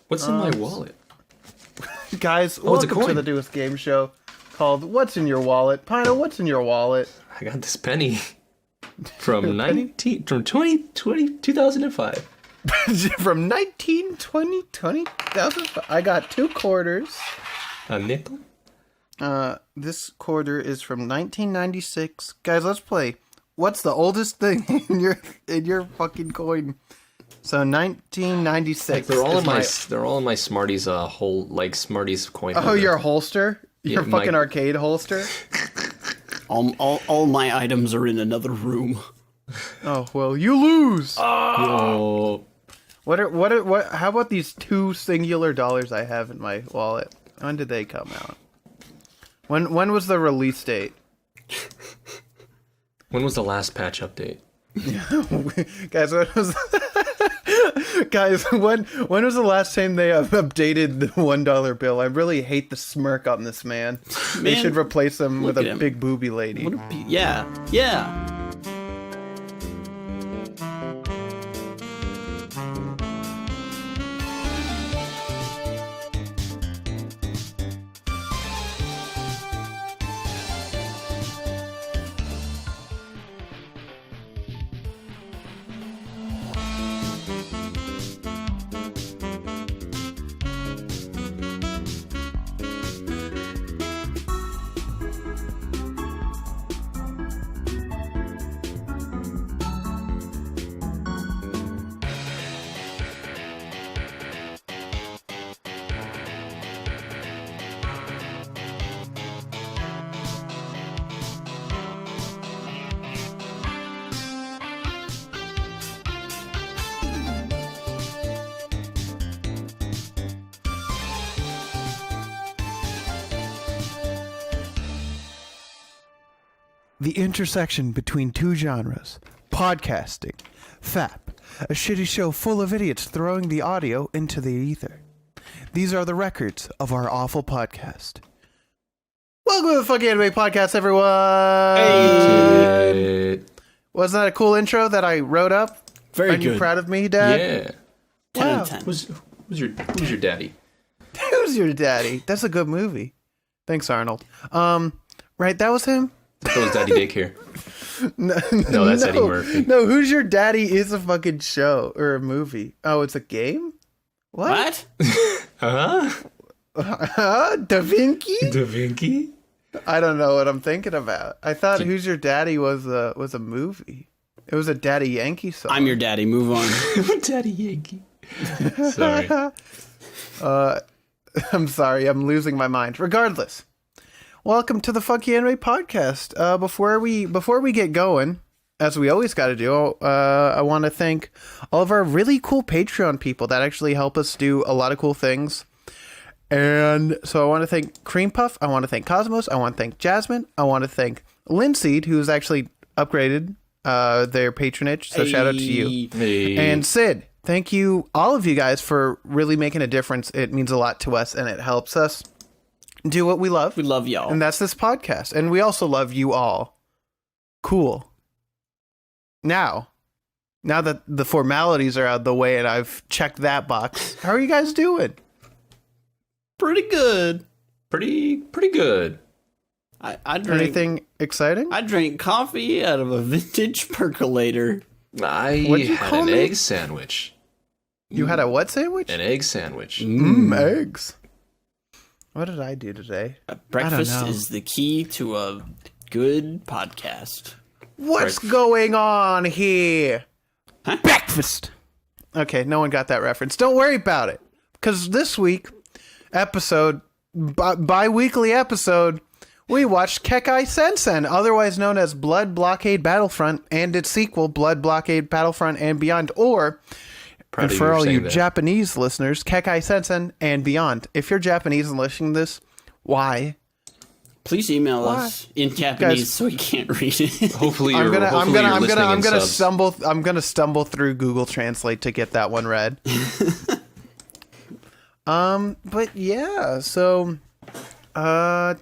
What's in my wallet? Guys, it's a welcome coin. to the Newest Game Show called What's in Your Wallet? Pino, what's in your wallet? I got this penny from 2005. From 1920, 2005. I got 2 quarters. A nickel? This quarter is from 1996. Guys, let's play. What's the oldest thing in your fucking coin? So 1996. Like they're all in my Smarties Smarties coin. Oh, holder. your holster? Your fucking arcade holster? All my items are in another room. Oh, well, you lose. Oh. What how about these 2 singular dollars I have in my wallet? When did they come out? When was the release date? When was the last patch update? Guys, when was the last time they updated the $1 bill? I really hate the smirk on this man. They should replace him with a big booby lady. Yeah. The intersection between 2 genres, podcasting, FAP, a shitty show full of idiots throwing the audio into the ether. These are the records of our awful podcast. Welcome to the Fucking Anime Podcast, everyone! Hey. Wasn't that a cool intro that I wrote up? Very Are good. you proud of me, Dad? Yeah. 10 Wow. out of 10. Who's your daddy? Who's your daddy? That's a good movie. Thanks, Arnold. Right, that was him? That was Daddy Daycare. No, that's Eddie Murphy. No, Who's Your Daddy is a fucking show or a movie. Oh, it's a game? What? Huh? Da Vinci? Da Vinci? I don't know what I'm thinking about. I thought Who's Your Daddy was a movie. It was a Daddy Yankee song. I'm your daddy. Move on. Daddy Yankee. Sorry. I'm sorry. I'm losing my mind. Regardless, welcome to the Funky Anime Podcast. Before we get going, as we always got to do, I want to thank all of our really cool Patreon people that actually help us do a lot of cool things. And so I want to thank Cream Puff. I want to thank Cosmos. I want to thank Jasmine. I want to thank Linseed, who's actually upgraded their patronage. So shout out to you. Hey. And Sid, thank you, all of you guys, for really making a difference. It means a lot to us, and it helps us do what we love. We love y'all. And that's this podcast. And we also love you all. Cool. Now that the formalities are out of the way and I've checked that box, how are you guys doing? Pretty good. Pretty good. I drank, Anything exciting? I drank coffee out of a vintage percolator. I What'd you had call an me? egg sandwich. You had a what sandwich? An egg sandwich. Eggs. What did I do today? Breakfast know. is the key to a good podcast. What's going on here? Huh? Breakfast. Okay, no one got that reference. Don't worry about it. Because this week, bi-weekly episode, we watched Kekkai Sensen, otherwise known as Blood Blockade Battlefront, and its sequel, Blood Blockade Battlefront and Beyond, or, Proud and of for you all saying you that. Japanese listeners, Kekkai Sensen and Beyond. If you're Japanese and listening to this, why? Please email us in Japanese Guys- so we can't read it. Hopefully I'm you're gonna listening in subs. stumble through Google Translate to get that one read. But yeah, so I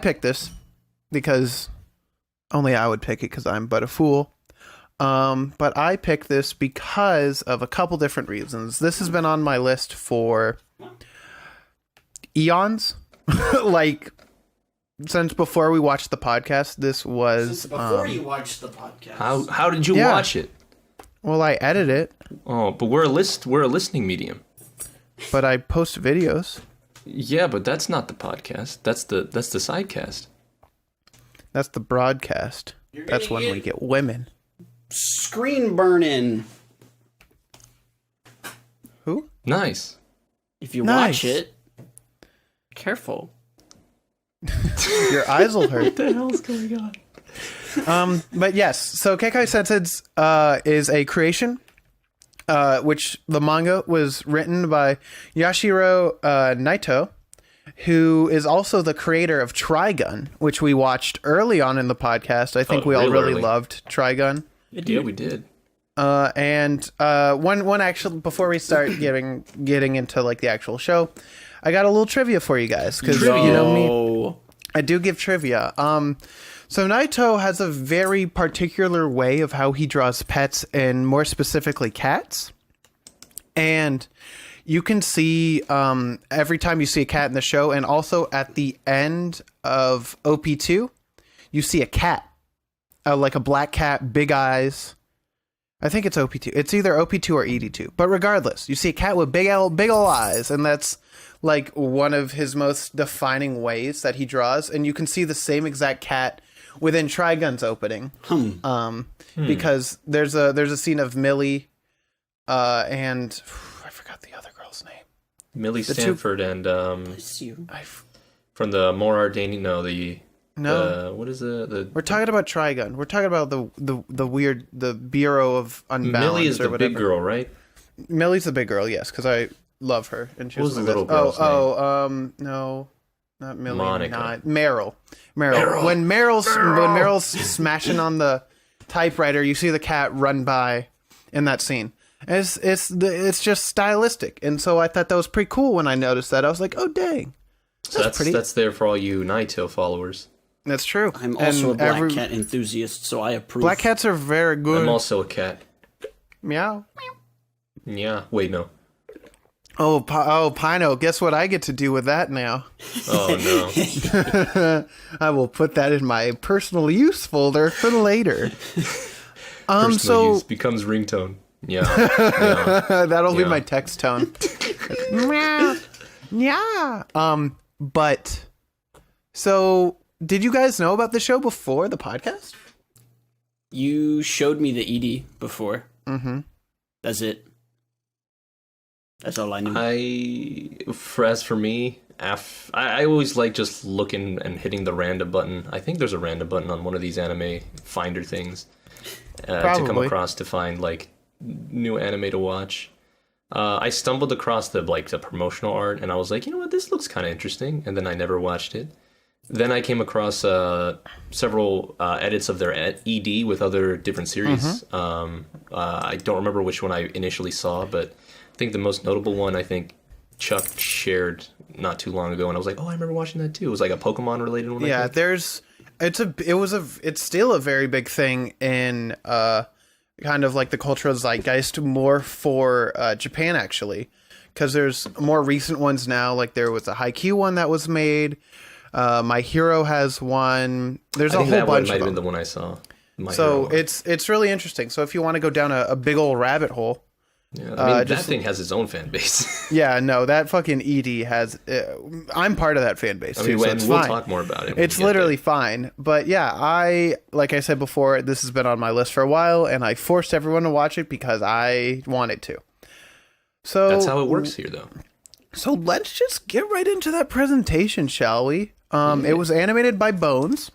picked this because only I would pick it because I'm but a fool. But I picked this because of a couple different reasons. This has been on my list for eons. Like, since before we watched the podcast, this was... Since before you watched the podcast. How did you watch it? Well, I edit it. Oh, but we're a listening medium. But I post videos. Yeah, but that's not the podcast. That's the sidecast. That's the broadcast. That's when we get women. Screen burning. Who? Nice. If you Nice. watch it, careful. Your eyes will hurt. What the hell's going on? But yes, so Kekkai Sensen is a creation, which the manga was written by Yashiro Naito, who is also the creator of Trigun, which we watched early on in the podcast. I think we all real really early. loved Trigun. Yeah, we did. And one actual before we start getting into like the actual show, I got a little trivia for you guys because you know me, I do give trivia. So Naito has a very particular way of how he draws pets, and more specifically cats. And you can see every time you see a cat in the show, and also at the end of OP2, you see a cat, like a black cat, big eyes. I think it's OP2. It's either OP2 or ED2. But regardless, you see a cat with big old eyes, and that's like one of his most defining ways that he draws. And you can see the same exact cat within Trigun's opening. Because there's a scene of Millie and I forgot the other girl's name. Millie Stanford and Bless you. from the Morar Danny. What is the? We're talking about Trigun. We're talking about the weird the Bureau of Unbalance. Millie is or the whatever. big girl, right? Millie's the big girl, yes, because I love her. And she What was was the little girl's no, not Millie. Monica. Not Meryl. When Meryl's smashing on the typewriter, you see the cat run by in that scene. It's just stylistic, and so I thought that was pretty cool when I noticed that. I was like, oh dang, So that's there for all you Naito followers. that's true. I'm also And a black cat enthusiast, so I approve. Black cats are very good. I'm also a cat. Meow. Yeah. Wait, no. Oh, Pino, guess what I get to do with that now? Oh no. I will put that in my personal use folder for later. Personal use becomes ringtone. Yeah. That'll be Yeah. my text tone. Meow. Yeah. But so did you guys know about the show before the podcast? You showed me the ED before. Mm-hmm. That's it. That's all I knew. As for me, I always like just looking and hitting the random button. I think there's a random button on one of these anime finder things to come across to find like new anime to watch. I stumbled across the promotional art, and I was like, you know what, this looks kind of interesting. And then I never watched it. Then I came across several edits of their ED with other different series. I don't remember which one I initially saw, but I think the most notable one Chuck shared not too long ago, and I was like, oh, I remember watching that too. It was like a Pokemon related one. Yeah, it's still a very big thing in kind of like the cultural zeitgeist, more for Japan actually, because there's more recent ones now. Like there was a Haikyuu one that was made. My Hero has one. There's a whole bunch of them. That might have been the one I saw. It's really interesting. So if you want to go down a big old rabbit hole. Yeah, I mean, that thing has its own fan base. Yeah, no, that fucking ED has... I'm part of that fan base, too, so it's we'll fine. talk more about it. It's literally fine. But yeah, like I said before, this has been on my list for a while, and I forced everyone to watch it because I wanted to. So that's how it works here, though. So let's just get right into that presentation, shall we? It was animated by Bones,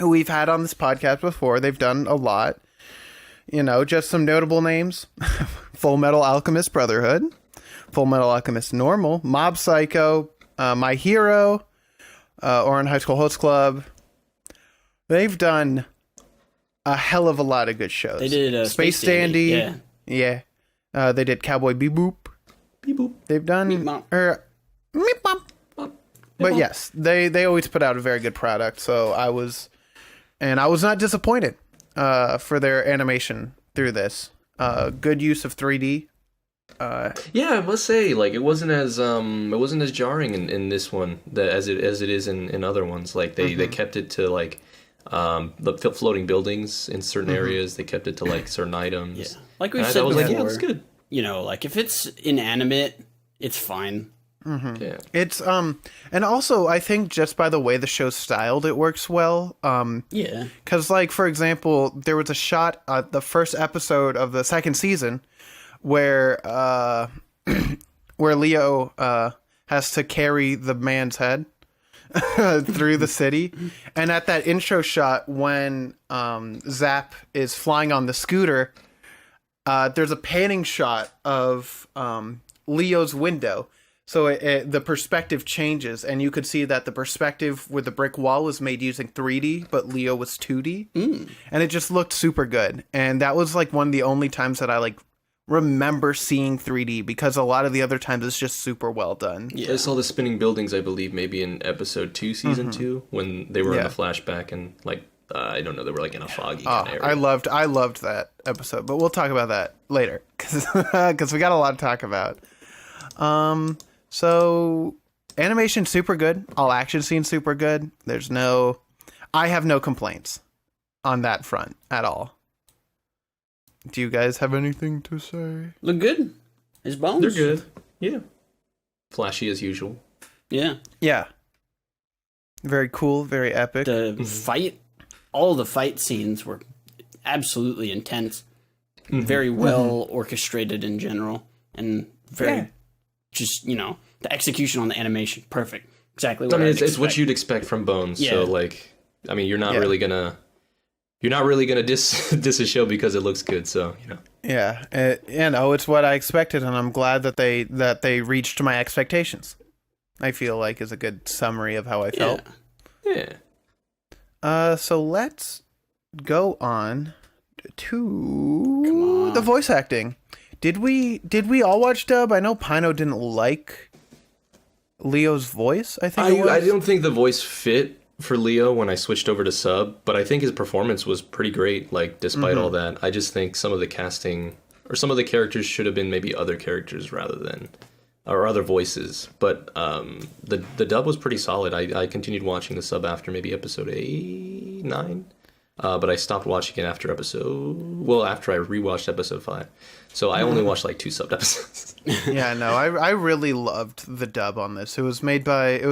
who we've had on this podcast before. They've done a lot. You know, just some notable names. Full Metal Alchemist Brotherhood, Full Metal Alchemist Normal, Mob Psycho, My Hero, Ouran High School Host Club. They've done a hell of a lot of good shows. They did Space Dandy. Yeah. They did Cowboy Bebop. They've done... Meep Mop. But yes, they always put out a very good product, so I was not disappointed. for their animation through this. Good use of 3D. Yeah, I must say, like, it wasn't as jarring in this one as it is in other ones. Like they kept it to like the floating buildings in certain areas. They kept it to like certain items. Yeah, like we said before. Like, yeah, that's good. You know, like if it's inanimate, it's fine. Yeah, it's and also I think just by the way the show's styled, it works well. Yeah, because like for example, there was a shot the first episode of the second season where where Leo has to carry the man's head through the city, and at that intro shot when Zap is flying on the scooter, there's a panning shot of Leo's window. So the perspective changes, and you could see that the perspective with the brick wall was made using 3D, but Leo was 2D. And it just looked super good. And that was like one of the only times that I like remember seeing 3D, because a lot of the other times it's just super well done. Yeah. I saw the spinning buildings, I believe, maybe in episode 2, season 2, when they were in a flashback, and like I don't know, they were like in a foggy kind of area. I loved that episode, but we'll talk about that later because we got a lot to talk about. So animation super good, all action scenes super good. I have no complaints on that front at all. Do you guys have anything to say? Look good. His bones. They're good. Yeah. Flashy as usual. Yeah. Yeah. Very cool, very epic. All the fight scenes were absolutely intense. Very well orchestrated in general, and very just, you know, the execution on the animation, perfect. Exactly what it's what you'd expect from Bones. Yeah. So like, I mean, you're not really gonna diss a show because it looks good. So, you know. Yeah, it's what I expected, and I'm glad that they reached my expectations. I feel like is a good summary of how I felt. Yeah. So let's go on to the voice acting. Did we all watch dub? I know Pino didn't like Leo's voice. I don't think the voice fit for Leo when I switched over to sub, but I think his performance was pretty great. Like despite all that, I just think some of the casting or some of the characters should have been maybe other characters rather than or other voices. But the dub was pretty solid. I continued watching the sub after maybe episode 8, 9. But I stopped watching it after I rewatched episode 5. So I only watched like 2 subbed episodes. Yeah, no, I really loved the dub on this. It was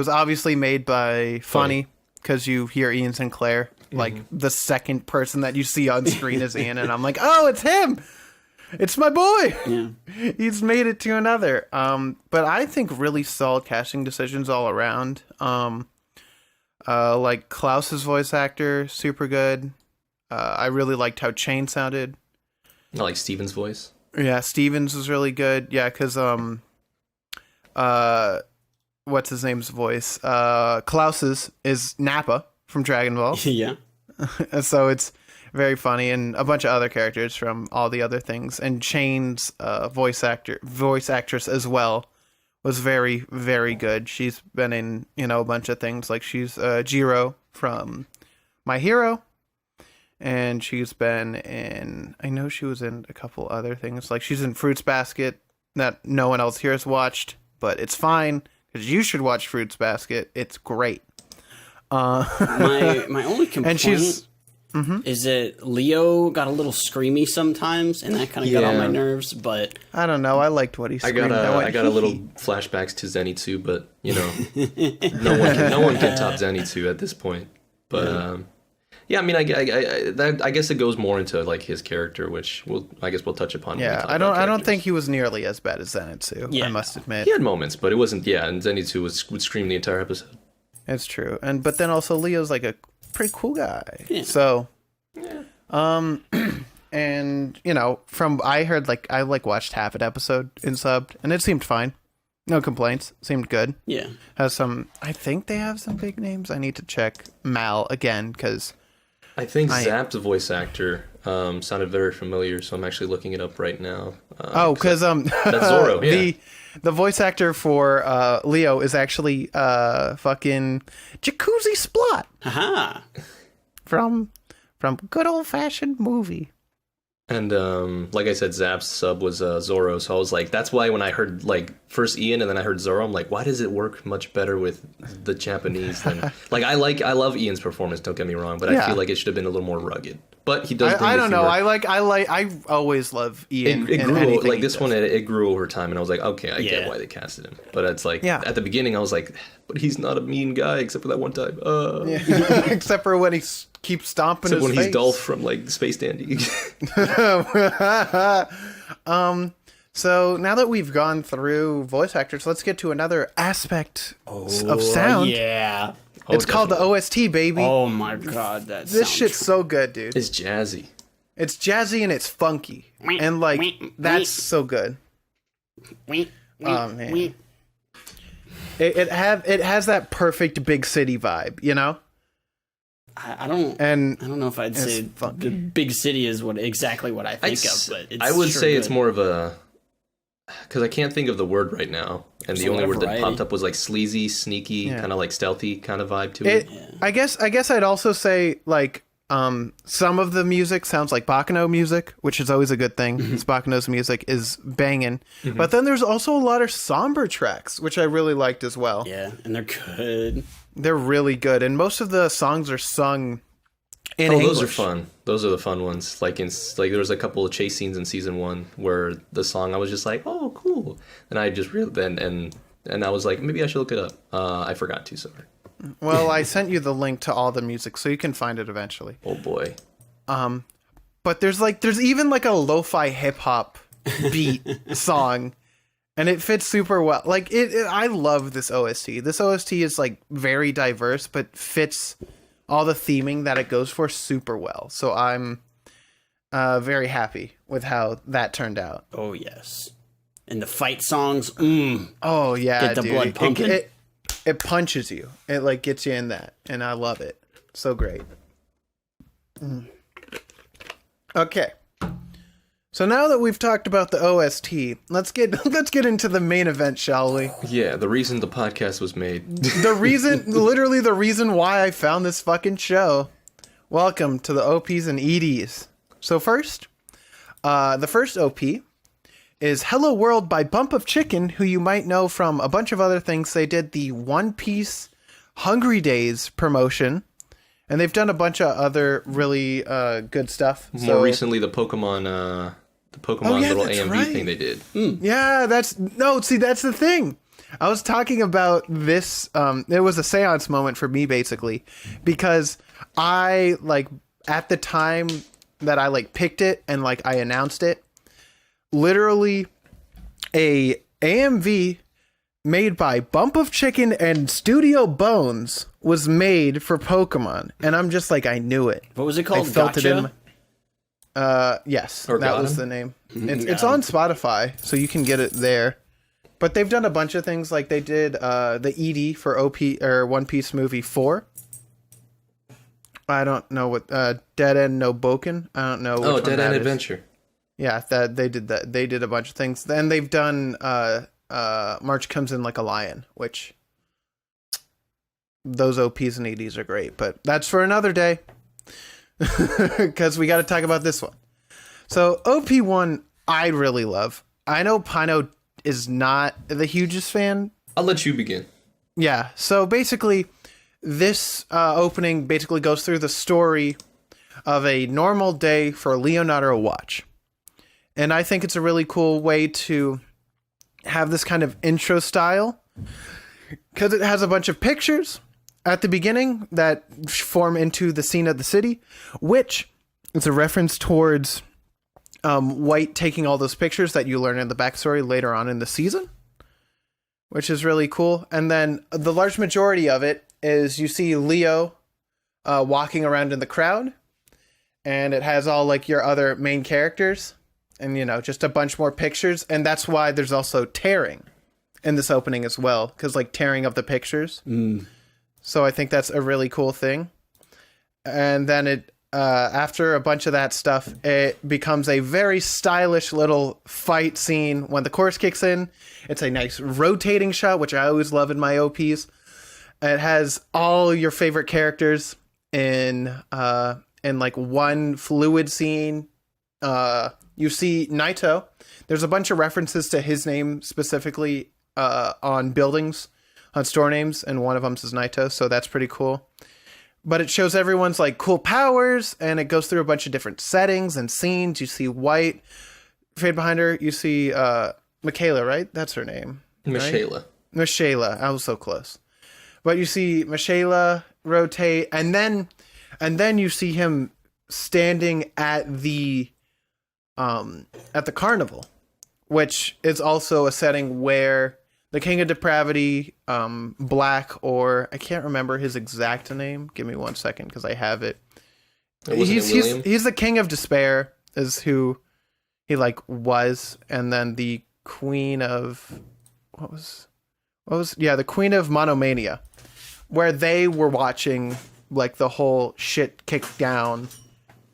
obviously made by Funny, because you hear Ian Sinclair, like the second person that you see on screen is Ian, and I'm like, oh, it's him! It's my boy! Yeah. He's made it to another. But I think really solid casting decisions all around. Like Klaus's voice actor, super good. I really liked how Chain sounded. I like Steven's voice. Yeah, Steven's was really good. Yeah, because what's his name's voice? Klaus's is Nappa from Dragon Ball. Yeah. So it's very funny, and a bunch of other characters from all the other things. And Chain's voice actress as well was very, very good. She's been in, a bunch of things. Like she's Jiro from My Hero. And she's been in, I know she was in a couple other things. Like she's in Fruits Basket that no one else here has watched. But it's fine, because you should watch Fruits Basket. It's great. My only complaint is that Leo got a little screamy sometimes, and that kind of got on my nerves. But I don't know. I liked what he screamed. I got a little flashbacks to Zenitsu, but no one can top Zenitsu at this point. But I mean, I guess it goes more into like his character, which we'll touch upon. Yeah, I don't think he was nearly as bad as Zenitsu. Yeah. I must admit, he had moments, but it wasn't. Yeah, and Zenitsu would scream the entire episode. It's true, but then also Leo's like a pretty cool guy. Yeah. So, and from I heard I watched half an episode in subbed, and it seemed fine. No complaints. Seemed good. Yeah. I think they have some big names. I need to check Mal again because I think Zap's voice actor sounded very familiar, so I'm actually looking it up right now. Because that's Zoro. Yeah. The voice actor for Leo is actually fucking Jacuzzi Splot. Haha. From from good old-fashioned movie. And like I said, Zap's sub was Zoro, so I was like, that's why when I heard like first Ian and then I heard Zoro, I'm like, why does it work much better with the Japanese than like I love Ian's performance, don't get me wrong, but I feel like it should have been a little more rugged. But he does. I don't know. I always love Ian. It grew like this one. It grew over time, and I was like, okay, I get why they casted him. But it's like at the beginning, I was like, but he's not a mean guy except for that one time. Except for when he keeps stomping his when face. He's Dolph from like Space Dandy. So now that we've gone through voice actors, let's get to another aspect of sound. Yeah. It's called the OST, baby. Oh my god, this shit's so good, dude. It's jazzy. It's jazzy and it's funky, and like that's so good. Oh man, it has that perfect big city vibe, you know. I don't know if I'd say the big city is exactly what I think of, but it's I would sure say good. it's more of a, because I can't think of the word right now, and the only word that popped up was like sleazy, sneaky, kind of like stealthy kind of vibe to it. I guess I'd also say like some of the music sounds like Baccano music, which is always a good thing. Because Baccano's music is banging, but then there's also a lot of somber tracks, which I really liked as well. Yeah, and they're good. They're really good, and most of the songs are sung in English. Those are fun. Those are the fun ones. Like there was a couple of chase scenes in season 1 where the song I was just like, oh, cool, and I just really and I was like, maybe I should look it up. I forgot to. Sorry. Well, I sent you the link to all the music, so you can find it eventually. Oh boy. But there's even like a lo-fi hip hop beat song. And it fits super well. Like I love this OST. This OST is like very diverse, but fits all the theming that it goes for super well. So I'm very happy with how that turned out. Oh yes, and the fight songs. Oh yeah, get the blood pumping. It punches you. It like gets you in that, and I love it. So great. Okay. So now that we've talked about the OST, let's get into the main event, shall we? Yeah, the reason the podcast was made. Literally the reason why I found this fucking show. Welcome to the OPs and EDs. So first, the first OP is Hello World by Bump of Chicken, who you might know from a bunch of other things. They did the One Piece Hungry Days promotion. And they've done a bunch of other really good stuff. More recently, the Pokemon little AMV thing they did. Yeah, that's the thing. I was talking about this. It was a seance moment for me, basically, because I like at the time that I like picked it and like I announced it, literally a AMV made by Bump of Chicken and Studio Bones was made for Pokemon, and I'm just like, I knew it. What was it called? I felt Gotcha? it in yes, or that was the name. It's on Spotify, so you can get it there. But they've done a bunch of things, like they did the ED for OP or One Piece movie 4. I don't know what Dead End No Boken. I don't know. Oh, Dead End Adventure. Yeah, that they did that. They did a bunch of things. Then they've done March Comes In Like a Lion, which those OPs and EDs are great, but that's for another day. Because we got to talk about this one. So OP1, I really love. I know Pino is not the hugest fan. I'll let you begin. Yeah. So basically, this opening basically goes through the story of a normal day for Leonardo Watch. And I think it's a really cool way to have this kind of intro style, because it has a bunch of pictures at the beginning that form into the scene of the city, which is a reference towards White taking all those pictures that you learn in the backstory later on in the season, which is really cool. And then the large majority of it is you see Leo walking around in the crowd, and it has all like your other main characters and, you know, just a bunch more pictures. And that's why there's also tearing in this opening as well, because like tearing of the pictures. So I think that's a really cool thing. And then it after a bunch of that stuff, it becomes a very stylish little fight scene when the chorus kicks in. It's a nice rotating shot, which I always love in my OPs. It has all your favorite characters in in like one fluid scene. You see Naito. There's a bunch of references to his name specifically on buildings, on store names, and one of them says Naito, so that's pretty cool. But it shows everyone's like cool powers, and it goes through a bunch of different settings and scenes. You see White fade behind her. You see Michaela, right? That's her name. Michaela. Right? Michaela. I was so close. But you see Michaela rotate, and then you see him standing at the carnival, which is also a setting where the King of Depravity, Black, or I can't remember his exact name. Give me 1 second because I have it. He's the King of Despair is who he like was, and then the Queen of the Queen of Monomania, where they were watching like the whole shit kick down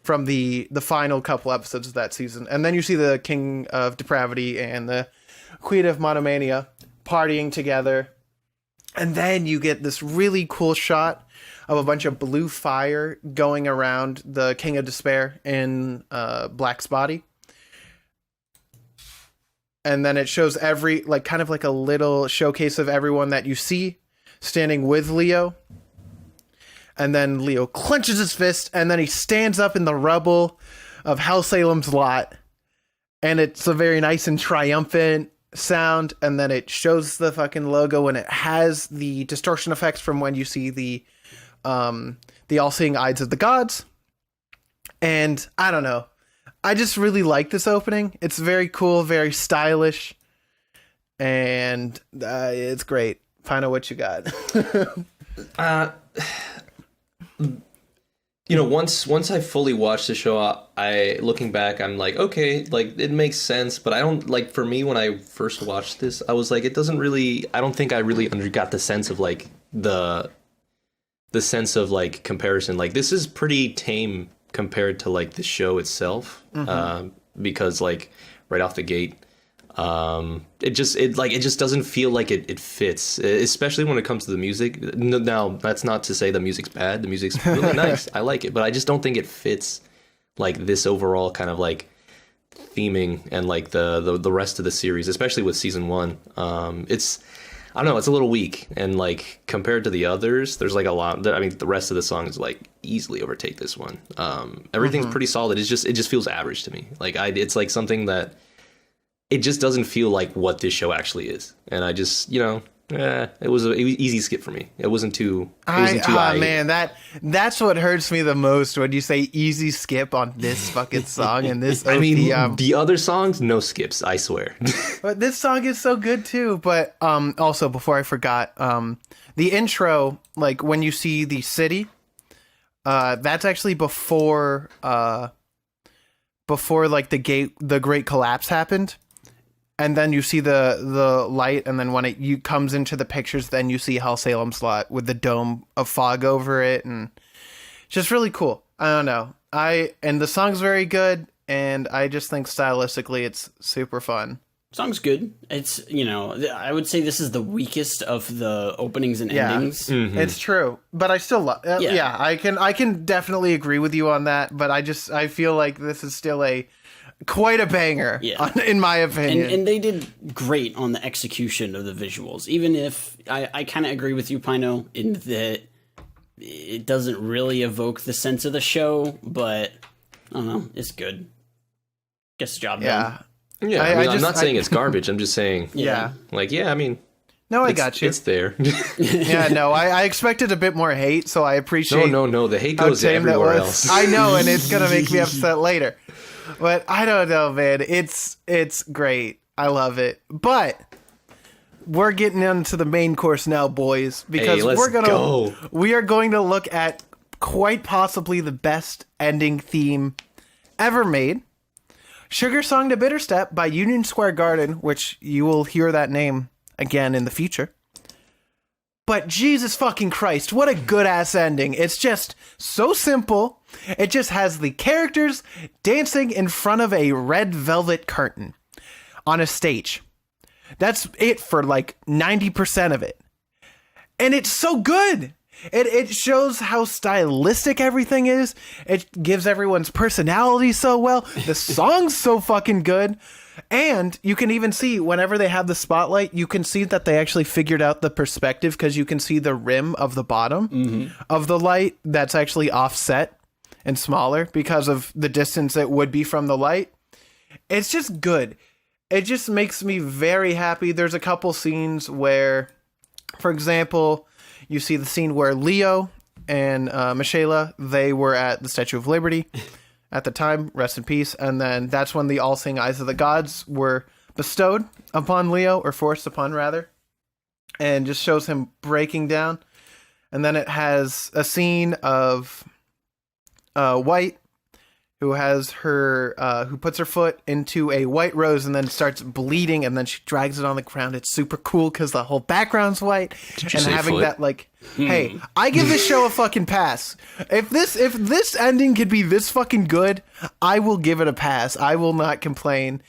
from the final couple episodes of that season. And then you see the King of Depravity and the Queen of Monomania partying together. And then you get this really cool shot of a bunch of blue fire going around the King of Despair in Black's body. And then it shows kind of like a little showcase of everyone that you see standing with Leo. And then Leo clenches his fist, and then he stands up in the rubble of Hellsalem's lot. And it's a very nice and triumphant sound. And then it shows the fucking logo, and it has the distortion effects from when you see the all-seeing eyes of the gods. And I don't know. I just really like this opening. It's very cool, very stylish. And it's great. Pino, what you got? Once I fully watched the show, looking back, I'm like, okay, like it makes sense, but I don't like. For me, when I first watched this, I was like, it doesn't really. I don't think I really got the sense of like the sense of like comparison. Like this is pretty tame compared to like the show itself, because like right off the gate. It just doesn't feel like it fits, especially when it comes to the music. Now, that's not to say the music's bad. The music's really nice. I like it, but I just don't think it fits like this overall kind of like theming and like the rest of the series, especially with season 1. I don't know, it's a little weak, and like compared to the others, there's like a lot. I mean, the rest of the songs like easily overtake this one. Everything's pretty solid. It just feels average to me. Like it's like something that. It just doesn't feel like what this show actually is. And I just, it was an easy skip for me. It wasn't too man, that's what hurts me the most when you say easy skip on this fucking song and this OPM. I mean, the other songs, no skips, I swear. But this song is so good too. But also, before I forgot, the intro, like when you see the city, that's actually before like the Great Collapse happened. And then you see the light, and then when it comes into the pictures, then you see Hellsalem's lot with the dome of fog over it, and it's just really cool. I don't know. And the song's very good, and I just think stylistically it's super fun. Song's good. It's, I would say this is the weakest of the openings and endings. Mm-hmm. It's true, but I still love. I can definitely agree with you on that. But I feel like this is still quite a banger, in my opinion. And they did great on the execution of the visuals. Even if I kind of agree with you, Pino, in that it doesn't really evoke the sense of the show, but I don't know, it's good. Gets the job done. Yeah, I'm not saying it's garbage. I'm just saying, I mean, no, I got you. It's there. I expected a bit more hate, so I appreciate. No, the hate goes everywhere else. I know, and it's gonna make me upset later. But I don't know, man. It's great. I love it. But we're getting into the main course now, boys, because we are going to look at quite possibly the best ending theme ever made. Sugar Song to Bitter Step by Union Square Garden, which you will hear that name again in the future. But Jesus fucking Christ, what a good ass ending. It's just so simple. It just has the characters dancing in front of a red velvet curtain on a stage. That's it for like 90% of it. And it's so good. It shows how stylistic everything is. It gives everyone's personality so well. The song's so fucking good. And you can even see whenever they have the spotlight, you can see that they actually figured out the perspective because you can see the rim of the bottom of the light that's actually offset and smaller because of the distance it would be from the light. It's just good. It just makes me very happy. There's a couple scenes where, for example, you see the scene where Leo and Michaela, they were at the Statue of Liberty at the time, rest in peace. And then that's when the all-seeing eyes of the gods were bestowed upon Leo, or forced upon, rather. And just shows him breaking down. And then it has a scene of White, who has her, who puts her foot into a white rose and then starts bleeding, and then she drags it on the ground. It's super cool because the whole background's white, and having foot? That like, hey, I give this show a fucking pass. If this ending could be this fucking good, I will give it a pass. I will not complain.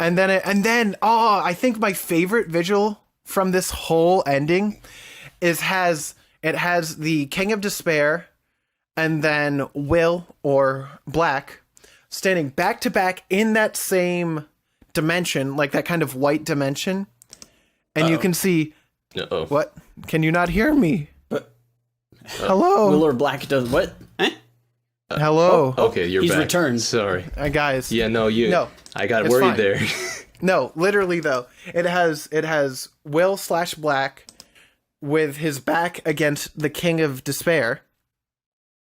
And then I think my favorite visual from this whole ending has the King of Despair, and then Will, or Black, standing back to back in that same dimension, like that kind of white dimension. And you can see... What? Can you not hear me? Hello? Will or Black does what? Hello? Okay, He's back. returned. Sorry. Guys. Yeah, no, I got worried fine. there. No, literally, though. It has Will/Black with his back against the King of Despair.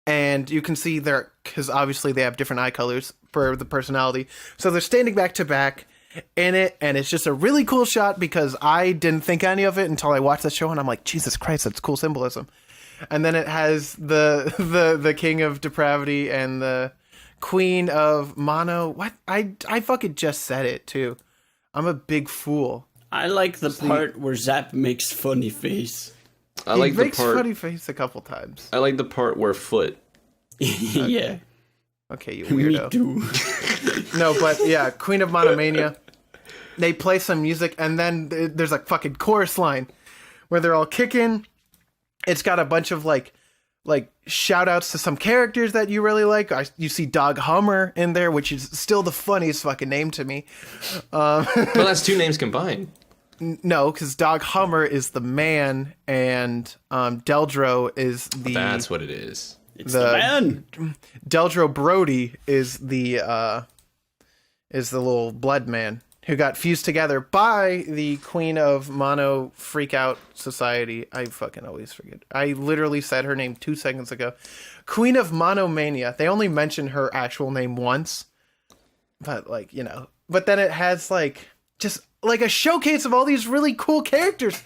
And you can see because obviously they have different eye colors for the personality. So they're standing back to back in it, and it's just a really cool shot because I didn't think any of it until I watched the show, and I'm like, Jesus Christ, that's cool symbolism. And then it has the King of Depravity and the Queen of Mono. What? I fucking just said it, too. I'm a big fool. I like the part where Zap makes funny face. He makes funny face a couple times. I like the part where Foot. Yeah. Okay, you weirdo. Me too. No, but yeah, Queen of Monomania. They play some music, and then there's a fucking chorus line where they're all kicking. It's got a bunch of like shout outs to some characters that you really like. You see Dog Hummer in there, which is still the funniest fucking name to me. Well, that's two names combined. No, because Dog Hummer is the man, and Deldro is the... That's what it is. It's the man! Deldro Brody is the little blood man who got fused together by the Queen of Mono Freakout Society. I fucking always forget. I literally said her name 2 seconds ago. Queen of Monomania. They only mention her actual name once. But, But then it has, just... like a showcase of all these really cool characters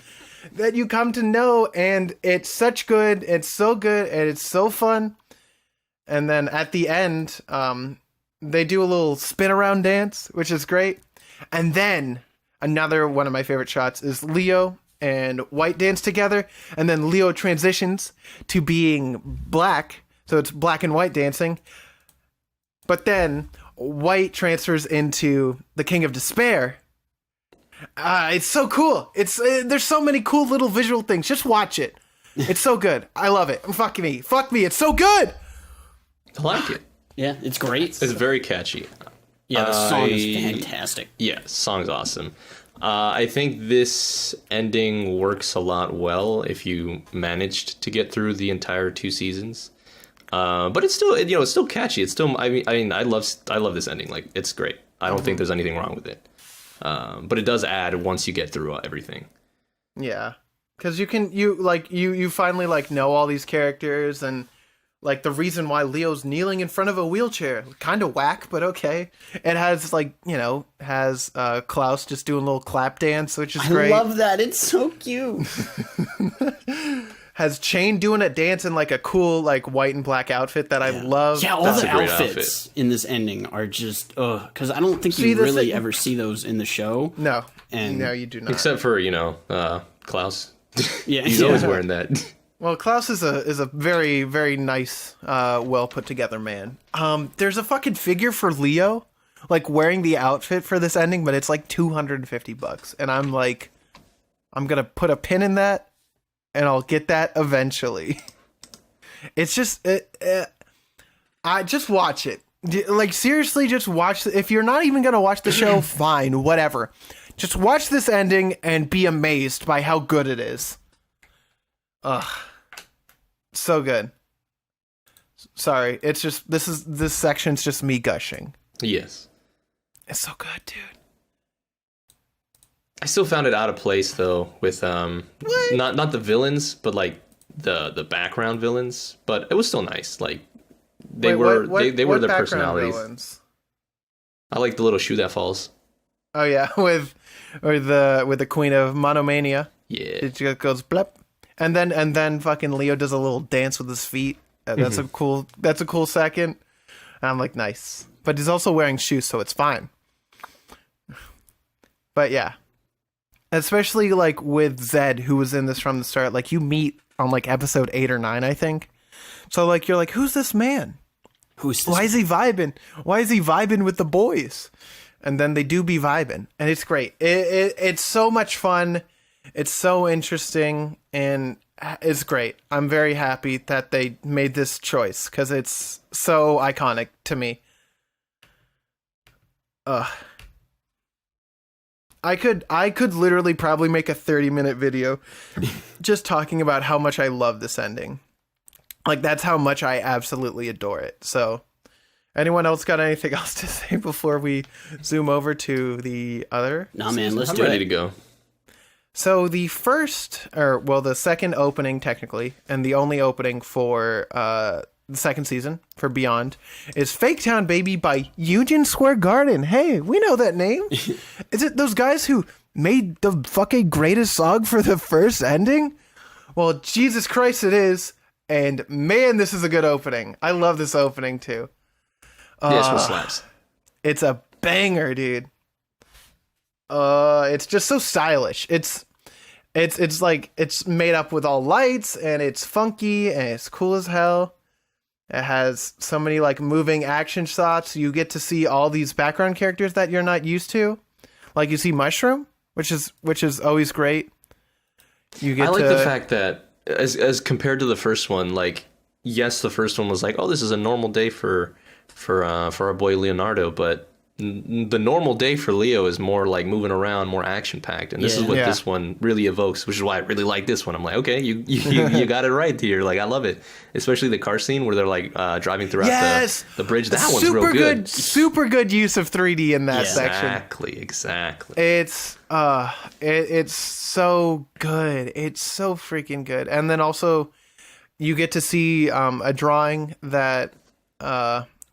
that you come to know, and it's so good, and it's so fun. And then at the end, they do a little spin around dance, which is great. And then another one of my favorite shots is Leo and White dance together, and then Leo transitions to being Black, so it's Black and White dancing. But then White transfers into the King of Despair. It's so cool. There's so many cool little visual things. Just watch it. It's so good. I love it. Fuck me. It's so good. I like it. Yeah, it's great. It's very catchy. Yeah, the song is fantastic. Yeah, song's awesome. I think this ending works a lot well if you managed to get through the entire 2 seasons. But it's still, it's still catchy. It's still, I mean, I love this ending. Like, it's great. I don't think there's anything wrong with it. But it does add once you get through everything. Yeah, because you finally know all these characters, and the reason why Leo's kneeling in front of a wheelchair, kind of whack, but okay. It has Klaus just doing a little clap dance, which is great. I love that. It's so cute. Has Chain doing a dance in a cool white and black outfit that I love. Yeah, all the outfits in this ending are just because I don't think you really ever see those in the show. No, no, you do not. Except for Klaus. Yeah, he's always wearing that. Well, Klaus is a very, very nice, well put together man. There's a fucking figure for Leo, wearing the outfit for this ending, but it's $250, and I'm gonna put a pin in that. and I'll get that eventually. It's just, I just watch it. Like, seriously, just watch. If you're not even gonna watch the show, fine, whatever. Just watch this ending and be amazed by how good it is. Ugh, so good. Sorry, it's just this section's just me gushing. Yes, it's so good, dude. I still found it out of place though with not the villains, but like the background villains. But it was still nice. Like they were their personalities. Villains? I like the little shoe that falls. Oh yeah, with the queen of monomania. Yeah, it just goes blep, and then fucking Leo does a little dance with his feet. That's a cool second. And I'm like, nice, but he's also wearing shoes, so it's fine. But yeah. Especially, like, with Zed, who was in this from the start. Like, you meet on, like, episode 8 or 9, I think. So, like, you're like, who's this man? Why is he vibing? Why is he vibing with the boys? And then they do be vibing. And it's great. It's so much fun. It's so interesting. And it's great. I'm very happy that they made this choice. Because it's so iconic to me. I could literally probably make a 30-minute video just talking about how much I love this ending. Like, that's how much I absolutely adore it. So, anyone else got anything else to say before we zoom over to the other? Nah, man, let's I'm do ready it. to go. So, the second opening, technically, and the only opening for the second season for Beyond is Fake Town Baby by Union Square Garden. Hey, we know that name. Is it those guys who made the fucking greatest song for the first ending? Well, Jesus Christ, it is. And man, this is a good opening. I love this opening too. This one slaps. It's a banger, dude. It's just so stylish. It's like it's made up with all lights and it's funky and it's cool as hell. It has so many like moving action shots. You get to see all these background characters that you're not used to. Like you see Mushroom, which is always great. I like the fact that as compared to the first one, like yes, the first one was like, oh, this is a normal day for our boy Leonardo, but the normal day for Leo is more like moving around, more action packed, and this is what this one really evokes, which is why I really like this one. I'm like, okay, you got it right here. Like I love it, especially the car scene where they're like driving throughout the bridge. That one's real good. Super good use of 3D in that section. Exactly. It's so good. It's so freaking good. And then also you get to see a drawing that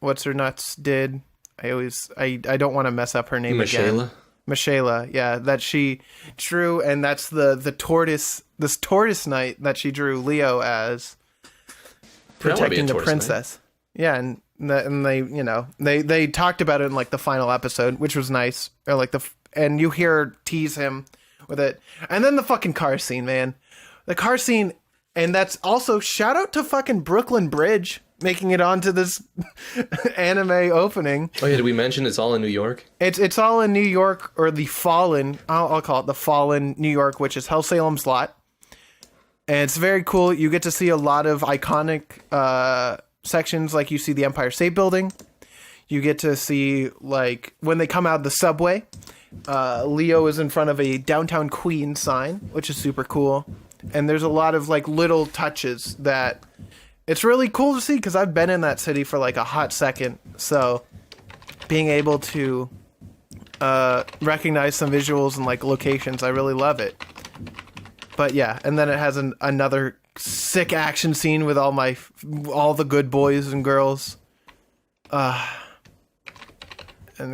what's her nuts did. I don't want to mess up her name again. Michaela, yeah, that she drew, and that's the tortoise knight that she drew Leo as protecting the princess. Knight. Yeah, and they they talked about it in like the final episode, which was nice. Or like and you hear her tease him with it, and then the fucking car scene, man, the car scene, and that's also shout out to fucking Brooklyn Bridge. Making it onto this anime opening. Oh yeah, did we mention it's all in New York? It's all in New York, or the Fallen. I'll call it the Fallen New York, which is Hellsalem's lot. And it's very cool. You get to see a lot of iconic sections, like you see the Empire State Building. You get to see like when they come out of the subway. Leo is in front of a Downtown Queens sign, which is super cool. And there's a lot of like little touches that. It's really cool to see because I've been in that city for like a hot second. So being able to recognize some visuals and like locations, I really love it. But yeah, and then it has another sick action scene with all the good boys and girls. And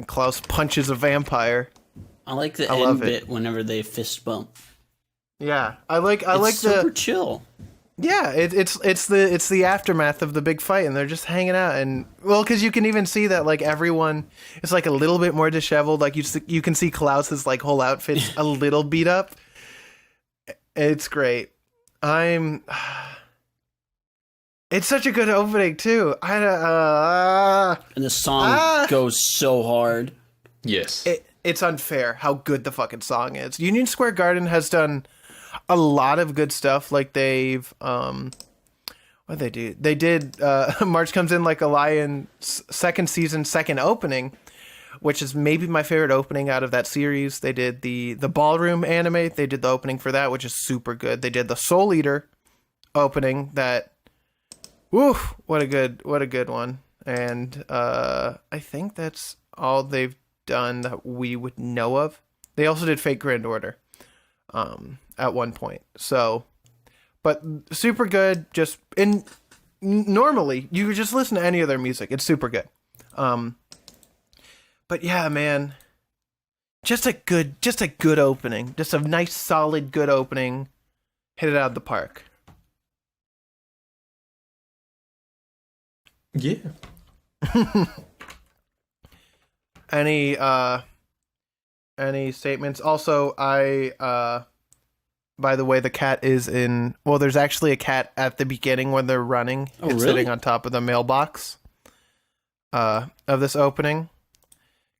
Klaus punches a vampire. I like the end bit whenever they fist bump. Yeah, I like super chill. Yeah, it's the aftermath of the big fight, and they're just hanging out, and well, because you can even see that like everyone is like a little bit more disheveled. Like you can see Klaus's like whole outfit's a little beat up. It's great. It's such a good opening too. And the song goes so hard. Yes, it's unfair how good the fucking song is. Union Square Garden has done a lot of good stuff. Like they've what they do? They did March Comes In Like a Lion second season, second opening, which is maybe my favorite opening out of that series. They did the Ballroom anime. They did the opening for that, which is super good. They did the Soul Eater opening that, woo, what a good one. And I think that's all they've done that we would know of. They also did Fate Grand Order at one point. So, but super good. Just normally you could just listen to any of their music. It's super good. But yeah, man, just a good opening. Just a nice, solid, good opening. Hit it out of the park. Yeah. Any statements? Also, by the way, the cat is in. Well, there's actually a cat at the beginning when they're running. Oh, it's really? sitting on top of the mailbox. Of this opening,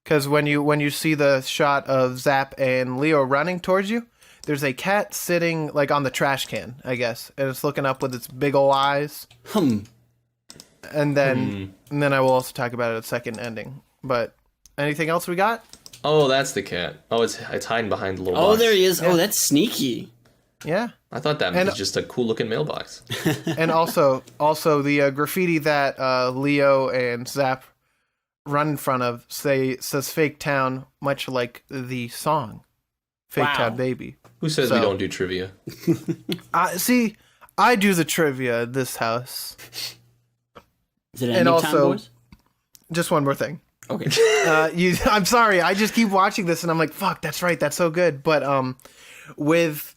because when you see the shot of Zap and Leo running towards you, there's a cat sitting like on the trash can, I guess, and it's looking up with its big ol' eyes. And then I will also talk about it at second ending. But anything else we got? Oh, that's the cat. Oh, it's hiding behind the little Oh, box. there he is. Yeah. Oh, that's sneaky. Yeah. I thought that was just a cool looking mailbox. And also the graffiti that Leo and Zap run in front of says Fake Town, much like the song Fake Wow. Town Baby. Who says we don't do trivia? See, I do the trivia at this house. Is it And Anytime also- Boys? Just one more thing. Okay. I'm sorry, I just keep watching this and I'm like, fuck, that's right, that's so good. But with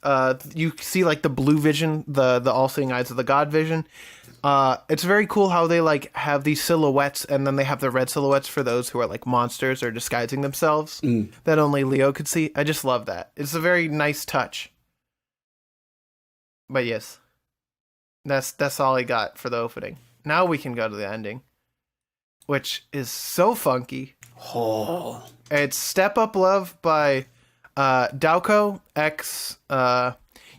you see like the blue vision, the all-seeing eyes of the god vision. It's very cool how they like have these silhouettes and then they have the red silhouettes for those who are like monsters or disguising themselves that only Leo could see. I just love that. It's a very nice touch. But yes, that's all I got for the opening. Now we can go to the ending, which is so funky. Oh. It's Step Up Love by Daoko x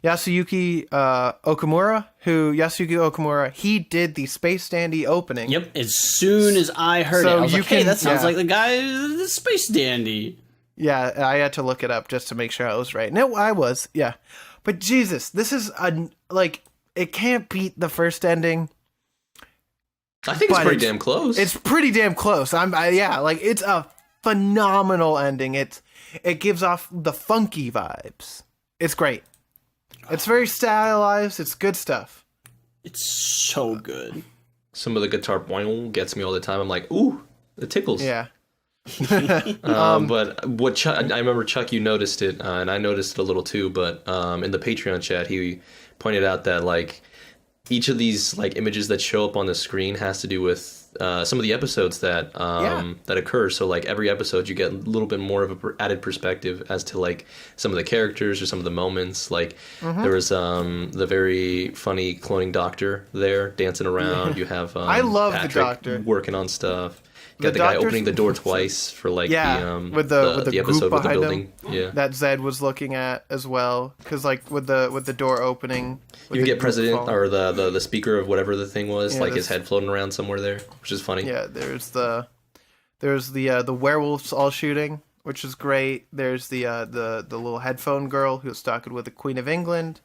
Yasuyuki Okamura, he did the Space Dandy opening. Yep. As soon as I heard So it, I was you like, hey, can- that sounds yeah. like the guy, the Space Dandy. Yeah, I had to look it up just to make sure I was right. No, I was, yeah. But Jesus, this is it can't beat the first ending. I think it's But pretty damn close. It's pretty damn close. It's a phenomenal ending. It gives off the funky vibes. It's great. It's very stylized. It's good stuff. It's so good. Some of the guitar boing gets me all the time. I'm like, ooh, it tickles. Yeah. But what Chuck, I remember Chuck, you noticed it, and I noticed it a little too. But in the Patreon chat, he pointed out that like each of these like images that show up on the screen has to do with some of the episodes that that occur. So like every episode, you get a little bit more of a added perspective as to like some of the characters or some of the moments. Like there was the very funny cloning doctor there dancing around. You have I love the Patrick doctor. working on stuff. You The got the guy doctor's- opening the door twice for like with the the goop episode with the behind building. him Yeah. that Zed was looking at as well, because like with the door opening, with You the get goop president falling. or the speaker of whatever the thing was, Yeah, like his that's- head floating around somewhere there, which is funny. Yeah, there's the werewolves all shooting, which is great. There's the little headphone girl who's talking with the Queen of England.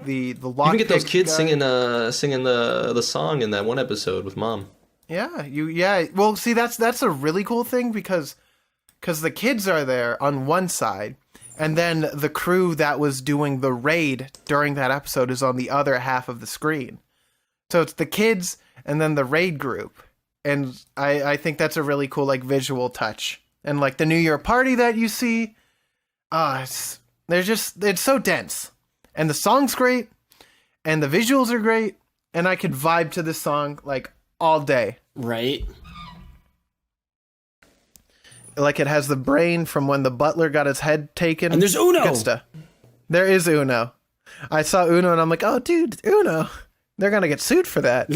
The You even get those lockpick kids guy. singing the song in that one episode with mom. Yeah. Well, see, that's a really cool thing because the kids are there on one side, and then the crew that was doing the raid during that episode is on the other half of the screen. So it's the kids and then the raid group, and I think that's a really cool like visual touch. And like the New Year party that you see, it's so dense, and the song's great, and the visuals are great, and I could vibe to this song like all day. Right? Like it has the brain from when the butler got his head taken. And there's Uno! Good stuff. There is Uno. I saw Uno and I'm like, oh, dude, Uno. They're going to get sued for that.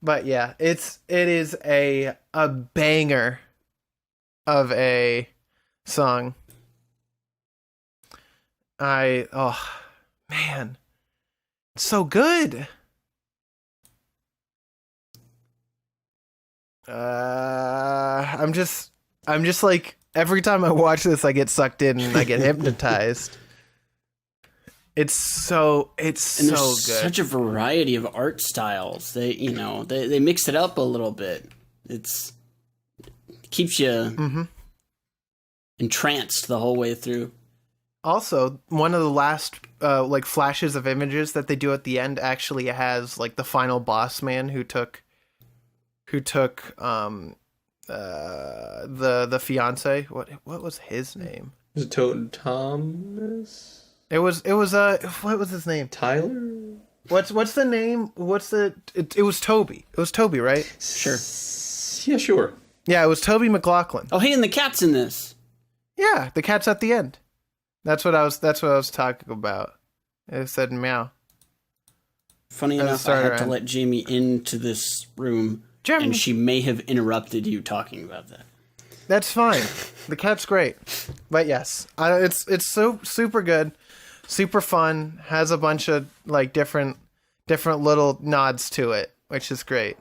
But yeah, it is a banger of a song. Oh man, it's so good. I'm just like, every time I watch this, I get sucked in and I get hypnotized. It's so good. Such a variety of art styles. They mix it up a little bit. It keeps you entranced the whole way through. Also, one of the last like flashes of images that they do at the end actually has like the final boss man who took the fiance. What was his name? Was it Thomas? It was what was his name? Tyler? What's the name? It was Toby. It was Toby, right? Sure. Yeah, sure. Yeah, it was Toby McLaughlin. Oh, hey, and the cat's in this. Yeah, the cat's at the end. That's what I was talking about. It said meow. Funny enough, I had to let Jamie into this room, and she may have interrupted you talking about that. That's fine. The cat's great. But yes, it's so super good, super fun. Has a bunch of like different little nods to it, which is great.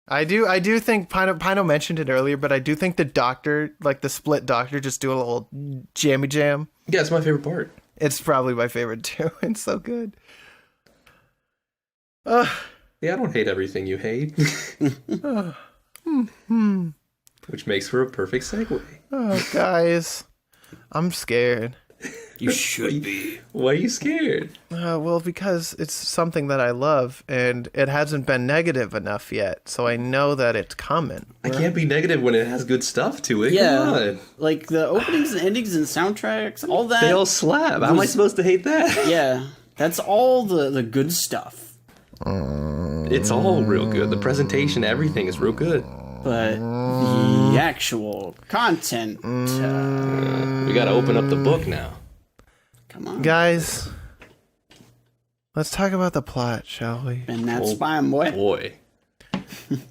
I do think Pino mentioned it earlier, but I do think the doctor, like the split doctor, just do a little jammy jam. Yeah, it's my favorite part. It's probably my favorite too. It's so good. Yeah, I don't hate everything you hate. Which makes for a perfect segue. Oh, guys, I'm scared. You should be. Why are you scared? Well, because it's something that I love, and it hasn't been negative enough yet, so I know that it's coming. I can't be negative when it has good stuff to it. Yeah, Come on. like the openings and endings and soundtracks, all that. They all slap. How am I supposed to hate that? Yeah, that's all the good stuff. It's all real good. The presentation, everything is real good. But the actual content... We gotta open up the book now. Come on. Guys, let's talk about the plot, shall we? And that's fine, boy. Boy.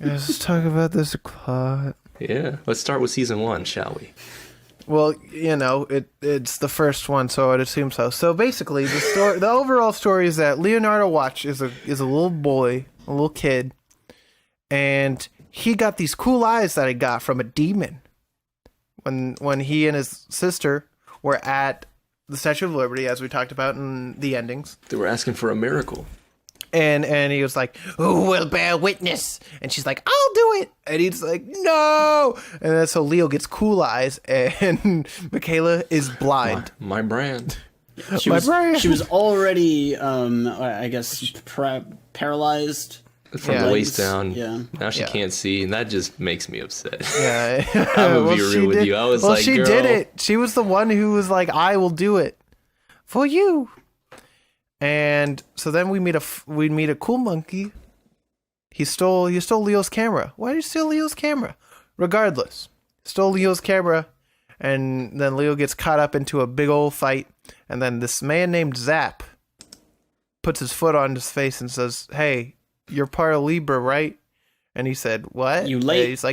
Let's talk about this plot. Yeah. Let's start with season 1, shall we? Well, you know, it's the first one, so I'd assume so. So basically, the overall story is that Leonardo Watch is a little boy, a little kid, and he got these cool eyes that he got from a demon. When he and his sister were at the Statue of Liberty, as we talked about in the endings. They were asking for a miracle. And he was like, "Who will bear witness?" And she's like, "I'll do it." And he's like, "No." And then so Leo gets cool eyes, and Michaela is blind. My brand. She was already, I guess, paralyzed. From the waist down. Yeah. Now she can't see, and that just makes me upset. Yeah. I'm gonna be real with you. I was like, she girl. did it. She was the one who was like, "I will do it for you." And so then we meet a cool monkey. He stole Leo's camera. Why did he steal Leo's camera? Regardless, stole Leo's camera, and then Leo gets caught up into a big old fight. And then this man named Zap puts his foot on his face and says, "Hey, you're part of Libra, right?" And he said, "What?" You late.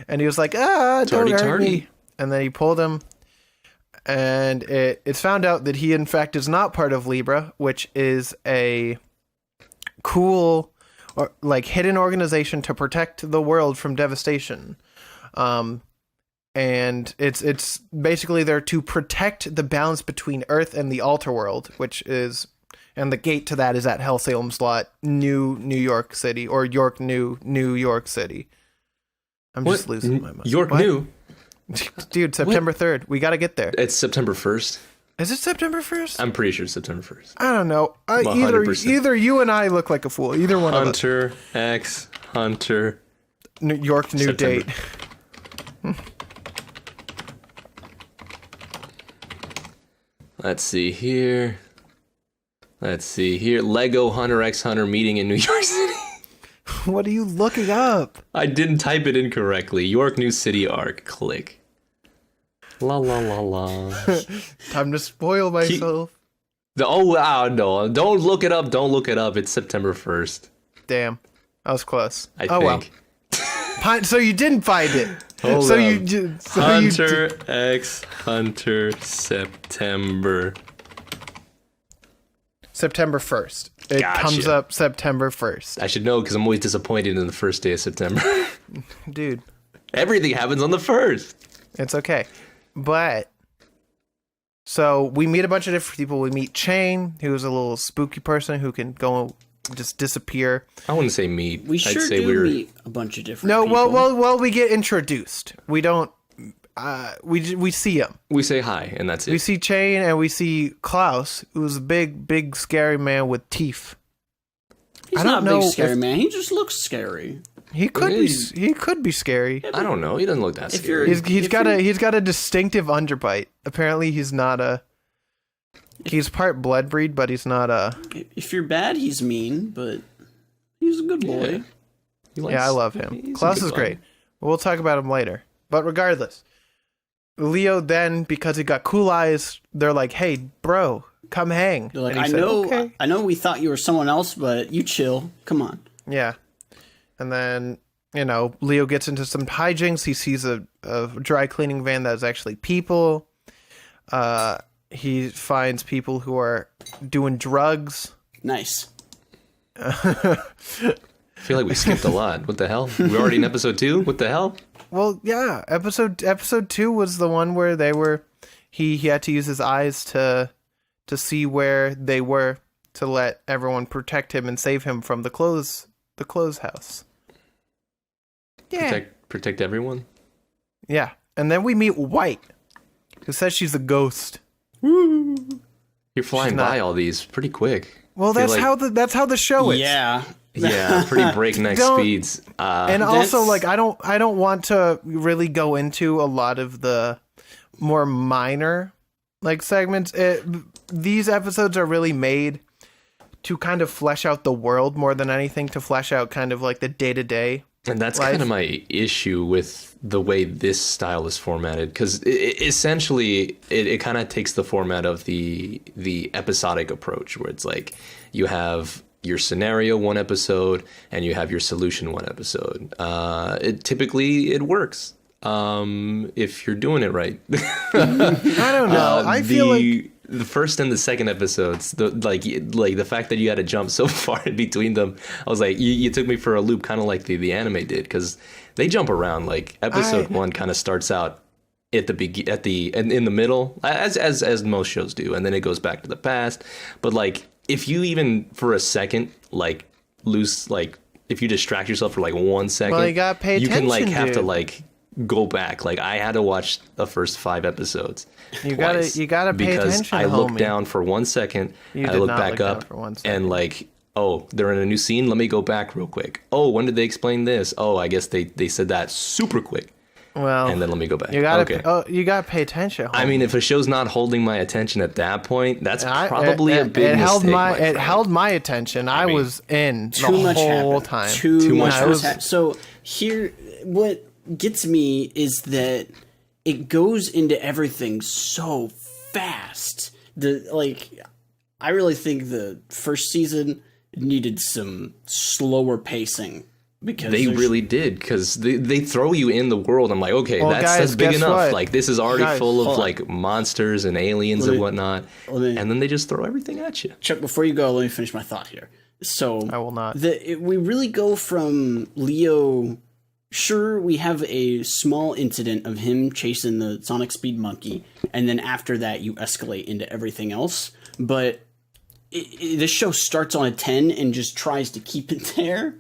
And he was like, "Don't hurt me." And then he pulled him. And it's found out that he, in fact, is not part of Libra, which is a cool, hidden organization to protect the world from devastation. And it's basically there to protect the balance between Earth and the Alter World, and the gate to that is at Hellsalem's lot, New York City, or New York City. I'm just losing my mind. York New? Dude, September 3rd. We got to get there. It's September 1st. Is it September 1st? I'm pretty sure it's September 1st. I don't know. Either you and I look like a fool. Either one of us. Hunter X Hunter. New York new September. date. Let's see here. Lego Hunter X Hunter meeting in New York City. What are you looking up? I didn't type it incorrectly. York New City arc. Click. La la la la. Time to spoil myself. No. Don't look it up. It's September 1st. Damn. That was close. I think. Well. So you didn't find it. Hold so up. you Hunter x Hunter September. September 1st. It Gotcha. comes up September 1st. I should know because I'm always disappointed in the first day of September. Dude, Everything happens on the 1st. it's okay. But so we meet a bunch of different people. We meet Chain, who's a little spooky person who can go just disappear. I wouldn't say meet. We I'd sure say do meet a bunch of different No, people. well, we get introduced. We don't. We see him. We say hi, and that's We it. see Chain, and we see Klaus, who's a big, scary man with teeth. He's I don't not a know big scary if- man. He just looks scary. He could be scary. I don't know. He doesn't look that If scary. you're- He's got a distinctive underbite. Apparently, he's not a. He's part blood breed, but he's not a. If you're bad, he's mean, but he's a good boy. Yeah, I love him. He's a Klaus good is guy. great. We'll talk about him later. But regardless, Leo then, because he got cool eyes, they're like, "Hey, bro, come hang." They're like, And he I said, know, "Okay." I know, we thought you were someone else, but you chill. Come on. Yeah. And then, Leo gets into some hijinks. He sees a dry cleaning van that's actually people. He finds people who are doing drugs. Nice. I feel like we skipped a lot. What the hell? We're already in episode 2? What the hell? Well, yeah. Episode 2 was the one where they were. He had to use his eyes to see where they were to let everyone protect him and save him from the clothes house. Yeah. Protect everyone? Yeah. And then we meet White, who says she's a ghost. You're flying She's not- by all these pretty quick. Well, Feel that's how the show is. Yeah. Yeah, pretty breakneck Don't- speeds. And also, That's- I don't want to really go into a lot of the more minor segments. These episodes are really made to kind of flesh out the world more than anything, to flesh out kind of the day-to-day. And that's life. kind of my issue with the way this style is formatted, because essentially it kind of takes the format of the episodic approach, where it's like you have your scenario one episode and you have your solution one episode. Typically it works if you're doing it right. I don't know. I feel like the first and the second episodes, the fact that you had to jump so far in between them, I was like, you took me for a loop, kind of like the anime did, because they jump around. Like episode 1 kind of starts out in the middle, as most shows do, and then it goes back to the past. But if you even for a second lose if you distract yourself for 1 second, Well, you gotta pay you can attention, have dude. to go back. I had to watch the first 5 episodes. You twice gotta pay because attention, I looked homie. down for 1 second, You I did looked not back look down up, for 1 second. and oh, they're in a new scene. Let me go back real quick. Oh, when did they explain this? Oh, I guess they said that super quick. well, And then let me go back. you gotta Okay. you gotta pay attention. I homie. mean, if a show's not holding my attention at that point, that's I- probably a big it held mistake. my my it friend. held my attention. I mean, was in Too the much whole happened. time. Too much I was- happened. So here, what gets me is that it goes into everything so fast. I really think the first season needed some slower pacing because They there's- really did, because they throw you in the world. I'm like, okay, Well, that's guys, big guess enough. what? This is already Guys, full of hold on. monsters and aliens Let and me- whatnot, let me- and then they just throw everything at you. Chuck, before you go, let me finish my thought here. So I will not. We really go from Leo. Sure, we have a small incident of him chasing the sonic speed monkey, and then after that, you escalate into everything else. But this show starts on a 10 and just tries to keep it there.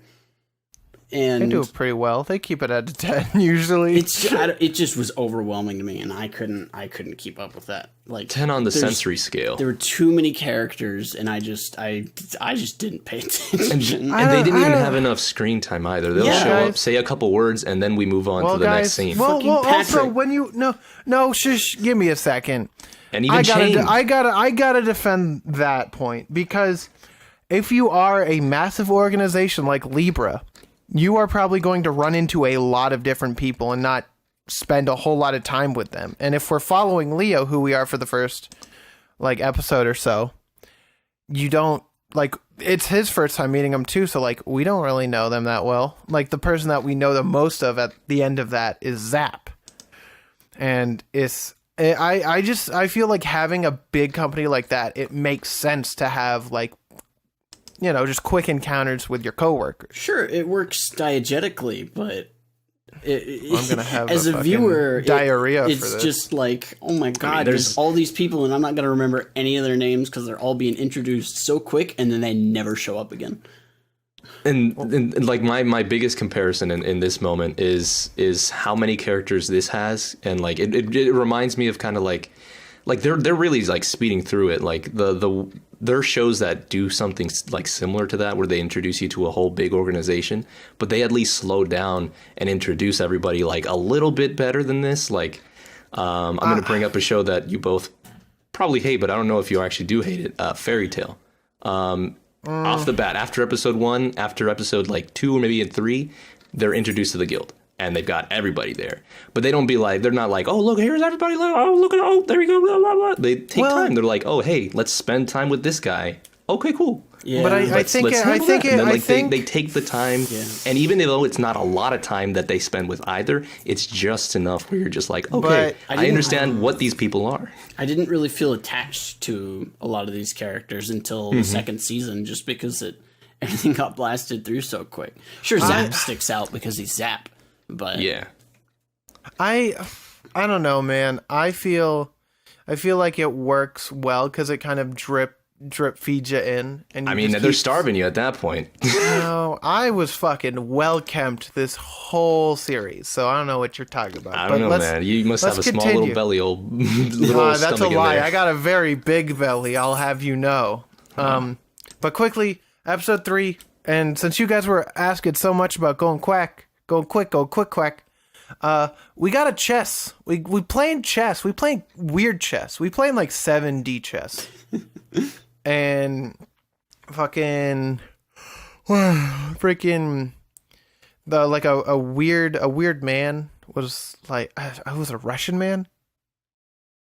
They And do it pretty well. They keep it at a 10 usually. it just was overwhelming to me, and I couldn't keep up with that. 10 on the there's- sensory scale. There were too many characters, and I just didn't pay attention. And they didn't even don't- have enough screen time either. They'll Yeah. show up, Guys. say a couple words, and then we move on to the next scene. Well, Fucking also Patrick. when you no, shush, give me a second. And even I Shane. gotta defend that point, because if you are a massive organization like Libra, you are probably going to run into a lot of different people and not spend a whole lot of time with them. And if we're following Leo, who we are for the first episode or so, you don't it's his first time meeting them too, so like we don't really know them that well. Like the person that we know the most of at the end of that is Zap, and I feel like having a big company like that, it makes sense to have like, you know, just quick encounters with your coworkers. Sure, it works diegetically, but I'm gonna have as a viewer diarrhea. It's just like, oh my god, there's all these people, and I'm not gonna remember any of their names because they're all being introduced so quick, and then they never show up again. And like my biggest comparison in this moment is how many characters this has, and like it reminds me of kind of like they're really like speeding through it. Like there are shows that do something like similar to that, where they introduce you to a whole big organization, but they at least slow down and introduce everybody like a little bit better than this. Like I'm going to bring up a show that you both probably hate, but I don't know if you actually do hate it. Fairy Tale. Off the bat, after episode 1, after episode like 2 or maybe in 3, they're introduced to the guild. And they've got everybody there, but they're not like, oh look, here's everybody, oh look at, oh there we go, blah, blah, blah. They take time. They're like, oh hey, let's spend time with this guy. Okay, cool. Yeah, but I think they take the time, and even though it's not a lot of time that they spend with either, it's just enough where you're just like, okay, I understand what these people are. I didn't really feel attached to a lot of these characters until the second season, just because everything got blasted through so quick. Sure, Zap sticks out because he's Zap. But yeah, I don't know, man. I feel like it works well because it kind of drip feeds you in. And I mean, they're starving you at that point. No, I was fucking well kempt this whole series, so I don't know what you're talking about. I don't know, man. You must have a small little belly, that's a lie. I got a very big belly, I'll have you know. But quickly, episode 3, and since you guys were asking so much about going quick, quack. We got a chess. We playing chess. We playing weird chess. We playing like 7D chess. And fucking freaking a weird man was like, I was a Russian man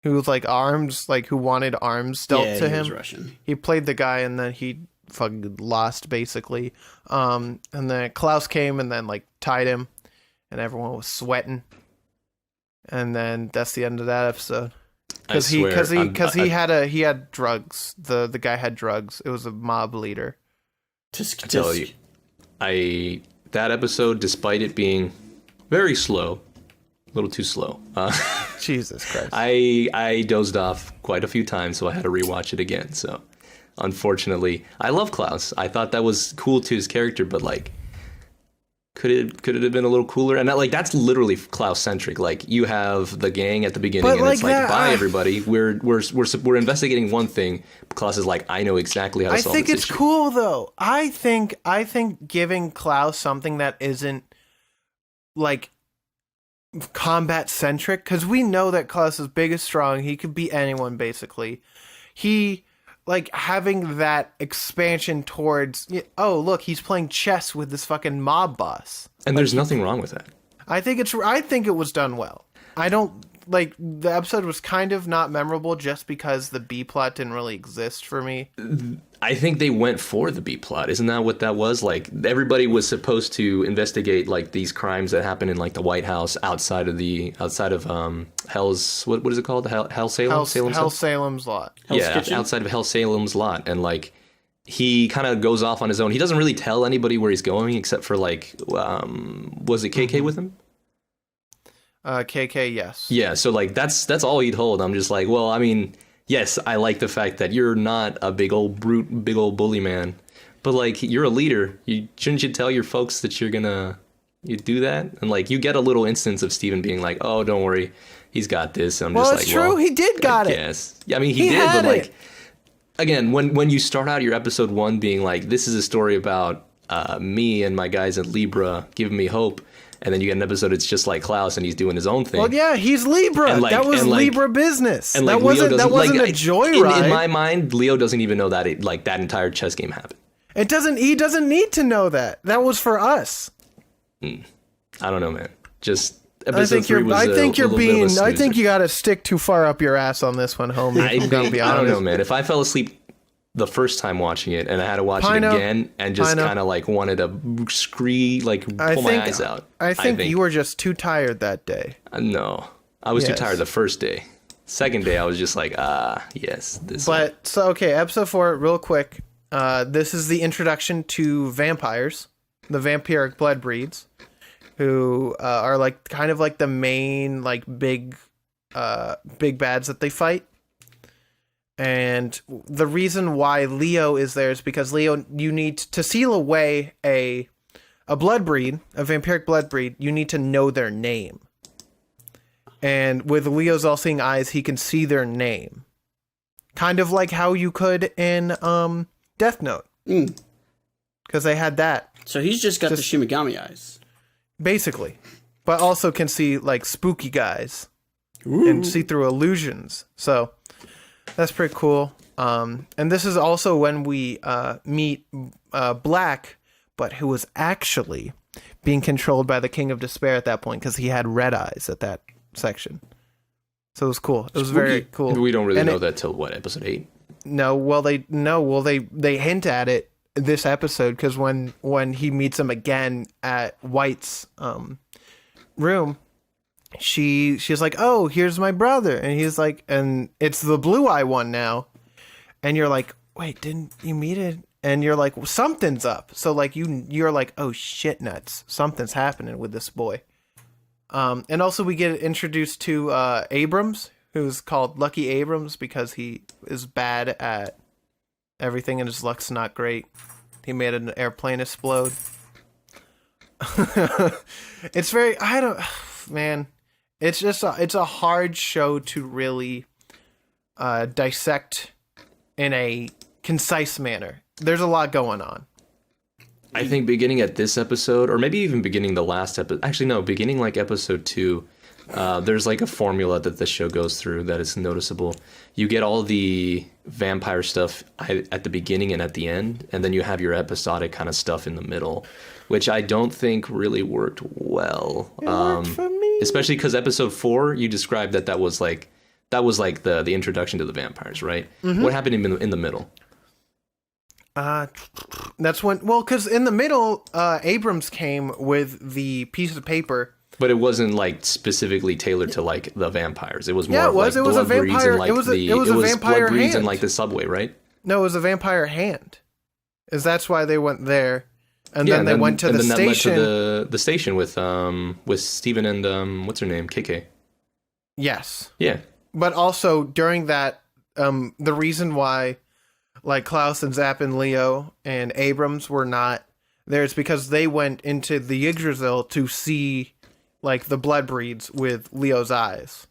who was like arms, like who wanted arms dealt to him. Was Russian. He played the guy and then he fucking lost basically. And then Klaus came and then like tied him, and everyone was sweating. And then that's the end of that episode. Because he had drugs. The guy had drugs. It was a mob leader. I tell you, that episode, despite it being very slow, a little too slow. Jesus Christ! I dozed off quite a few times, so I had to rewatch it again. So, unfortunately, I love Klaus. I thought that was cool to his character, but like, could it have been a little cooler? And that's literally Klaus centric. Like, you have the gang at the beginning, and it's like, bye everybody. We're investigating one thing. Klaus is like, I know exactly how to solve this issue. I think it's cool though. I think giving Klaus something that isn't like combat centric, because we know that Klaus is big and strong. He could beat anyone basically. Like, having that expansion towards, oh, look, he's playing chess with this fucking mob boss. And there's nothing wrong with that. I think it was done well. I don't, like, the episode was kind of not memorable just because the B-plot didn't really exist for me. I think they went for the B-plot. Isn't that what that was? Like, everybody was supposed to investigate, like, these crimes that happen in, like, the White House outside of Hell's, what is it called? Hellsalem's lot. Outside of Hellsalem's lot. And, like, he kind of goes off on his own. He doesn't really tell anybody where he's going except for, like, was it KK with him? KK, yes. Yeah, so, like, that's all he told. I'm just like, well, I mean, yes, I like the fact that you're not a big old brute, big old bully man, but like, you're a leader. Shouldn't you tell your folks that you do that? And like, you get a little instance of Steven being like, oh, don't worry, he's got this. And I'm just like, it's true. He did got it. Yes. Yeah, I mean, he did, but like, again, when you start out your episode 1 being like, this is a story about me and my guys at Libra giving me hope. And then you get an episode, it's just like Klaus, and he's doing his own thing. Well, yeah, he's Libra. That was Libra business. And like, that wasn't a joyride. In my mind, Leo doesn't even know that that entire chess game happened. He doesn't need to know that. That was for us. I don't know, man. Just episode 3 was I think you got to stick too far up your ass on this one, homie. I'm gonna be honest. I don't know, man. If I fell asleep the first time watching it, and I had to watch Pino, it again, and just kind of like wanted to pull my eyes out. I think you were just too tired that day. No, I was too tired the first day. Second day, I was just like, yes, this. But so okay, episode 4, real quick. This is the introduction to vampires, the vampiric blood breeds, who are like kind of like the main like big bads that they fight. And the reason why Leo is there is because Leo, you need to seal away a blood breed, a vampiric blood breed. You need to know their name. And with Leo's all-seeing eyes, he can see their name, kind of like how you could in Death Note, because they had that. So he's just got the Shimigami eyes, basically, but also can see like spooky guys and see through illusions. So. That's pretty cool. And this is also when we meet Black, but who was actually being controlled by the King of Despair at that point because he had red eyes at that section. So it was cool. It was very cool. We don't really know that till what, episode 8? No, well they hint at it this episode because when he meets him again at White's room. She's like, oh, here's my brother. And he's like, and it's the blue eye one now. And you're like, wait, didn't you meet it? And you're like, well, something's up. So like you're like, oh shit nuts. Something's happening with this boy. And also we get introduced to Abrams, who's called Lucky Abrams because he is bad at everything and his luck's not great. He made an airplane explode. It's very, man. It's just it's a hard show to really dissect in a concise manner. There's a lot going on. I think beginning at this episode, or maybe even beginning the last episode. Actually, no, beginning like episode 2. There's like a formula that the show goes through that is noticeable. You get all the vampire stuff at the beginning and at the end, and then you have your episodic kind of stuff in the middle, which I don't think really worked well. It worked for me. Especially because episode 4, you described that was like the introduction to the vampires, right? Mm-hmm. What happened in the middle? That's when, because in the middle, Abrams came with the piece of paper. But it wasn't like specifically tailored to like the vampires. It was more it was. Like it was a vampire. And, like, it was a vampire blood breeds hand. in like the subway, right? No, it was a vampire hand. That's why they went there, and then they went to the station. That led to the station with Steven and what's her name, Kekkai. Yes. Yeah. But also during that, the reason why, like Klaus and Zapp and Leo and Abrams were not there is because they went into the Yggdrasil to see like the blood breeds with Leo's eyes.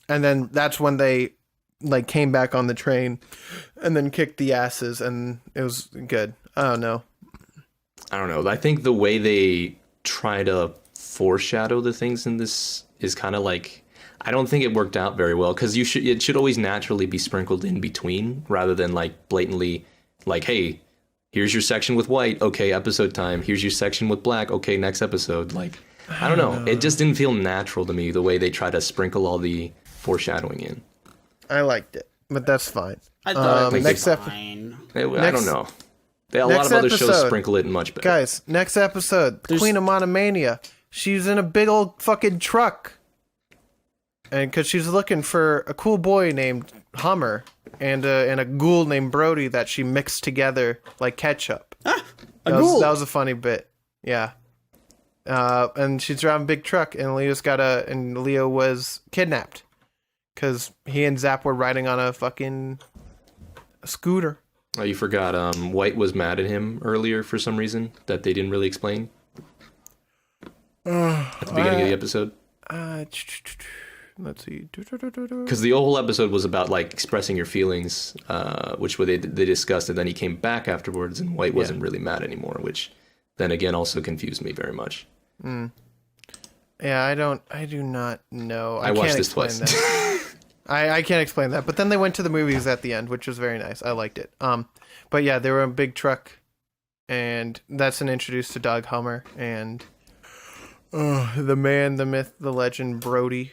And then that's when they like came back on the train and then kicked the asses and it was good. I don't know. I think the way they try to foreshadow the things in this is kind of like, I don't think it worked out very well because it should always naturally be sprinkled in between rather than like blatantly like, hey, here's your section with White. Okay, episode time. Here's your section with Black. Okay, next episode. Like, I don't know. It just didn't feel natural to me the way they try to sprinkle all the foreshadowing in. I liked it, but that's fine. I thought it was fine. I don't know. A lot of other shows sprinkle it in much better. Guys, next episode, the Queen of Monomania. She's in a big old fucking truck. And because she's looking for a cool boy named Hummer and a ghoul named Brody that she mixed together like ketchup. That was a funny bit. Yeah. And she's driving a big truck, and Leo was kidnapped because he and Zapp were riding on a fucking scooter. Oh, you forgot. White was mad at him earlier for some reason that they didn't really explain at the beginning of the episode. Let's see. Because the whole episode was about like expressing your feelings, which they discussed, and then he came back afterwards, and White wasn't really mad anymore, which then again also confused me very much. Yeah, I do not know. I watched this twice. I can't explain that. But then they went to the movies at the end, which was very nice. I liked it. But yeah, they were in a big truck, and that's an introduce to Dog Hummer and the man, the myth, the legend, Brody.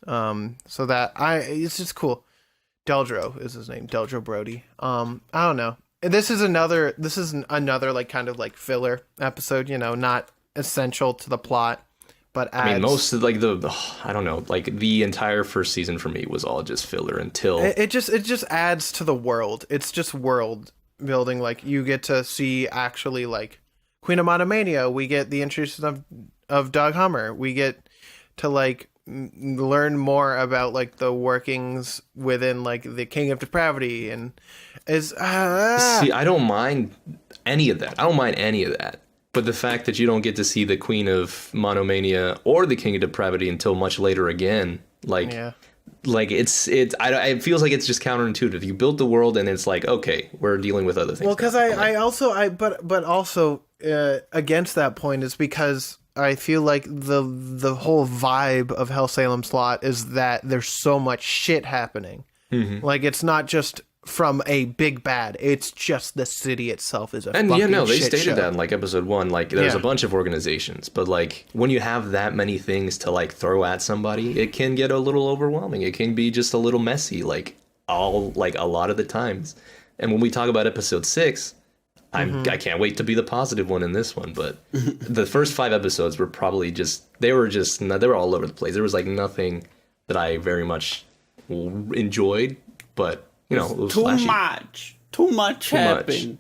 So that it's just cool. Deldro is his name. Deldro Brody. I don't know. This is another like kind of like filler episode, you know, not essential to the plot, but adds, I mean, most of like I don't know, like the entire first season for me was all just filler until it just adds to the world. It's just world building. Like you get to see actually like Queen of Monomania. We get the introduction of Doug Hummer. We get to like learn more about like the workings within like the King of Depravity and see, I don't mind any of that. But the fact that you don't get to see the Queen of Monomania or the King of Depravity until much later again, like, like it feels like it's just counterintuitive. You built the world and it's like, okay, we're dealing with other things. Well, because I also against that point is because I feel like the whole vibe of Hellsalem Slot is that there's so much shit happening. Mm-hmm. Like it's not just from a big bad, it's just the city itself is a fucking shit show. They stated that in like episode 1, like there's a bunch of organizations, but like when you have that many things to like throw at somebody, it can get a little overwhelming. It can be just a little messy, like a lot of the times. And when we talk about episode 6, I can't wait to be the positive one in this one, but the first 5 episodes were probably they were all over the place. There was like nothing that I very much enjoyed, but you know, it was flashy. Too much happened.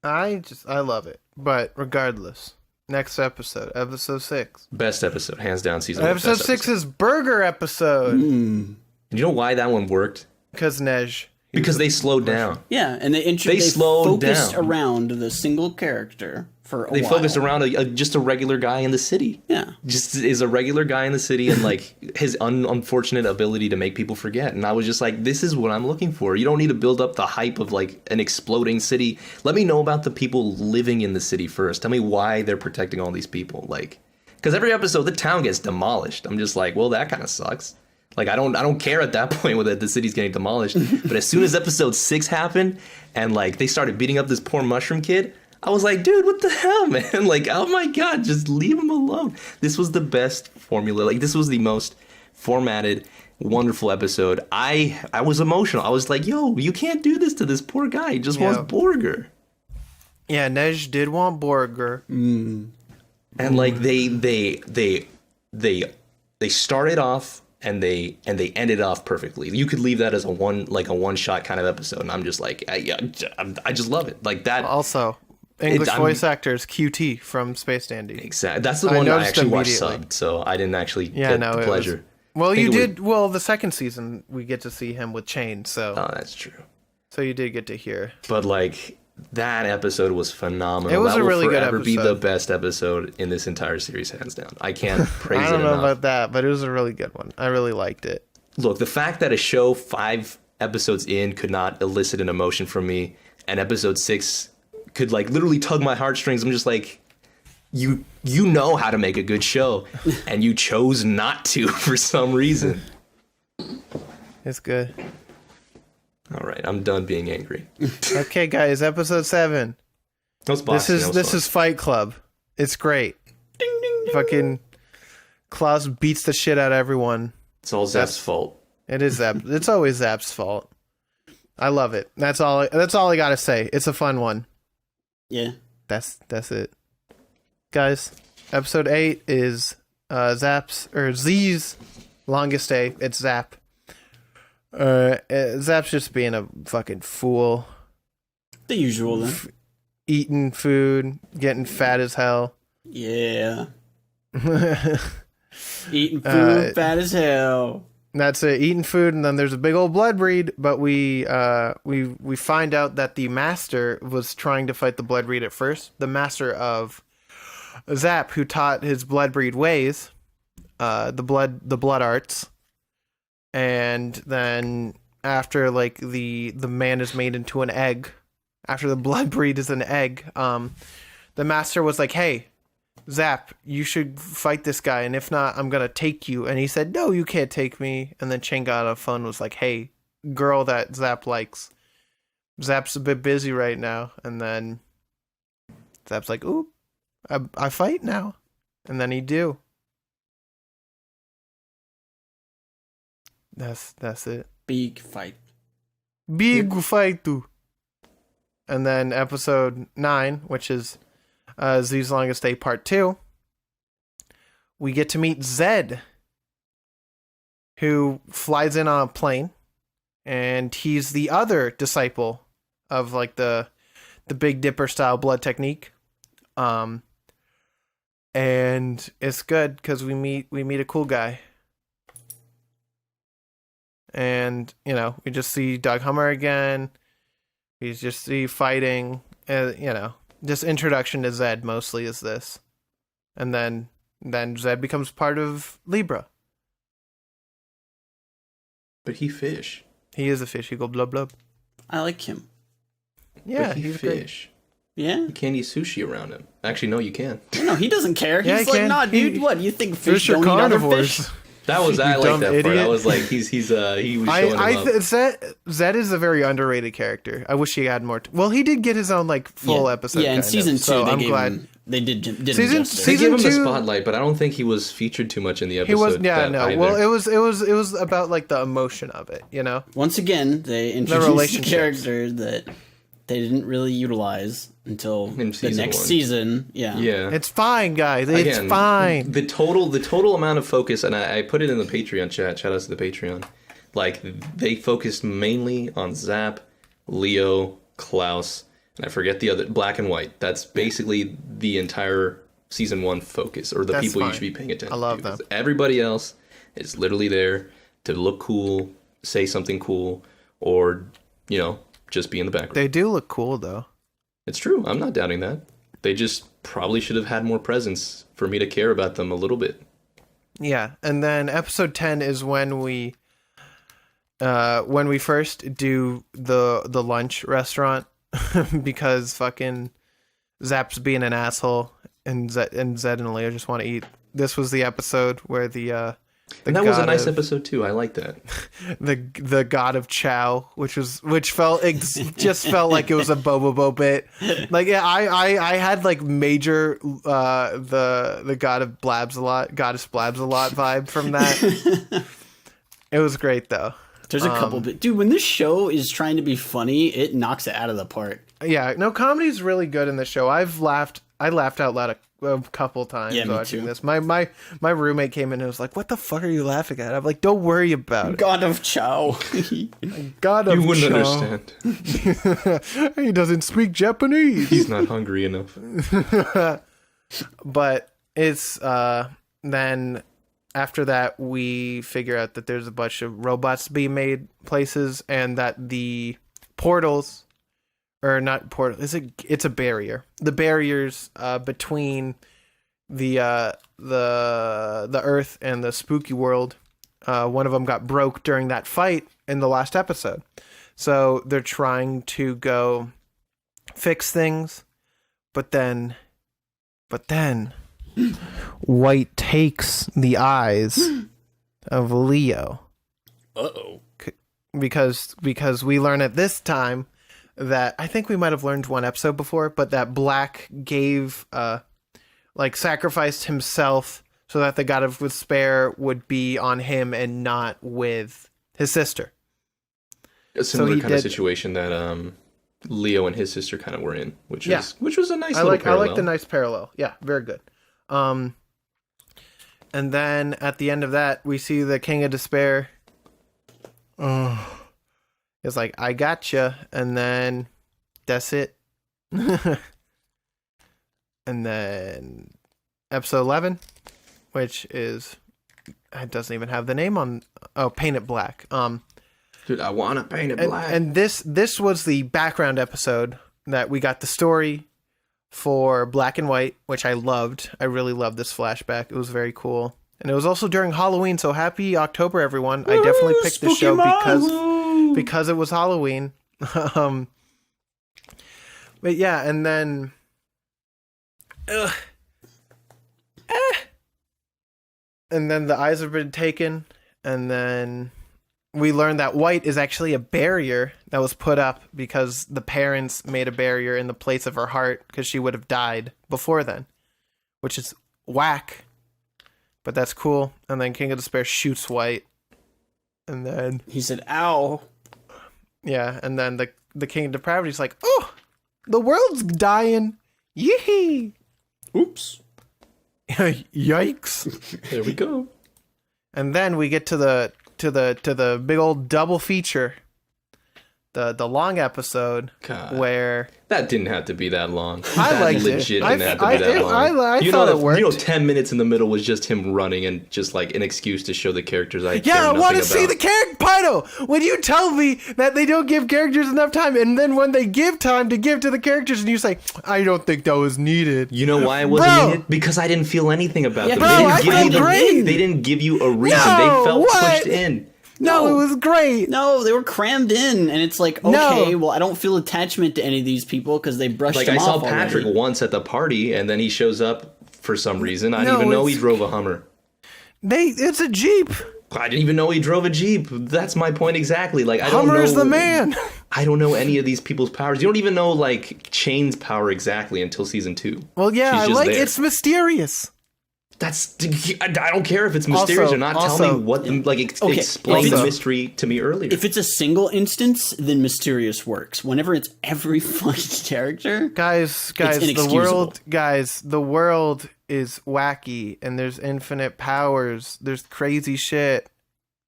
I love it. But regardless, next episode 6. Best episode, hands down, season 1. Episode 6 is burger episode. You know why that one worked? Because Nej. Because they slowed down. Yeah, and they slowed focused down around the single character for a while. They focused around just a regular guy in the city. Yeah. Just is a regular guy in the city and like his unfortunate ability to make people forget. And I was just like, this is what I'm looking for. You don't need to build up the hype of like an exploding city. Let me know about the people living in the city first. Tell me why they're protecting all these people. Like, because every episode the town gets demolished. I'm just like, well, that kind of sucks. Like, I don't care at that point whether the city's getting demolished. But as soon as episode 6 happened and, like, they started beating up this poor mushroom kid, I was like, dude, what the hell, man? Like, oh, my God, just leave him alone. This was the best formula. Like, this was the most formatted, wonderful episode. I was emotional. I was like, yo, you can't do this to this poor guy. He just wants Borger. Yeah, Nej did want Borger. And, like, they started off... And they ended off perfectly. You could leave that as a one shot kind of episode, and I'm just like, I just love it. Like that. Also, English voice actors QT from Space Dandy. Exactly. That's the one I actually watched subbed, so I didn't actually get the pleasure. The second season we get to see him with Chain. So. Oh, that's true. So you did get to hear. But like. That episode was phenomenal. It was a really good episode. That will forever be the best episode in this entire series, hands down. I can't praise it enough. I don't know about that, but it was a really good one. I really liked it. Look, the fact that a show 5 episodes in could not elicit an emotion from me, and episode 6 could like literally tug my heartstrings. I'm just like, you know how to make a good show, and you chose not to for some reason. It's good. All right, I'm done being angry. Okay, guys, episode 7. This is Fight Club. It's great. Ding, ding, ding. Fucking Klaus beats the shit out of everyone. It's all Zap's fault. It is Zap. It's always Zap's fault. I love it. That's all I gotta say. It's a fun one. Yeah. That's it. Guys, episode 8 is Z's longest day. It's Zap. Zap's just being a fucking fool. The usual then. Eating food, getting fat as hell. Yeah. Eating food, fat as hell. That's it. Eating food, and then there's a big old blood breed. But we find out that the master was trying to fight the blood breed at first. The master of Zap, who taught his blood breed ways, the blood arts. And then after like the man is made into an egg, after the blood breed is an egg, the master was like, hey, Zap, you should fight this guy, and if not, I'm gonna take you. And he said, no, you can't take me. And then Chang got a phone, was like, hey, girl that Zap likes, Zap's a bit busy right now. And then Zap's like, ooh, I fight now. And then he do. That's it. Big fight. Big fight too. And then episode 9, which is Z's Longest Day Part 2, we get to meet Zed, who flies in on a plane, and he's the other disciple of like the Big Dipper style blood technique. And it's good because we meet a cool guy. And, you know, we just see Doug Hummer again. We just see fighting, you know, just introduction to Zed mostly is this. And then Zed becomes part of Libra. But he fish. He is a fish. He go blub blub. I like him. Yeah, but he's fish. Great. Yeah. You can't eat sushi around him. Actually, no, you can. No, he doesn't care. Yeah, He's he like, can. nah, dude, what? You think fish are don't eat other carnivores. fish? That was I like that idiot. part. I was like, he was showing him up. Zed is a very underrated character. I wish he had more. Well, he did get his own like full episode. Yeah, in season 2, so they I'm gave glad. him, they did him Season- justice. They gave him the 2 spotlight, but I don't think he was featured too much in the episode. He was, yeah, no. either. Well, it was about like the emotion of it, you know. Once again, they introduced a relationships. character that they didn't really utilize until the season next 1. season. Yeah. Yeah. It's fine, guys. It's Again, fine. The total amount of focus, and I put it in the Patreon chat. Shout out to the Patreon. Like, they focused mainly on Zap, Leo, Klaus, and I forget the other, Black and White. That's basically the entire season 1 focus, or the That's people fine. you should be paying attention I love to. them. Everybody else is literally there to look cool, say something cool, or, you know, just be in the background. They do look cool though. It's true. I'm not doubting that. They just probably should have had more presence for me to care about them a little bit. Yeah, and then episode 10 is when we first do the lunch restaurant because fucking Zap's being an asshole and Zed and Leo just want to eat. This was the episode where And that was a nice episode too. I like that. the god of Chow, which felt just felt like it was a Bobobo bit. Like yeah, I had like major the god of Blabs a lot, goddess Blabs a lot vibe from that. It was great though. There's a couple bit, dude. When this show is trying to be funny, it knocks it out of the park. Yeah, no, comedy's really good in this show. I laughed out loud a couple times Yeah, me watching too. this. My roommate came in and was like, "What the fuck are you laughing at?" I'm like, "Don't worry about it." God of Chow. God of You wouldn't Chow. understand. He doesn't speak Japanese. He's not hungry enough. But it's then after that we figure out that there's a bunch of robots being made places and that the portals or not portal it's a barrier. The barriers between the Earth and the spooky world, one of them got broke during that fight in the last episode. So they're trying to go fix things, but then White takes the eyes of Leo. Uh-oh. Because we learn at this time that I think we might have learned one episode before, but that Black gave sacrificed himself so that the God of Despair would be on him and not with his sister. A similar he kind of did- situation that Leo and his sister kind of were in, which Yeah. was a nice I little like parallel. the nice parallel. Yeah, very good. And then at the end of that, we see the King of Despair. It's like, I gotcha, and then that's it. And then episode 11, which is it doesn't even have the name on. Oh, Paint It Black. Dude, I want to paint it And, black. and this was the background episode that we got the story for Black and White, which I loved. I really loved this flashback. It was very cool. And it was also during Halloween, so happy October, everyone. I definitely picked the show because it was Halloween. But yeah, and then and then the eyes have been taken, and then we learned that White is actually a barrier that was put up because the parents made a barrier in the place of her heart because she would have died before then, which is whack, but that's cool. And then King of Despair shoots White, and then He said, ow. Yeah, and then the King of Depravity's like, oh, the world's dying. Yee. Oops. Yikes. There we go. And then we get to the big old double feature. The long episode where that didn't have to be that long. I that liked legit it. didn't have to be that long. I thought it worked. 10 minutes in the middle was just him running and just like an excuse to show the characters I want to see the character. Pino, when you tell me that they don't give characters enough time, and then when they give time to give to the characters, and you say, I don't think that was needed. You know why it wasn't needed? Because I didn't feel anything about them. Bro, I felt great. They didn't give you a reason. They felt pushed in. No, it was great. No, they were crammed in, and it's like, okay, well, I don't feel attachment to any of these people because they brushed them off. Like, I saw Patrick once at the party, and then he shows up for some reason. I didn't even know he drove a Hummer. It's a Jeep. I didn't even know he drove a Jeep. That's my point exactly. Like, I don't know. Hummer's the man. I don't know any of these people's powers. You don't even know, like, Chain's power exactly until season 2. Well, yeah, it's mysterious. I don't care if it's mysterious or not. Tell me what, explain the mystery to me earlier. If it's a single instance, then mysterious works. Whenever it's every fucking character, guys, the world is wacky, and there's infinite powers. There's crazy shit.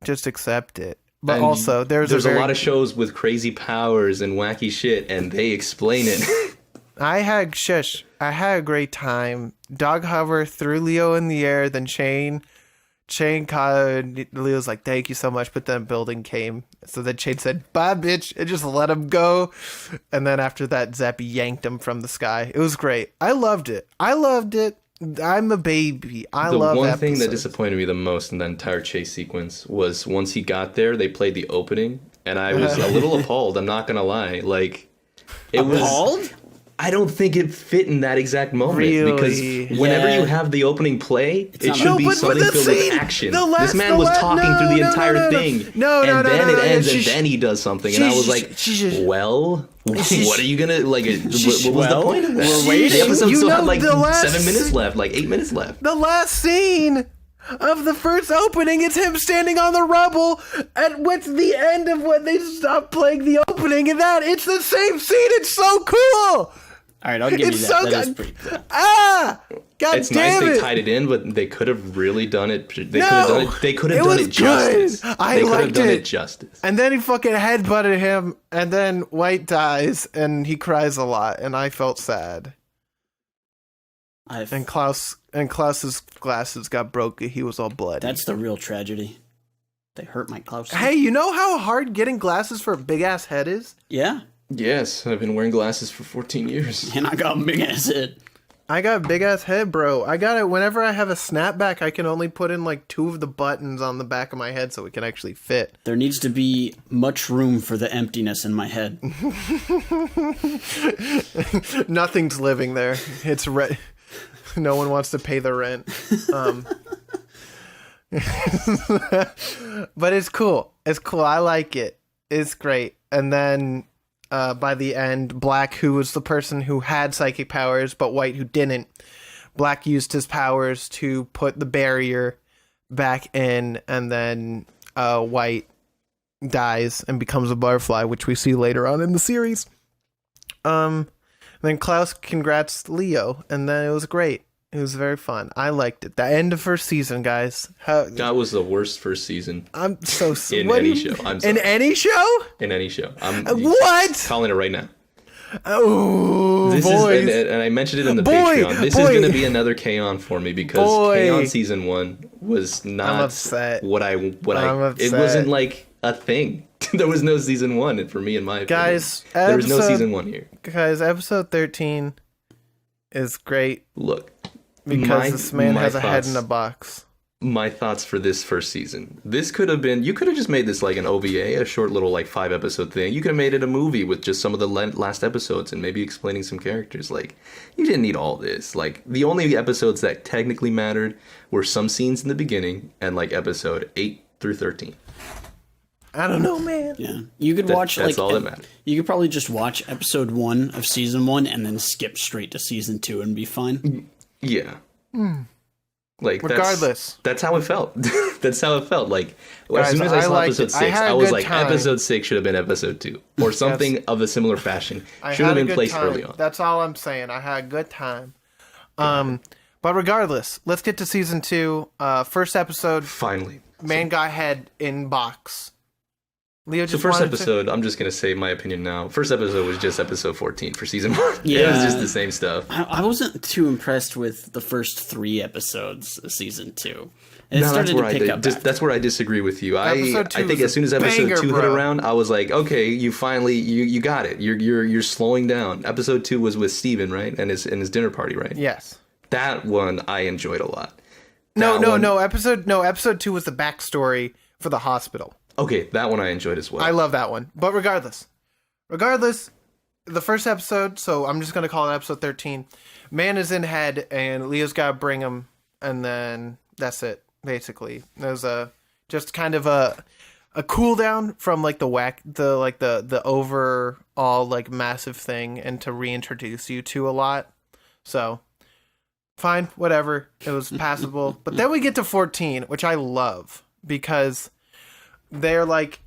Just accept it. But and also, there's a lot of shows with crazy powers and wacky shit, and they explain it. I had a great time. Dog hover threw Leo in the air, then Chain caught Leo's like, thank you so much, but then building came. So then Chain said, bye bitch, and just let him go. And then after that, Zappy yanked him from the sky. It was great. I loved it. I'm a baby. The one thing that disappointed me the most in the entire chase sequence was once he got there, they played the opening, and I was a little appalled, I'm not gonna lie. Like, appalled? I don't think it fit in that exact moment because whenever you have the opening play, it should be something filled with action. This man was talking through the entire thing, and then it ends, and then he does something, and I was like, well, what are you gonna like? What was the point of that? We're waiting. The episode still had like 7 minutes left, like 8 minutes left. The last scene of the first opening, it's him standing on the rubble at what's the end of when they stopped playing the opening, and it's the same scene. It's so cool. All right, I'll give you that. That is pretty cool. God it's damn nice it. they tied it in, but they could have really done it. They could have done it justice. They could have done it justice. And then he fucking headbutted him, and then White dies, and he cries a lot, and I felt sad. And Klaus's glasses got broken. He was all bloody. That's the real tragedy. They hurt my Klaus. Hey, you know how hard getting glasses for a big ass head is? Yeah. Yes, I've been wearing glasses for 14 years. And I got a big ass head. I got a big ass head, bro. I got it whenever I have a snapback, I can only put in like 2 of the buttons on the back of my head so it can actually fit. There needs to be much room for the emptiness in my head. Nothing's living there. It's no one wants to pay the rent. But it's cool. It's cool. I like it. It's great. And then by the end, Black, who was the person who had psychic powers, but White, who didn't, Black used his powers to put the barrier back in, and then White dies and becomes a butterfly, which we see later on in the series. Then Klaus congrats Leo, and then it was great. It was very fun. I liked it. The end of first season, guys. That was the worst first season. I'm so in any show. I'm sorry. In any show? In any show. What? Calling it right now. Oh, this boys. And I mentioned it in the Patreon. This is going to be another K-On! For me because K-On! Season 1 was not I'm upset. what I upset. It wasn't like a thing. There was no season 1 for me in my opinion. Guys, there was no season 1 here. Guys, episode 13 is great. Look. Because this man has a head in a box. My thoughts for this first season. This could have been... You could have just made this like an OVA, a short little like 5-episode thing. You could have made it a movie with just some of the last episodes and maybe explaining some characters. Like, you didn't need all this. Like, the only episodes that technically mattered were some scenes in the beginning and like episode 8 through 13. I don't know, man. Yeah, you could watch that's all that matters. You could probably just watch episode 1 of season 1 and then skip straight to season 2 and be fine. Yeah. Like regardless, that's how it felt. That's how it felt. Like Guys, as soon as I saw liked episode it. 6, had I a was good like, time. episode 6 should have been episode 2 or something of a similar fashion. Should have been placed early on. That's all I'm saying. I had a good time. But regardless, let's get to season 2. First episode. Finally, Man got head in box. Leo so just first wanted episode, I'm just gonna say my opinion now. First episode was just episode 14 for season 1. Yeah. It was just the same stuff. I wasn't too impressed with the first 3 episodes of season 2. And it No, started to pick up. that's where I disagree with you. I Episode 2 think was as soon as a episode banger, 2 hit bro. around, I was like, okay, you finally you got it. You're slowing down. Episode 2 was with Steven, right? And his dinner party, right? Yes. That one I enjoyed a lot. No. Episode. Episode 2 was the backstory for the hospital. Okay, that one I enjoyed as well. I love that one. But regardless, the first episode, so I'm just going to call it episode 13. Man is in head, and Leo's got to bring him, and then that's it, basically. There's just kind of a cool down from like the overall like massive thing, and to reintroduce you to a lot. So fine, whatever. It was passable. But then we get to 14, which I love, because they're like,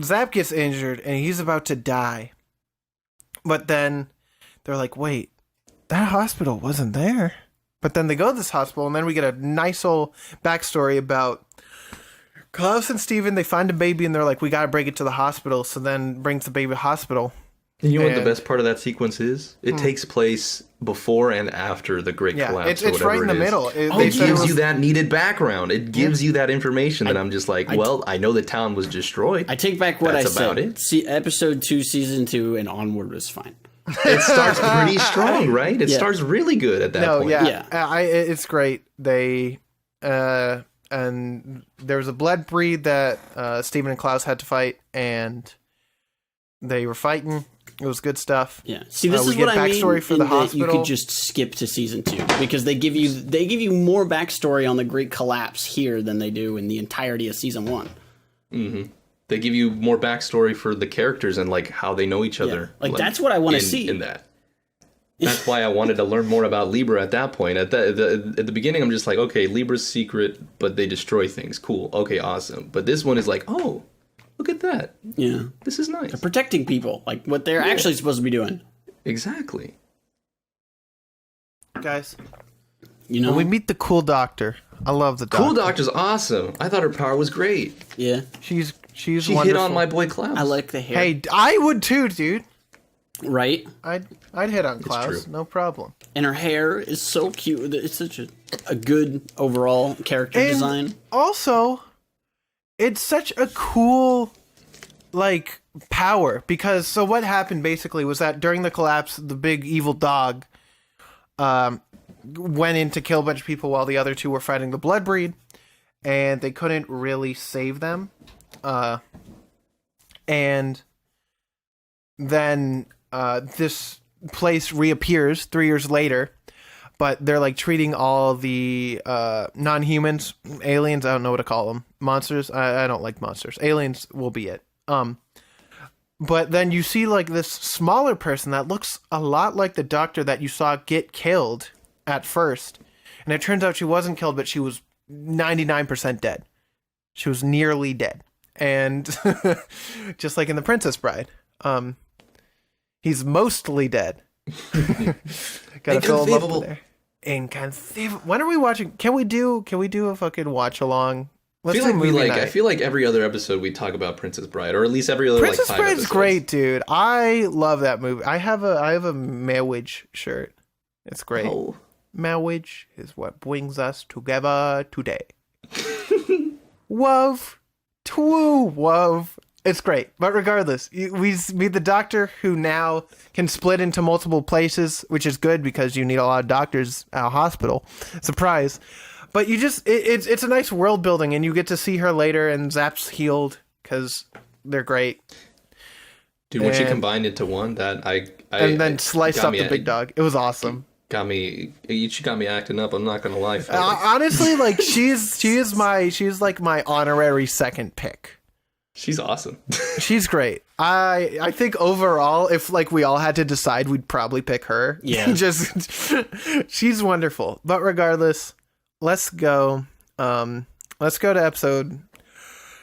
Zap gets injured and he's about to die. But then they're like, wait, that hospital wasn't there. But then they go to this hospital, and then we get a nice old backstory about Klaus and Steven. They find a baby, and they're like, we gotta bring it to the hospital. So then brings the baby to the hospital. And you know what the best part of that sequence is? It takes place before and after the Great Collapse. It's right in the middle. It gives you that needed background. It gives you that information that I'm just like, I know the town was destroyed. I take back what That's I about said. it. See, episode 2, season 2, and onward was fine. It starts pretty strong, right? It starts really good at that point. It's great. They and there was a blood breed that Steven and Klaus had to fight, and they were fighting. It was good stuff. Yeah. See, this is what I mean. Backstory for the hospital. You could just skip to season 2 because they give you more backstory on the Great Collapse here than they do in the entirety of season 1. Mm-hmm. They give you more backstory for the characters and like how they know each other. Like that's what I want to see in that. That's why I wanted to learn more about Libra at that point. At the beginning, I'm just like, okay, Libra's secret, but they destroy things. Cool. Okay, awesome. But this one is like, oh, look at that. Yeah. This is nice. They're protecting people, like what they're actually supposed to be doing. Exactly. Guys, you know, when we meet the cool doctor. I love the doctor. Cool doctor's awesome. I thought her power was great. Yeah. She wonderful. Hit on my boy Klaus. I like the hair. Hey, I would too, dude. Right? I'd hit on Klaus, no problem. And her hair is so cute. It's such a good overall character design. Also, it's such a cool like power, because so what happened basically was that during the collapse, the big evil dog went in to kill a bunch of people while the other two were fighting the blood breed, and they couldn't really save them. And then this place reappears 3 years later, but they're like treating all the non-humans, aliens, I don't know what to call them, monsters. I don't like monsters. Aliens will be it. But then you see like this smaller person that looks a lot like the doctor that you saw get killed at first. And it turns out she wasn't killed, but she was 99% dead. She was nearly dead. And just like in The Princess Bride, he's mostly dead. Gotta fill him up there. Inconceivable. When are we watching? Can we do a fucking watch along? Let's do movie night. I feel like every other episode we talk about Princess Bride, or at least every other Princess like 5 Bride's episodes. great, dude. I love that movie. I have a marriage shirt. It's great. Oh. Marriage is what brings us together today. Wove. Twoo. Wove. It's great. But regardless, we meet the doctor who now can split into multiple places, which is good because you need a lot of doctors at a hospital. Surprise. But you just, it's a nice world building, and you get to see her later, and Zap's healed because they're great. Dude, when she combined into one, and then sliced up the big dog. It was awesome. She got me acting up. I'm not gonna lie. Honestly, like she's like my honorary second pick. She's awesome. She's great. I think overall, if like we all had to decide, we'd probably pick her. Yeah. She's wonderful. But regardless, let's go. let's go to episode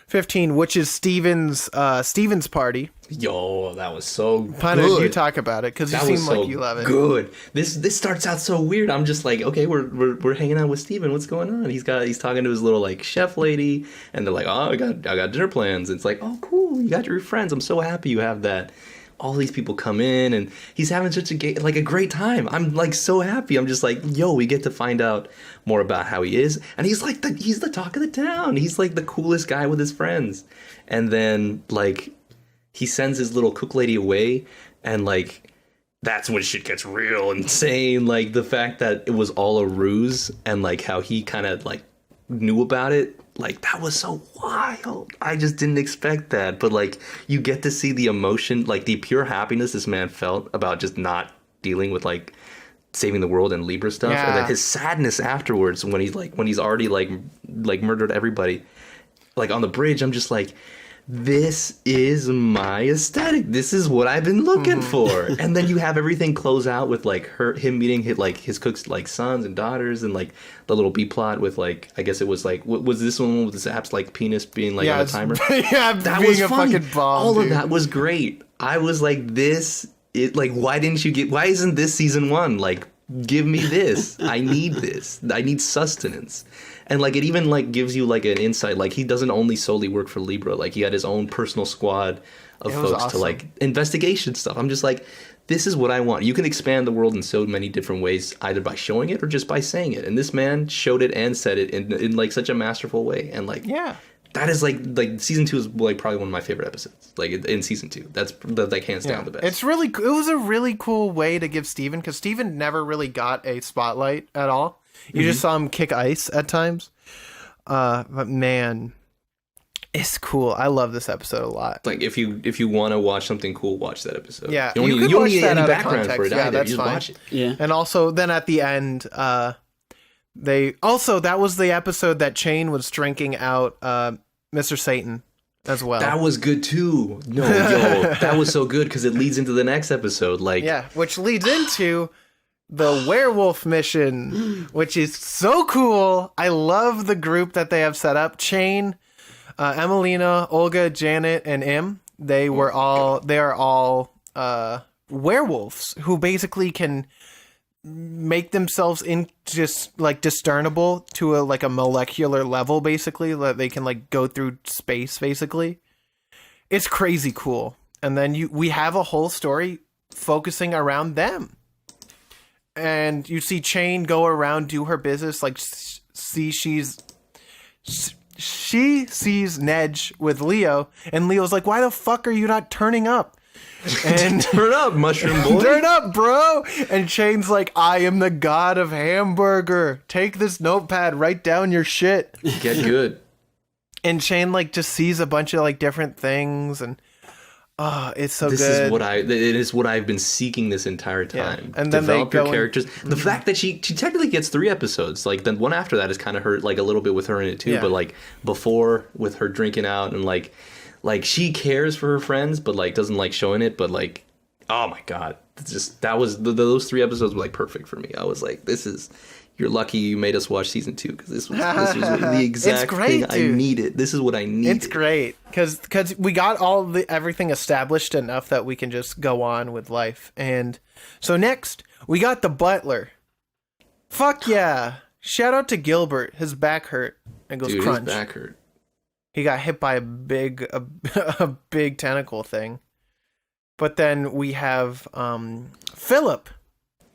15, which is Steven's party. Yo, that was so Pino, good. you talk about it because you seem like you love it. Good. This starts out so weird. I'm just like, okay, we're hanging out with Steven. What's going on? He's talking to his little like chef lady, and they're like, oh, I got dinner plans. And it's like, oh, cool, you got your friends. I'm so happy you have that. All these people come in, and he's having such a great time. I'm like so happy. I'm just like, yo, we get to find out more about how he is, and he's the talk of the town. He's like the coolest guy with his friends, and then like he sends his little cook lady away, and like that's when shit gets real insane. Like the fact that it was all a ruse, and like how he kind of like knew about it. Like, that was so wild. I just didn't expect that. But, like, you get to see the emotion, like, the pure happiness this man felt about just not dealing with, like, saving the world and Libra stuff. Yeah. And then his sadness afterwards when he's already, like murdered everybody. Like, on the bridge, I'm just like, this is my aesthetic. This is what I've been looking for. And then you have everything close out with like him meeting his cook's like sons and daughters, and like the little B plot with like, I guess it was like, what was this one with Zap's like penis being like on a timer? Yeah, that being was a funny. fucking bomb. All dude. of that was great. I was like, why isn't this season 1? Like, give me this. I need this. I need sustenance. And like it even like gives you like an insight. Like he doesn't only solely work for Libra. Like he had his own personal squad of folks to like investigation stuff. I'm just like, this is what I want. You can expand the world in so many different ways, either by showing it or just by saying it. And this man showed it and said it in like such a masterful way. And like, yeah, that is like season 2 is like probably one of my favorite episodes. Like in season 2, that's like hands down the best. It was a really cool way to give Steven, because Steven never really got a spotlight at all. You just saw him kick ice at times. But man, it's cool. I love this episode a lot. Like if you want to watch something cool, watch that episode. Yeah, you don't need any background for it either. That's you just fine. watch it. Yeah. And also then at the end, that was the episode that Chain was drinking out Mr. Satan as well. That was good too. No, yo, that was so good because it leads into the next episode. Like, yeah, which leads into the werewolf mission, which is so cool. I love the group that they have set up. Chain, Emelina, Olga, Janet, and Im. They are all werewolves who basically can make themselves in just like discernible to a molecular level, basically, that they can like go through space, basically. It's crazy cool. And then we have a whole story focusing around them. And you see Chain go around, do her business, like she sees Nedge with Leo, and Leo's like, why the fuck are you not turning up? And turn up, mushroom boy. Turn up, bro. And Chain's like, I am the god of hamburger. Take this notepad, write down your shit. Get good. And Chain like just sees a bunch of like different things, and it's so this good. It is what I've been seeking this entire time. Yeah. And then develop they your go characters. The fact that she technically gets 3 episodes. Like the one after that is kind of her, like a little bit with her in it too. Yeah. But like before with her drinking out and like she cares for her friends, but like doesn't like showing it. But like, oh my god, it's just those 3 episodes were like perfect for me. I was like, you're lucky you made us watch season 2 because this was the exact thing dude. I needed. This is what I needed. It's great because we got everything established enough that we can just go on with life. And so next we got the butler. Fuck yeah! Shout out to Gilbert. His back hurt and goes crunch. His back hurt. He got hit by a big tentacle thing. But then we have Philip,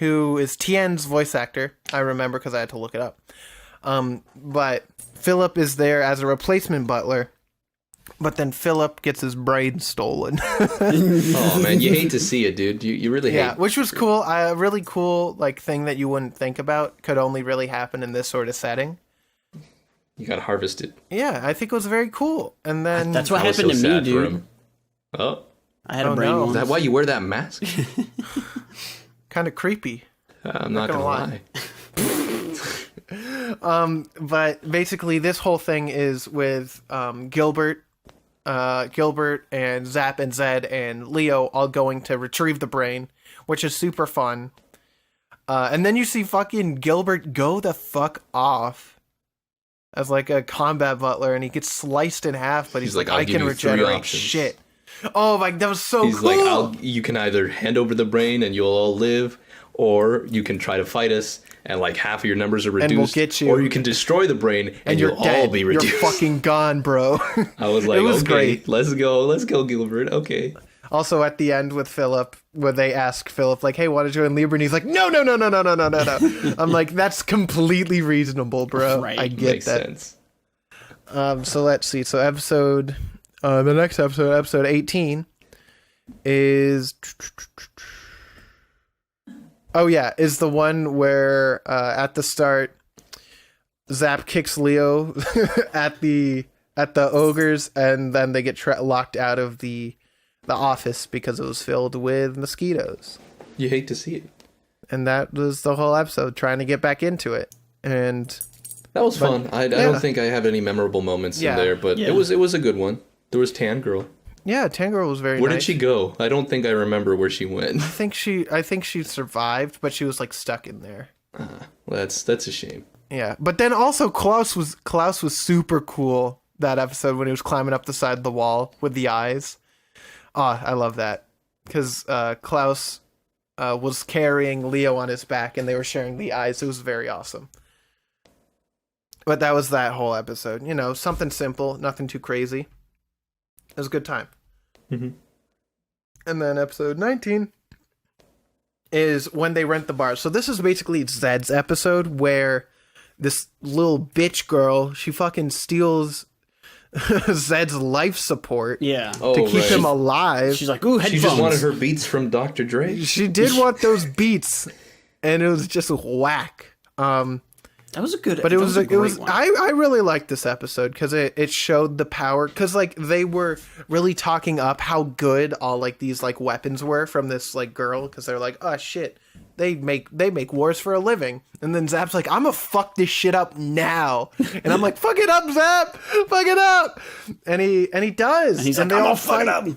who is Tien's voice actor. I remember because I had to look it up. But Philip is there as a replacement butler. But then Philip gets his brain stolen. Oh man, you hate to see it, dude. You really hate. Yeah, which was cool. A really cool like thing that you wouldn't think about could only really happen in this sort of setting. You got harvested. Yeah, I think it was very cool. And then that's what happened to me, dude. Oh, I had a brain no. once. Is that why you wear that mask? kind of creepy. I'm not gonna lie. But basically, this whole thing is with Gilbert and Zap and Zed and Leo all going to retrieve the brain, which is super fun. And then you see fucking Gilbert go the fuck off as like a combat butler, and he gets sliced in half, but he's like, I'll I give can you 3 regenerate options. shit. Oh, like that was so He's cool. like, you can either hand over the brain and you'll all live, or you can try to fight us and like half of your numbers are reduced, we'll get you. or you can destroy the brain and you're you'll dead. all be reduced. You're fucking gone, bro. I was like, It was okay, great. let's go, Gilbert. Okay. Also, at the end with Philip, where they ask Philip, like, hey, why did you join Libra? And he's like, no. I'm like, that's completely reasonable, bro. Right. I get Makes that. sense. So let's see. So the next episode 18, is... Oh, yeah, is the one where at the start, Zap kicks Leo at the ogres, and then they get locked out of the office because it was filled with mosquitoes. You hate to see it. And that was the whole episode, trying to get back into it. And That was fun. I don't think I have any memorable moments in there, but it was a good one. There was Tan Girl. yeah, Tangirl was very Where nice. did she go? I don't think I remember where she went. I think she survived, but she was like stuck in there. Well, that's a shame. Yeah, but then also Klaus was super cool that episode when he was climbing up the side of the wall with the eyes. Oh, I love that because Klaus was carrying Leo on his back and they were sharing the eyes. It was very awesome. But that was that whole episode. You know, something simple, nothing too crazy. It was a good time. Mm-hmm. And then episode 19 is when they rent the bar. So this is basically Zed's episode where this little bitch girl, she fucking steals Zed's life support to keep him alive. She's like, ooh, headphones. She just wanted her beats from Dr. Dre. She did want those beats, and it was just whack. That was a good. But it was one. I really liked this episode because it showed the power, because like they were really talking up how good all like these like weapons were from this like girl, because they're like, oh shit, they make wars for a living, and then Zap's like, I'm gonna fuck this shit up now, and I'm like, fuck it up, Zap, fuck it up, and he does, and he's and like, they I'm all gonna fuck it up,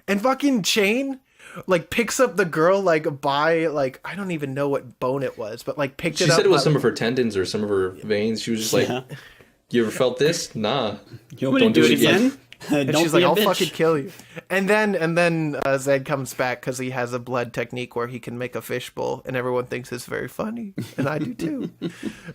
and fucking Chain like picks up the girl like by like, I don't even know what bone it was, but like picked it up. She said it was some of her tendons or some of her veins. She was just like, you ever felt this? Nah. You want me to do it again? And Don't she's be like, a I'll bitch. fucking kill you. And then Zed comes back because he has a blood technique where he can make a fishbowl, and everyone thinks it's very funny, and I do too.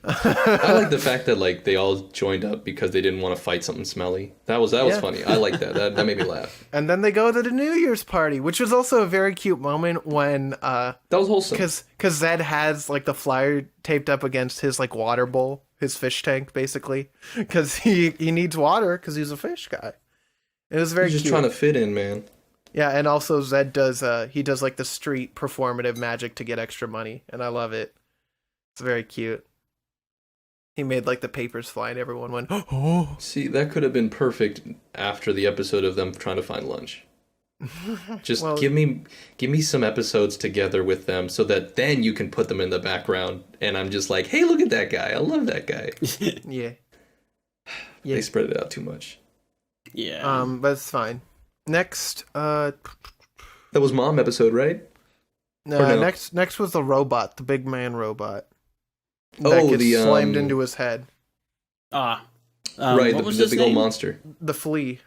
I like the fact that like they all joined up because they didn't want to fight something smelly. That was funny. I like that. That made me laugh. And then they go to the New Year's party, which was also a very cute moment when that was wholesome. because Zed has like the flyer taped up against his like water bowl, his fish tank, basically, because he needs water because he's a fish guy. It was very He's just cute. trying to fit in, man. Yeah, and also Zed does like the street performative magic to get extra money, and I love it. It's very cute. He made like the papers fly, and everyone went, oh. See, that could have been perfect after the episode of them trying to find lunch. Just give me some episodes together with them so that then you can put them in the background, and I'm just like, hey, look at that guy. I love that guy. Yeah. They spread it out too much. Yeah. But it's fine. Next, That was Mom episode, right? No? next was the robot, the big man robot. Oh, that gets slammed into his head. Right, what was the his big old name? monster. The flea.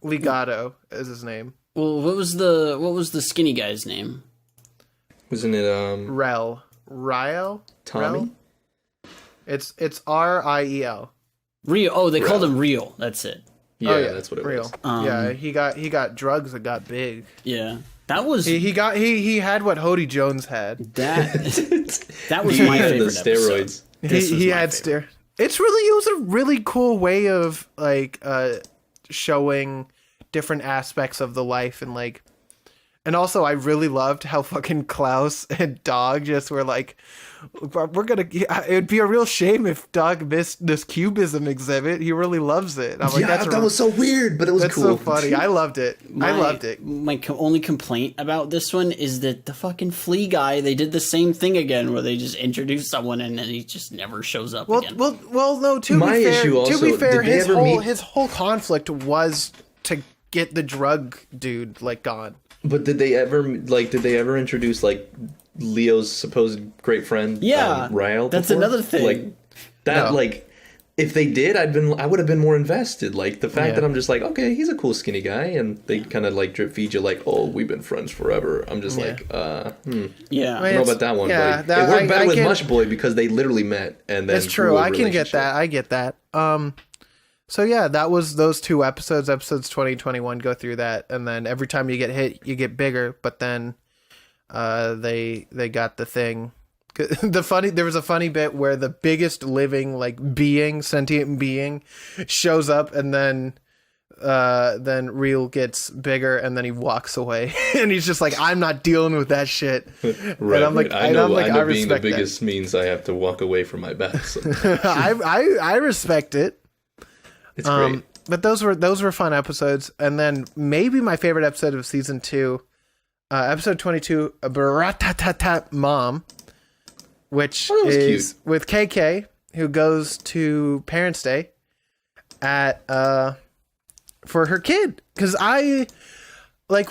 Legato is his name. Well, what was the skinny guy's name? Wasn't it Riel? Tommy? Rel? It's Riel. Rio. Oh, they called him Rio. That's it. Yeah, that's what it Real. was. Yeah, he got drugs that got big. Yeah, that was he had what Hody Jones had. that was my had favorite the steroids. Episode. He had it was a really cool way of like showing different aspects of the life, and like, and also I really loved how fucking Klaus and Dog just were like, it'd be a real shame if Dog missed this cubism exhibit. He really loves it. I'm like, that was so weird, but it was that's cool. so funny. I loved it. I loved it. My only complaint about this one is that the fucking flea guy, they did the same thing again, where they just introduce someone and then he just never shows up again. Well, no. To be fair, his whole conflict was to get the drug dude like gone. But did they ever introduce like Leo's supposed great friend? Yeah, Riel. that's before? another thing. Like that, No. like if they did, I would have been more invested. Like the fact that I'm just like, okay, he's a cool skinny guy, and they kind of like drip feed you like, oh, we've been friends forever. I'm just like, Yeah. I don't know about that one. Yeah, but it worked better with Mush Boy because they literally met and then. It's true. I can get that. I get that. So yeah, that was those 2 episodes. Episodes 20, 21 go through that, and then every time you get hit, you get bigger. But then, they got the thing. There was a funny bit where the biggest living sentient being shows up, and then Real gets bigger, and then he walks away, and he's just like, I'm not dealing with that shit. Right. And I'm like, I know I being the respect biggest means I have to walk away from my back. So. I respect it. It's great. But those were fun episodes, and then maybe my favorite episode of season 2, episode 22, Baratatata Mom. Which is cute. With KK, who goes to Parents' Day for her kid. Because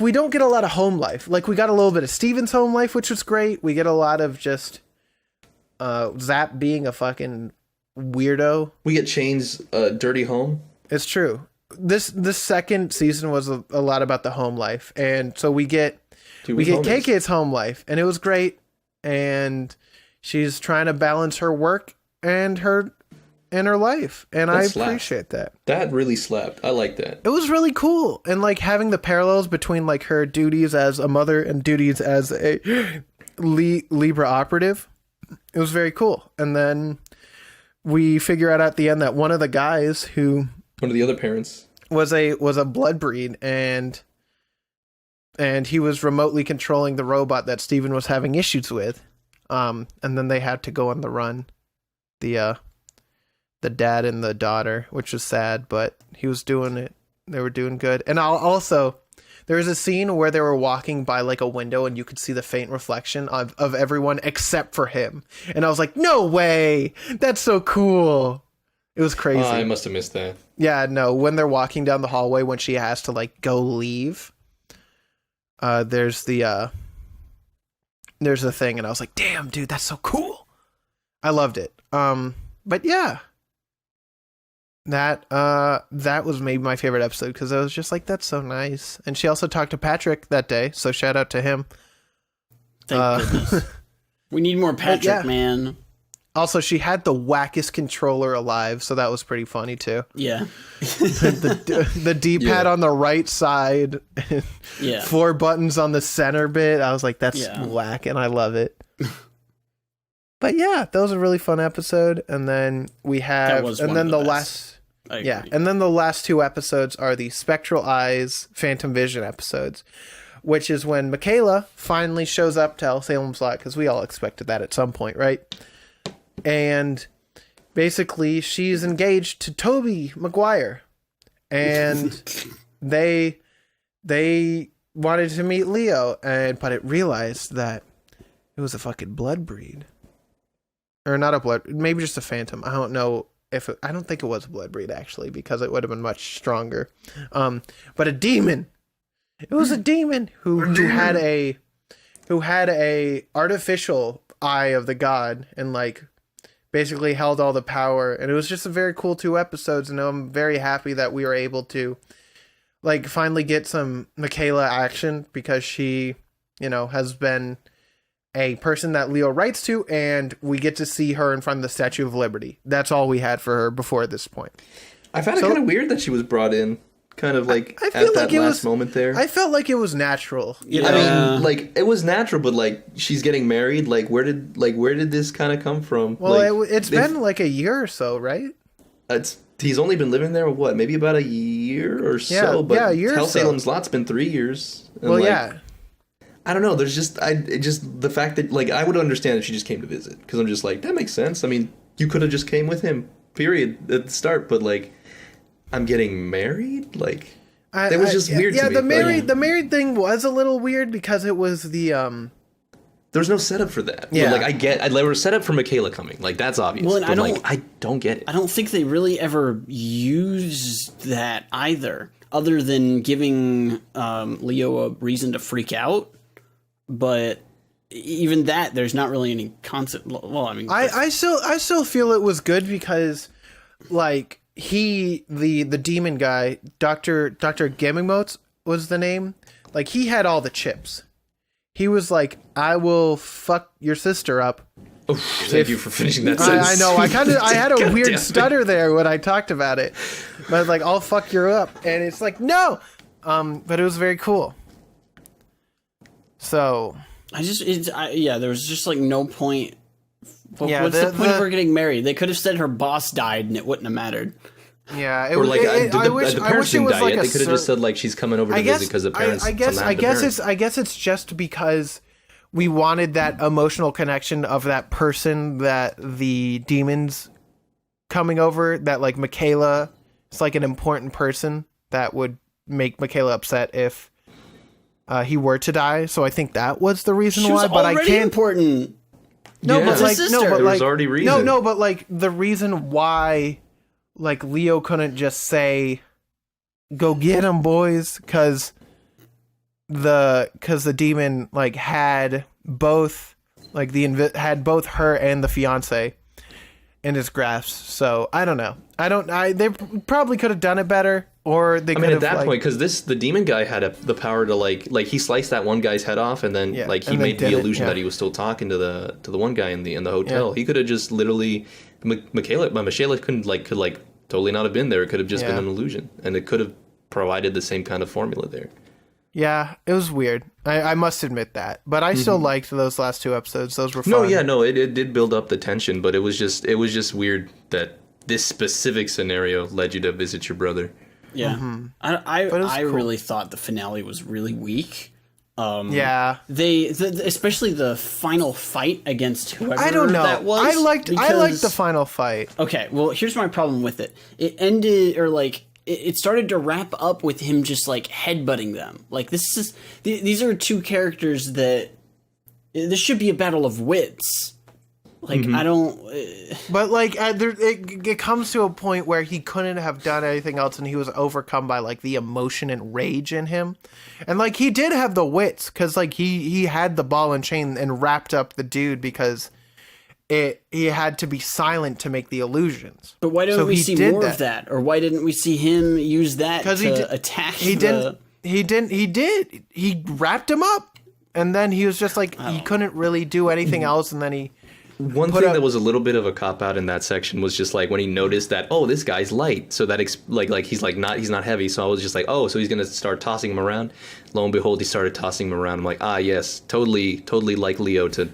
we don't get a lot of home life. Like, we got a little bit of Steven's home life, which was great. We get a lot of just Zap being a fucking weirdo. We get Chain's dirty home. It's true. This second season was a lot about the home life. And so we get KK's home life. And it was great. And she's trying to balance her work and her life, and I appreciate that. That really slapped. I like that. It was really cool, and like having the parallels between like her duties as a mother and duties as a Libra operative. It was very cool. And then we figure out at the end that one of the guys one of the other parents was a blood breed, and he was remotely controlling the robot that Steven was having issues with. And then they had to go on the run, the dad and the daughter, which was sad, but he was doing it. They were doing good. And there was a scene where they were walking by like a window and you could see the faint reflection of everyone except for him. And I was like, no way. That's so cool. It was crazy. I must have missed that. Yeah, no. When they're walking down the hallway, when she has to like go leave, there's the thing, and I was like, damn, dude, that's so cool. I loved it. But yeah, that was maybe my favorite episode, because I was just like, that's so nice. And she also talked to Patrick that day, so shout out to him. Thank goodness. We need more Patrick, man. Also, she had the wackest controller alive, so that was pretty funny too. Yeah. the D-pad on the right side, 4 buttons on the center bit. I was like, that's whack, and I love it. But yeah, that was a really fun episode. And then we have, and then the last 2 episodes are the Spectral Eyes Phantom Vision episodes, which is when Michaela finally shows up to Hellsalem's lot, because we all expected that at some point, right? And basically she's engaged to Toby Maguire, and they wanted to meet Leo, but it realized that it was a fucking blood breed, or not a blood, maybe just a phantom. I don't know I don't think it was a blood breed actually, because it would have been much stronger. But a demon. It was a demon who had a artificial eye of the god, and like basically held all the power. And it was just a very cool 2 episodes, and I'm very happy that we were able to like finally get some Michaela action, because she, has been a person that Leo writes to, and we get to see her in front of the Statue of Liberty. That's all we had for her before this point. I found it kind of weird that she was brought in kind of like I feel at like that last moment there. I felt like it was natural. Yeah. I mean, like it was natural, but like she's getting married. Like where did this kind of come from? Well, it's been like a year or so, right? He's only been living there maybe about a year or so. But a year. Hellsalem's lot's been 3 years. And I don't know. There's just the fact that like I would understand if she just came to visit, because I'm just like, that makes sense. I mean, you could have just came with him, period, at the start. But like, I'm getting married. Like, that was just weird to me. The married thing was a little weird, because it was the There's no setup for that. Yeah. But like there was set up for Michaela coming. Like that's obvious. Well, and but I don't get it. I don't think they really ever used that either, other than giving Leo a reason to freak out. But even that, there's not really any concept. Well, I mean, I still feel it was good, because like the demon guy, Dr. Gamingmotes was the name. Like he had all the chips. He was like, I will fuck your sister up. Oh, thank you for finishing that sentence. I know. I had a weird stutter there when I talked about it. But I was like, I'll fuck you up. And it's like, no. But it was very cool. So there was just like no point. Yeah, what's the point of her getting married? They could have said her boss died and it wouldn't have mattered. Yeah, the parents didn't die yet. They could have just said like she's coming over to visit because the parents. I guess it's just because we wanted that emotional connection of that person that the demons coming over. That like Michaela, it's like an important person that would make Michaela upset if he were to die. So I think that was the reason why. But I can't. Important. No, yeah. but like no, but there like was already reason. No, but like the reason why. Like Leo couldn't just say, "Go get him, boys," because the demon like had both had both her and the fiance in his grasp. So I don't know. They probably could have done it better, or they. I mean, at that point, because the demon guy had the power to like he sliced that one guy's head off, and then he made the illusion that he was still talking to the one guy in the hotel. Yeah. He could have just literally Michaela could totally not have been there. It could have just been an illusion, and it could have provided the same kind of formula there. Yeah, it was weird. I must admit that, but I still liked those last 2 episodes. Those were fun. It did build up the tension, but it was just weird that this specific scenario led you to visit your brother. Yeah, I really thought the finale was really weak. Especially the final fight against whoever I don't know. That was. I liked the final fight. Okay, well, here's my problem with it. It ended, or like it started to wrap up with him just like headbutting them. Like these are 2 characters that this should be a battle of wits. Like I don't. But like it comes to a point where he couldn't have done anything else, and he was overcome by like the emotion and rage in him, and like he did have the wits because like he had the ball and chain and wrapped up the dude because he had to be silent to make the illusions. But why don't we see more of that, or why didn't we see him use that to attack? He did. He wrapped him up, and then he was just like he couldn't really do anything else, and then he. One thing that was a little bit of a cop out in that section was just like when he noticed that this guy's light, so that he's not heavy. So I was just like, so he's gonna start tossing him around. Lo and behold, he started tossing him around. I'm like, yes, totally like Leo to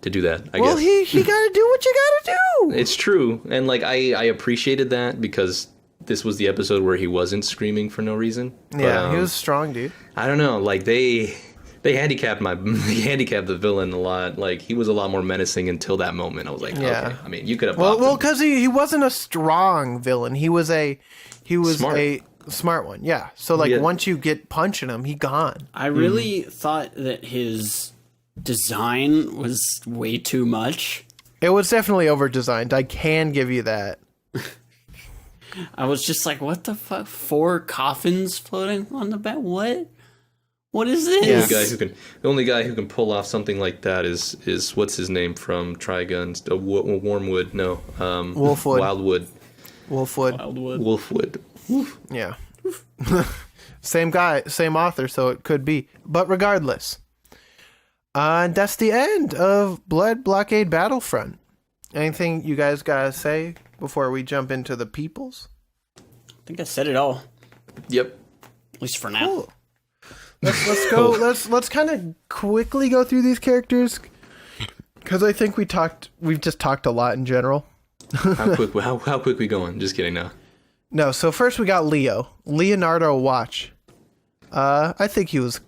do that. I guess. He gotta do what you gotta do. It's true, and like I appreciated that because this was the episode where he wasn't screaming for no reason. Yeah, he was strong, dude. I don't know, like they handicapped the villain a lot. Like he was a lot more menacing until that moment. I was like, okay. I mean, you could have. Well, because he wasn't a strong villain. He was Smart. a smart one. Yeah. So like once you get punching him, he gone. I really thought that his design was way too much. It was definitely over designed. I can give you that. I was just like, what the fuck? 4 coffins floating on the bed? What is this? The only guy who can pull off something like that is what's his name from Trigun? Wormwood? No, Wolfwood. Wildwood. Wolfwood. Wolfwood. Woof. Yeah. Same guy, same author, so it could be. But regardless, that's the end of Blood Blockade Battlefront. Anything you guys gotta say before we jump into the peoples? I think I said it all. Yep. At least for now. Cool. Let's go. Let's kind of quickly go through these characters because I think we've just talked a lot in general. How quick we going? Just kidding. No. So first we got Leonardo Watch. I think he was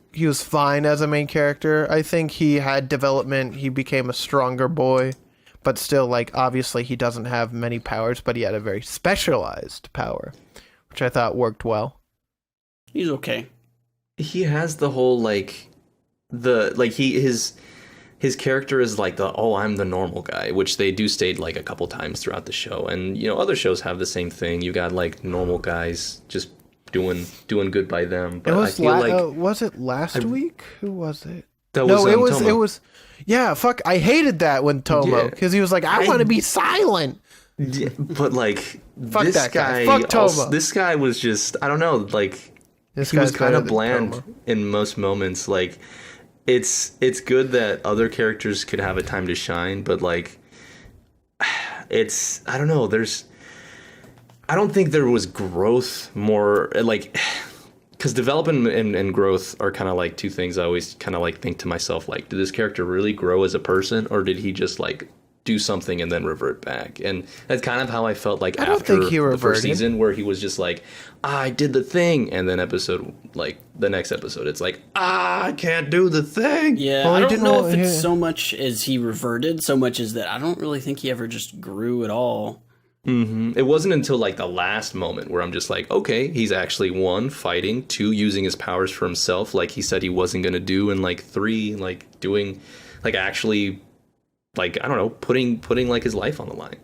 fine as a main character. I think he had development. He became a stronger boy, but still, like, obviously he doesn't have many powers, but he had a very specialized power, which I thought worked well. He's okay. He has the whole his character is like I'm the normal guy, which they do state like a couple times throughout the show, and other shows have the same thing. You got like normal guys just doing good by them. But I feel was it last week? Who was it? It was yeah. Fuck, I hated that when Tomo because he was like, I want to be silent. Yeah, but like Fuck this that guy. guy, Fuck Toma. this guy was just I don't know, like This he was guy's kind better of than bland Toma. in most moments. Like it's good that other characters could have a time to shine, but like it's I don't know. I don't think there was growth more like. Because development and growth are kind of like two things I always kind of like think to myself, like, did this character really grow as a person, or did he just like do something and then revert back? And that's kind of how I felt like after the first season, where he was just like, I did the thing, and then the next episode, it's like, I can't do the thing. Yeah, Well, I he don't didn't know know- if it's yeah. so much as he reverted, so much as that I don't really think he ever just grew at all. It wasn't until like the last moment where I'm just like, okay, he's actually 1, fighting, 2, using his powers for himself, like he said he wasn't gonna do, and like 3, like doing, like actually, like I don't know, putting like his life on the line.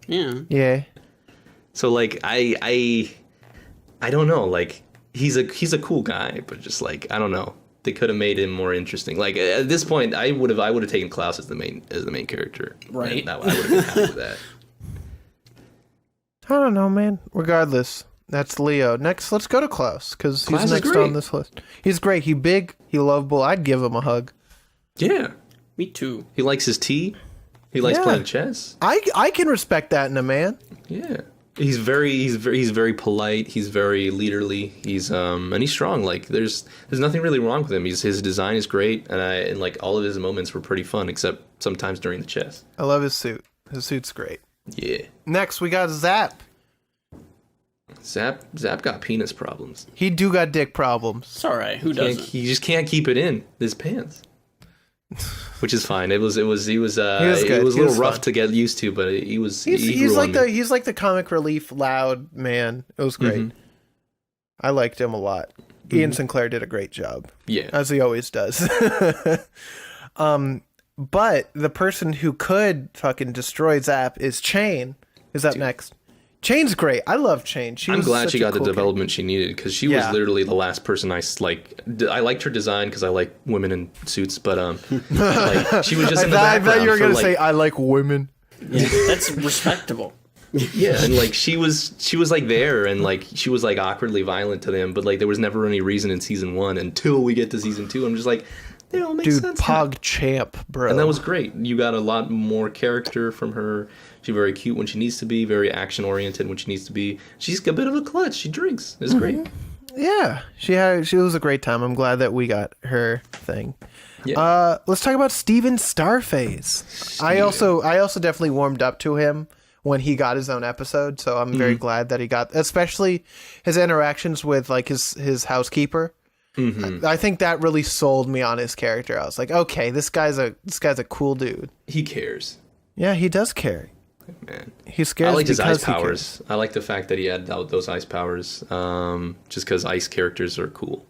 Yeah. Yeah. So like I don't know, like he's a cool guy, but just like I don't know, they could have made him more interesting. Like at this point, I would have taken Klaus as the main character, Right. And I would have been happy with that. I don't know, man. Regardless, that's Leo. Next, let's go to Klaus, because Klaus he's is next great. on this list. He's great. He big. He lovable. I'd give him a hug. Yeah, Me too. he likes his tea. He likes Yeah. playing chess. I can respect that in a man. Yeah, he's very polite. He's very leaderly. And he's strong. Like there's nothing really wrong with him. His design is great, and like all of his moments were pretty fun, except sometimes during the chess. I love his suit. His suit's great. Yeah, Next, we got Zap. Zap got penis problems. He do got dick problems. It's all right. Who doesn't? He just can't keep it in his pants, which is fine. He was good. a He little was rough fun. to get used to, but he He's grew like on me. he's like the comic relief loud man. It was great. Mhm. I liked him a lot. Ian Sinclair did a great job, Yeah, as he always does. But the person who could fucking destroy Zap is Chain. Is up next. Chain's great. I love Chain. I'm glad such she a got the cool development she needed, because she Yeah. was literally the last person I like. I liked her design because I like women in suits, but like she was just in the I background. thought you were for, gonna like, say I like women. Yeah, that's respectable. yeah, and like she was like there, and like she was like awkwardly violent to them, but like there was never any reason in season 1 until we get to season 2. I'm just like, it all makes Dude, sense. Pog Champ, bro. And that was great. You got a lot more character from her. She's very cute when she needs to be, very action oriented when she needs to be. She's a bit of a klutz. She drinks. It's great. Yeah, she was a great time. I'm glad that we got her thing. Yeah. Let's talk about Steven Starface. I also definitely warmed up to him when he got his own episode, so I'm very glad that he got, especially his interactions with like his housekeeper. I think that really sold me on his character. I was like, okay, this guy's a cool dude. He cares. Yeah, he does care. Man. He scares I like his because ice he cares. powers. I like the fact that he had those ice powers, just because ice characters are cool.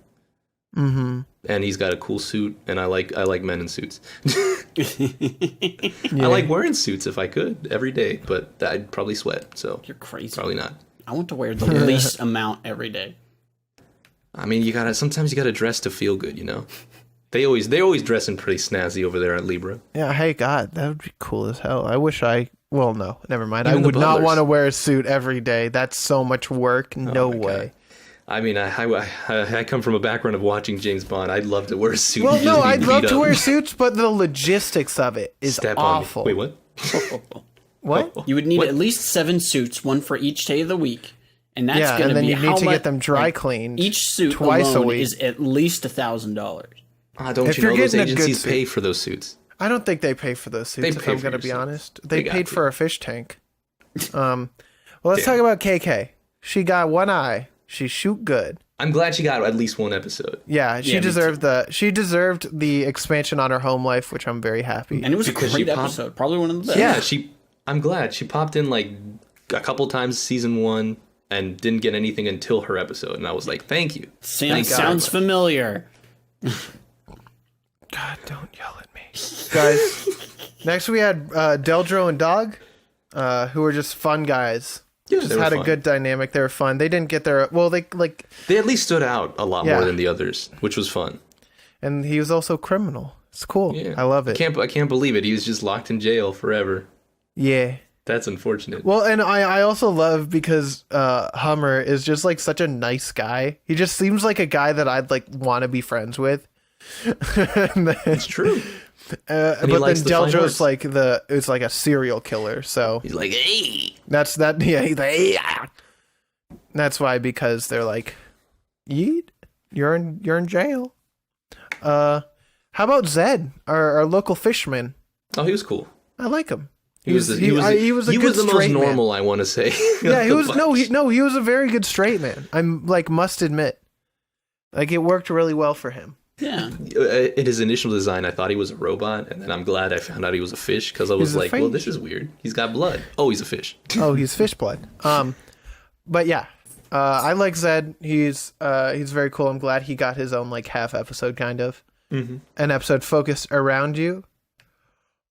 Mm-hmm. And he's got a cool suit, and I like men in suits. I like wearing suits if I could every day, but I'd probably sweat, so You're crazy. probably not. I want to wear the least amount every day. I mean, sometimes you gotta dress to feel good, you know. They always dressing pretty snazzy over there at Libra. Yeah, hey, God, that would be cool as hell. I wish well, no, never mind. Even I the would not butlers. want to wear a suit every day. That's so much work. No my God. way. I mean, I come from a background of watching James Bond. I'd love to wear a suit. Well, and no, just be I'd love beat to up. wear suits, but the logistics of it is Step awful. on me. Wait, what? What? You would need What? at least 7 suits, one for each day of the week. And that's Yeah, going and to then be you how need to much, get them dry like, cleaned Each suit twice a alone week. is at least $1,000. Don't If you you're know those getting a good agencies suit- pay for those suits? I don't think they pay for those suits, They if pay I'm for going to your be suits. honest. They got paid to. for a fish tank. Well, let's Damn. talk about KK. She got one eye. She shoot good. I'm glad she got at least one episode. Yeah, she Yeah, me deserved the expansion on her home life, which I'm very happy. And it was a Because she great popped- episode. Probably one of the best. Yeah, I'm glad she popped in like a couple times season 1 and didn't get anything until her episode, and I was like, thank you. Thank God. Sounds familiar. God, don't yell at me. Guys, next we had Deldro and Dog, who were just fun guys. Yeah, Just they were had a fun. good dynamic. They were fun. They didn't get their... Well, they They at least stood out a lot Yeah. more than the others, which was fun. And he was also criminal. It's cool. Yeah, I love it. I can't believe it. He was just locked in jail forever. Yeah. That's unfortunate. Well, and I also love because Hummer is just like such a nice guy. He just seems like a guy that I'd like want to be friends with. It's true. But then Deljo's like it's like a serial killer. So he's like, hey, that's that. Yeah, he's like, hey. That's why, because they're like, yeet, you're in jail. How about Zed, our local fisherman? Oh, he was cool. I like him. He was the most normal, I want to say. Yeah, he was he was a very good straight man. I'm like must admit, like it worked really well for him. Yeah. In his initial design, I thought he was a robot, and then I'm glad I found out he was a fish because I was like, well, this is weird. He's got blood. Oh, he's a fish. Oh, he's fish blood. But yeah, I like Zed. He's very cool. I'm glad he got his own like half episode kind of an episode focused around you.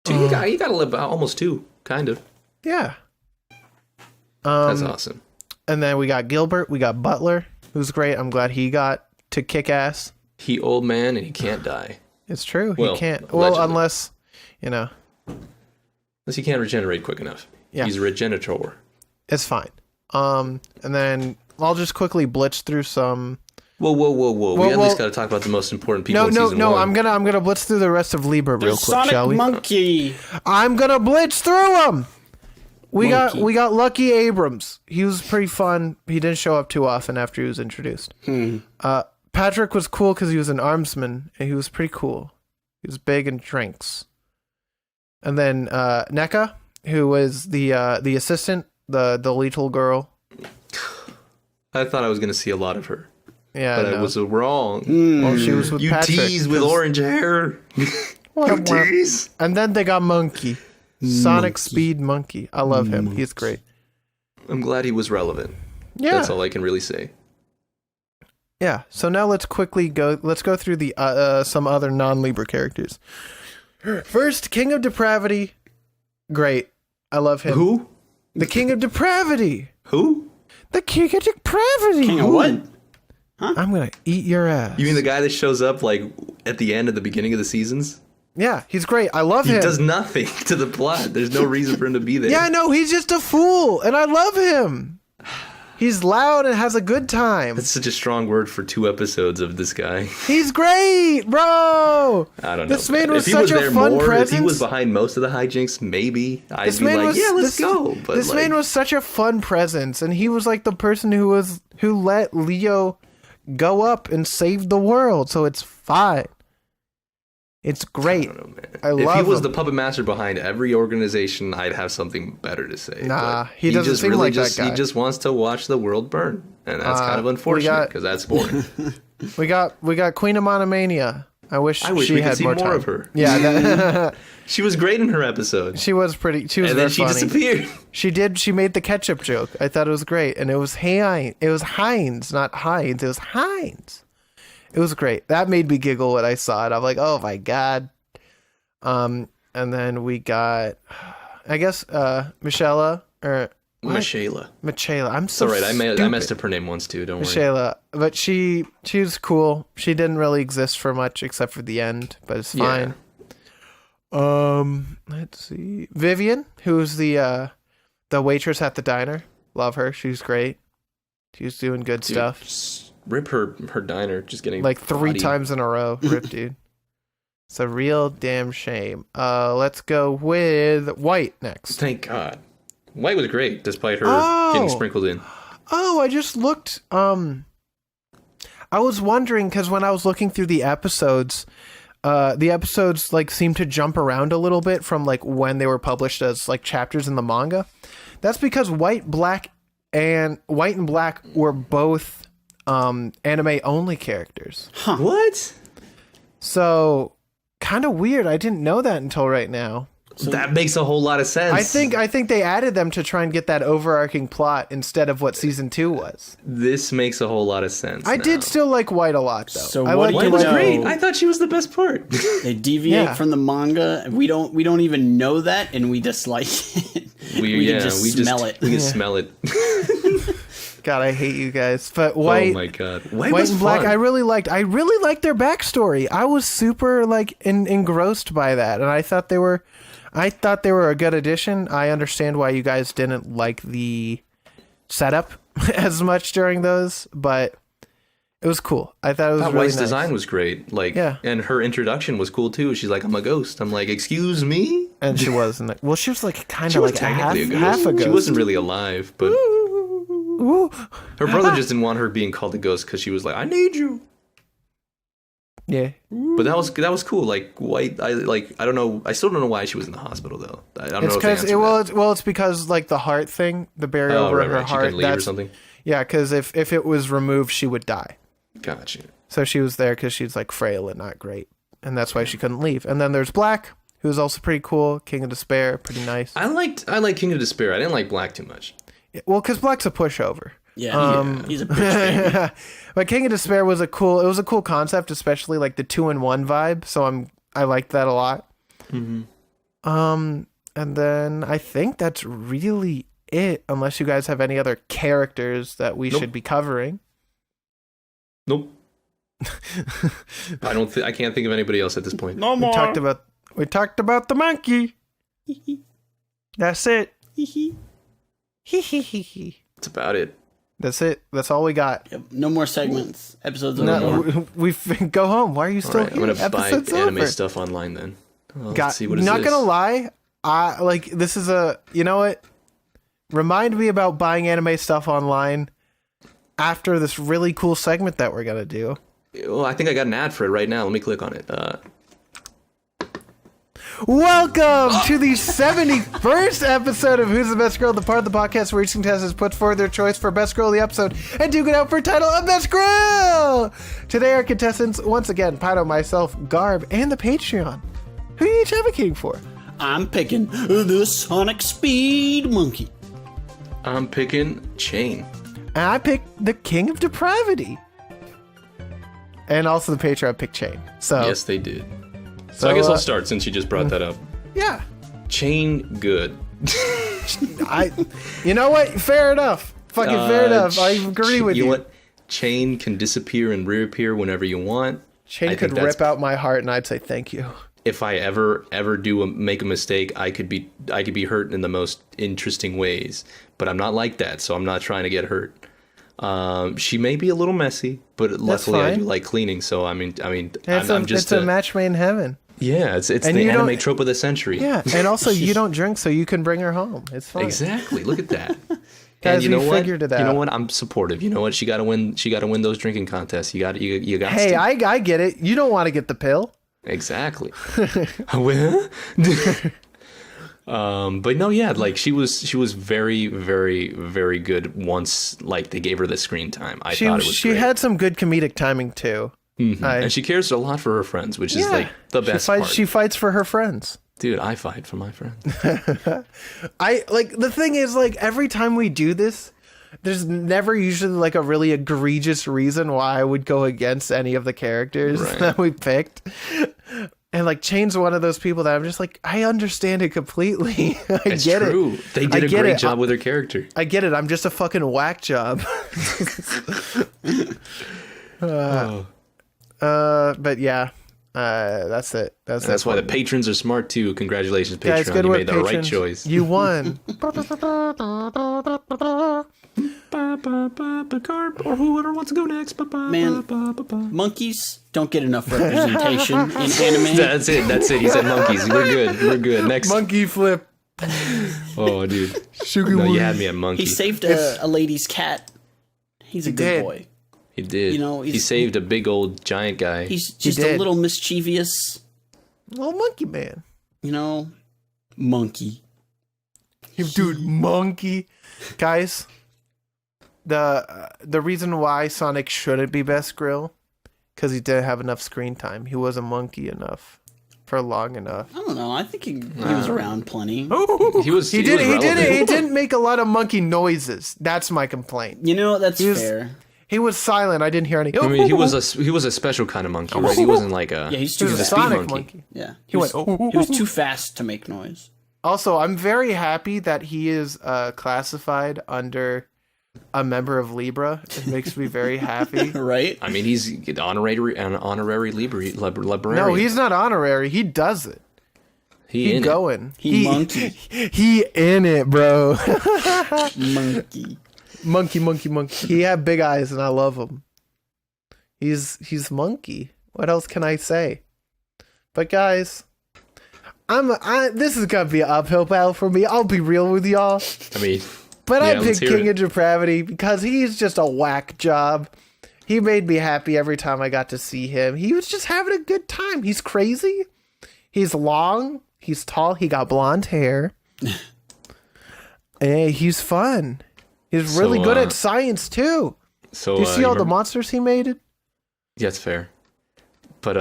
Dude, he got almost 2, kind of. Yeah. That's awesome. And then we got Gilbert. We got Butler, who's great. I'm glad he got to kick ass. He old man and he can't die. It's true. Well, he can't. allegedly. Well, unless, Unless he can't regenerate quick enough. Yeah. He's a regenerator. It's fine. And then I'll just quickly blitz through some. Whoa. We at least got to talk about the most important people in season 1. I'm gonna blitz through the rest of Libra real quick, Sonic shall we? Monkey. I'm gonna blitz through them. We got Lucky Abrams. He was pretty fun. He didn't show up too often after he was introduced. Patrick was cool because he was an armsman and he was pretty cool. He was big and drinks. And then NECA, who was the assistant, the little girl. I thought I was going to see a lot of her. Yeah, but I was wrong. Well, she was with Patrick. You tease with orange hair. You tease. And then they got Monkey. Sonic Speed Monkey. I love him. He's great. I'm glad he was relevant. Yeah. That's all I can really say. Yeah. So now let's go through the some other non-Libra characters. First, King of Depravity. Great. I love him. Who? The King of Depravity. Who? The King of Depravity. King of what? Huh? I'm going to eat your ass. You mean the guy that shows up like at the end of the beginning of the seasons? Yeah, he's great. I love him. He does nothing to the plot. There's no reason for him to be there. Yeah, I know. He's just a fool, and I love him. He's loud and has a good time. That's such a strong word for 2 episodes of this guy. He's great, bro. I don't know. This man was such a fun presence. If he was behind most of the hijinks, maybe I'd be like, yeah, let's go. But this man was such a fun presence, and he was like the person who let Leo go up and save the world. So it's fine. It's great. I don't know, man. I love If he was him. the puppet master behind every organization, I'd have something better to say. Nah, but he doesn't seem like that guy. He just wants to watch the world burn, and that's kind of unfortunate because that's boring. We got Queen of Monomania. I wish we she could had see more of time. her. Yeah, she was great in her episode. she was pretty. She was And very then she funny. disappeared. She did. She made the ketchup joke. I thought it was great, and it was Heinz. It was Heinz, not Heinz. It was Heinz. It was great. That made me giggle when I saw it. I'm like, oh my god. And then we got, I guess, Michela or Michela. I'm so It's all right. stupid. I messed up her name once too. Don't worry. Michela, but she was cool. She didn't really exist for much except for the end, but it's fine. Yeah. Let's see, Vivian, who's the waitress at the diner. Love her. She's great. She's doing good stuff. Rip her diner. Just getting like 3 times in a row. Rip, dude. It's a real damn shame. Let's go with White next. Thank God. White was great, despite her getting sprinkled in. Oh, I just looked. I was wondering because when I was looking through the episodes like seem to jump around a little bit from like when they were published as like chapters in the manga. That's because White and Black were both anime only characters. Huh. What? So kind of weird. I didn't know that until right now. So that makes a whole lot of sense. I think they added them to try and get that overarching plot instead of what season 2 was. This makes a whole lot of sense. I did still like White a lot though. So I what White was great. I thought she was the best part. They deviate from the manga. We don't even know that, and we dislike it. We just smell it. We can smell it. God, I hate you guys. But White, oh my god, White and Black, I really liked their backstory. I was super like engrossed by that, and I thought they were a good addition. I understand why you guys didn't like the setup as much during those, but it was cool. I thought it was really White's nice. design was great. Like, Yeah. and her introduction was cool too. She's like, "I'm a ghost." I'm like, "Excuse me." And she wasn't. Well, she was like kind She of was like technically a ghost. half a ghost. She wasn't really alive, but Ooh. her brother just didn't want her being called a ghost because she was like, "I need you." Yeah. But that was cool. Like White, I don't know. I still don't know why she was in the hospital though. I don't It's know. because it's because like the heart thing, the barrier over her She heart. couldn't leave or something. Yeah, because if it was removed, she would die. Gotcha. So she was there because she's like frail and not great, and that's why she couldn't leave. And then there's Black, who's also pretty cool. King of Despair, pretty nice. I like King of Despair. I didn't like Black too much. Well, because Black's a pushover. Yeah, he's a bitch baby. But King of Despair was a cool concept, especially like the 2-in-1 vibe. So I liked that a lot. Mm-hmm. And then I think that's really it, unless you guys have any other characters that we should be covering. Nope. I can't think of anybody else at this point. No more. We talked about the monkey. That's it. That's about it. That's it. That's all we got. Yep, no more segments. Episodes over. No, we go home. Why are you still All right, here? I'm gonna buy Episode's anime over. stuff online then. Well, God, let's see what is not this. gonna lie, this is you know what? Remind me about buying anime stuff online after this really cool segment that we're gonna do. Well, I think I got an ad for it right now. Let me click on it. Welcome to the 71st episode of Who's the Best Girl, the part of the podcast where each contestant puts forward their choice for Best Girl of the episode and duke it out for title of Best Girl. Today our contestants, once again, Pino, myself, Garb, and the Patreon. Who are you each advocating for? I'm picking the Sonic Speed Monkey. I'm picking Chain. And I picked the King of Depravity. And also the Patreon picked Chain. So Yes, they did. So I guess I'll start since you just brought that up. yeah. Chain, good. You know what? Fair enough. Fucking fair enough. I agree with you. You know what? Chain can disappear and reappear whenever you want. Chain could rip out my heart and I'd say thank you. If I ever make a mistake, I could be hurt in the most interesting ways. But I'm not like that, so I'm not trying to get hurt. She may be a little messy, but luckily I do like cleaning. So It's a match made in heaven. Yeah, it's the anime trope of the century. Yeah, and also you don't drink, so you can bring her home. It's fine. Exactly. Look at that. Guys, and you know we what? figured it You know out. what? I'm supportive. You know what? She got to win. She got to win those drinking contests. You got. Hey, I get it. You don't want to get the pill. Exactly. But no, yeah, like she was very, very, very good once like they gave her the screen time. I thought it was She great. had some good comedic timing too. Mm-hmm. And she cares a lot for her friends, which is like the best part. She fights for her friends. Dude, I fight for my friends. The thing is, like, every time we do this, there's never usually like a really egregious reason why I would go against any of the characters that we picked. And like Chain's one of those people that I'm just like, I understand it completely. It's true. They did a great job with her character. I get it. I'm just a fucking whack job. But yeah, that's it. That's why the patrons are smart too. Congratulations, Patreon. Guys, good You work, made the right patrons. choice. You won. Garb, or whoever wants to go next. Man, monkeys don't get enough representation in anime. That's it. He said monkeys. We're good. Next. Monkey flip. Oh, dude. Sugar No, you Woody. had me at monkey. He saved a lady's cat. He's a good did. boy. He did. You know, he saved a big old giant guy. He's just did. a little mischievous, Little monkey man. you know, monkey. Dude, monkey. Guys, the reason why Sonic shouldn't be best grill, because he didn't have enough screen time. He wasn't monkey enough for long enough. I don't know. I think he was around plenty. He Didn't make a lot of monkey noises. That's my complaint. You know, that's was- fair. He was silent. I didn't hear any. I mean, he was a special kind of monkey, right? He wasn't like a. Yeah, he's He too was a fast. speed Sonic monkey. monkey. Yeah, He went. he was too fast to make noise. Also, I'm very happy that he is classified under a member of Libra. It makes me very happy. Right? I mean, he's an honorary librarian. No, he's not honorary. He does it. He going. He monkey. He in it, bro. Monkey. He had big eyes, and I love him. He's monkey. What else can I say? But guys, this is gonna be an uphill battle for me. I'll be real with y'all. I mean, but I picked King of Depravity because he's just a whack job. He made me happy every time I got to see him. He was just having a good time. He's crazy. He's long. He's tall. He got blonde hair. And he's fun. He's really good at science too. So do you see all the monsters he made? Yeah, that's fair. But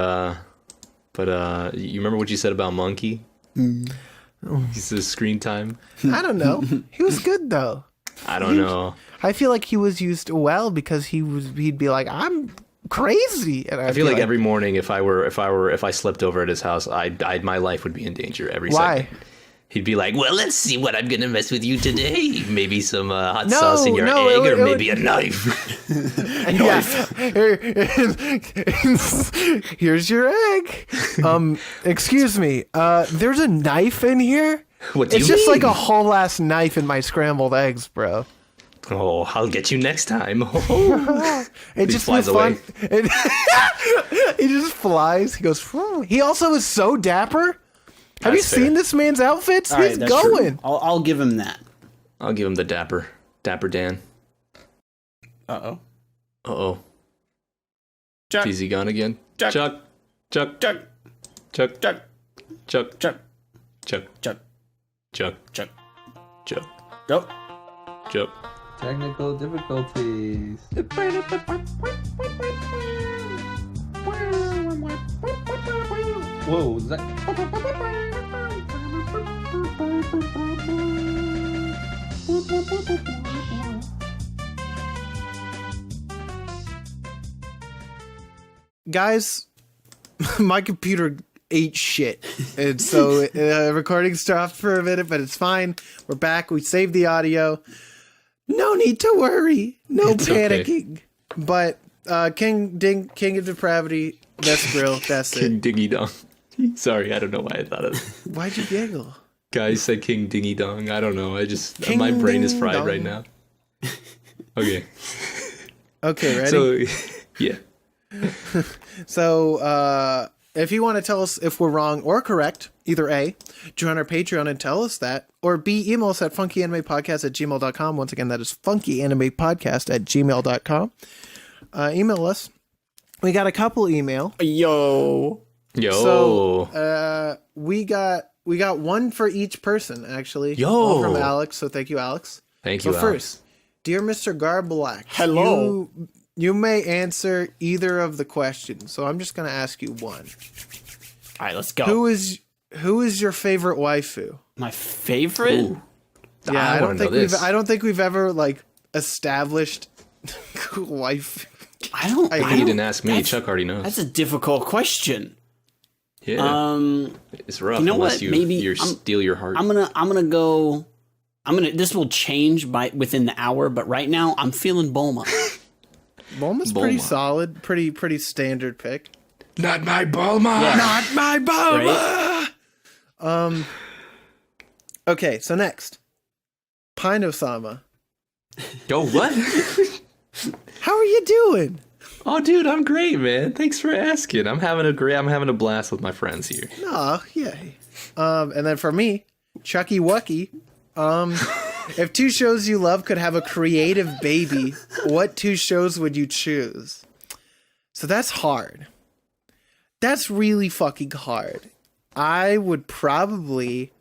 you remember what you said about Monkey? He's the screen time. I don't know. He was good though. I don't know. I feel like he was used well because he'd be like, I'm crazy, and I feel like every morning if I slept over at his house, my life would be in danger every second. He'd be like, well, let's see what I'm gonna mess with you today. Maybe some hot sauce in your egg, or maybe a knife. Here's your egg. Excuse me. There's a knife in here. What do you mean? It's just like a whole ass knife in my scrambled eggs, bro. Oh, I'll get you next time. It just flies away. He just flies. He goes. Phew. He also is so dapper. Have you seen this man's outfits? All right, He's going. I'll give him that. I'll give him the Dapper Dan. Uh-oh. Chuck. Is he gone again? Chuck. Chuck. Technical difficulties. Whoa, is that? Guys, my computer ate shit, and so recording stopped for a minute, but it's fine. We're back. We saved the audio. No need to worry. No panicking. Okay. But King of Depravity, that's real. That's King it. Dingy Dong. Sorry, I don't know why I thought of it. Why'd you giggle? Guys said King Dingy Dong. I don't know. My brain is fried right now. Okay. Okay, ready? So, yeah. So, if you want to tell us if we're wrong or correct, either A, join our Patreon and tell us that, or B, email us at funkyanimepodcast@gmail.com. Once again, that is funkyanimepodcast@gmail.com. Email us. We got a couple email. Yo. So, we got one for each person, actually. All from Alex, so thank you, Alex. Thank you, Alex. First, dear Mr. Garb Black. Hello. You may answer either of the questions, so I'm just going to ask you one. All right, let's go. Who is your favorite waifu? My favorite? Ooh. Yeah, I don't think we've ever like established waifu. I you didn't ask me. Chuck already knows. That's a difficult question. Yeah. It's rough unless you steal your heart. I'm gonna go. This will change within the hour, but right now I'm feeling Bulma. Bulma's pretty solid, pretty standard pick. Not my Bulma. Yeah. Not my Bulma. Right? Okay, so next, Pino-sama. Yo, what? How are you doing? Oh, dude, I'm great, man. Thanks for asking. I'm having a blast with my friends here. Oh, yay. And then for me, Chucky Wucky. If two shows you love could have a creative baby, what two shows would you choose? So that's hard. That's really fucking hard. I would probably...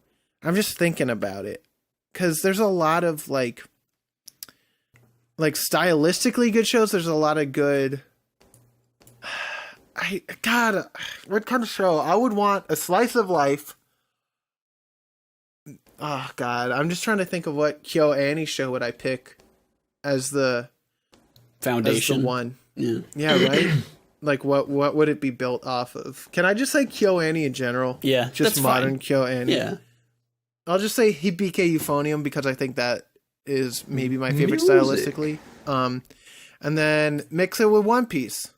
I'm just thinking about it. Because there's a lot of, like stylistically good shows. There's a lot of good... what kind of show? I would want a slice of life... Oh, God. I'm just trying to think of what KyoAni show would I pick as the... Foundation. As the one. Yeah. Yeah, right? Like, what would it be built off of? Can I just say KyoAni in general? Yeah, just modern KyoAni. Yeah. I'll just say Hibike Euphonium because I think that is maybe my favorite Music. stylistically. And then mix it with One Piece.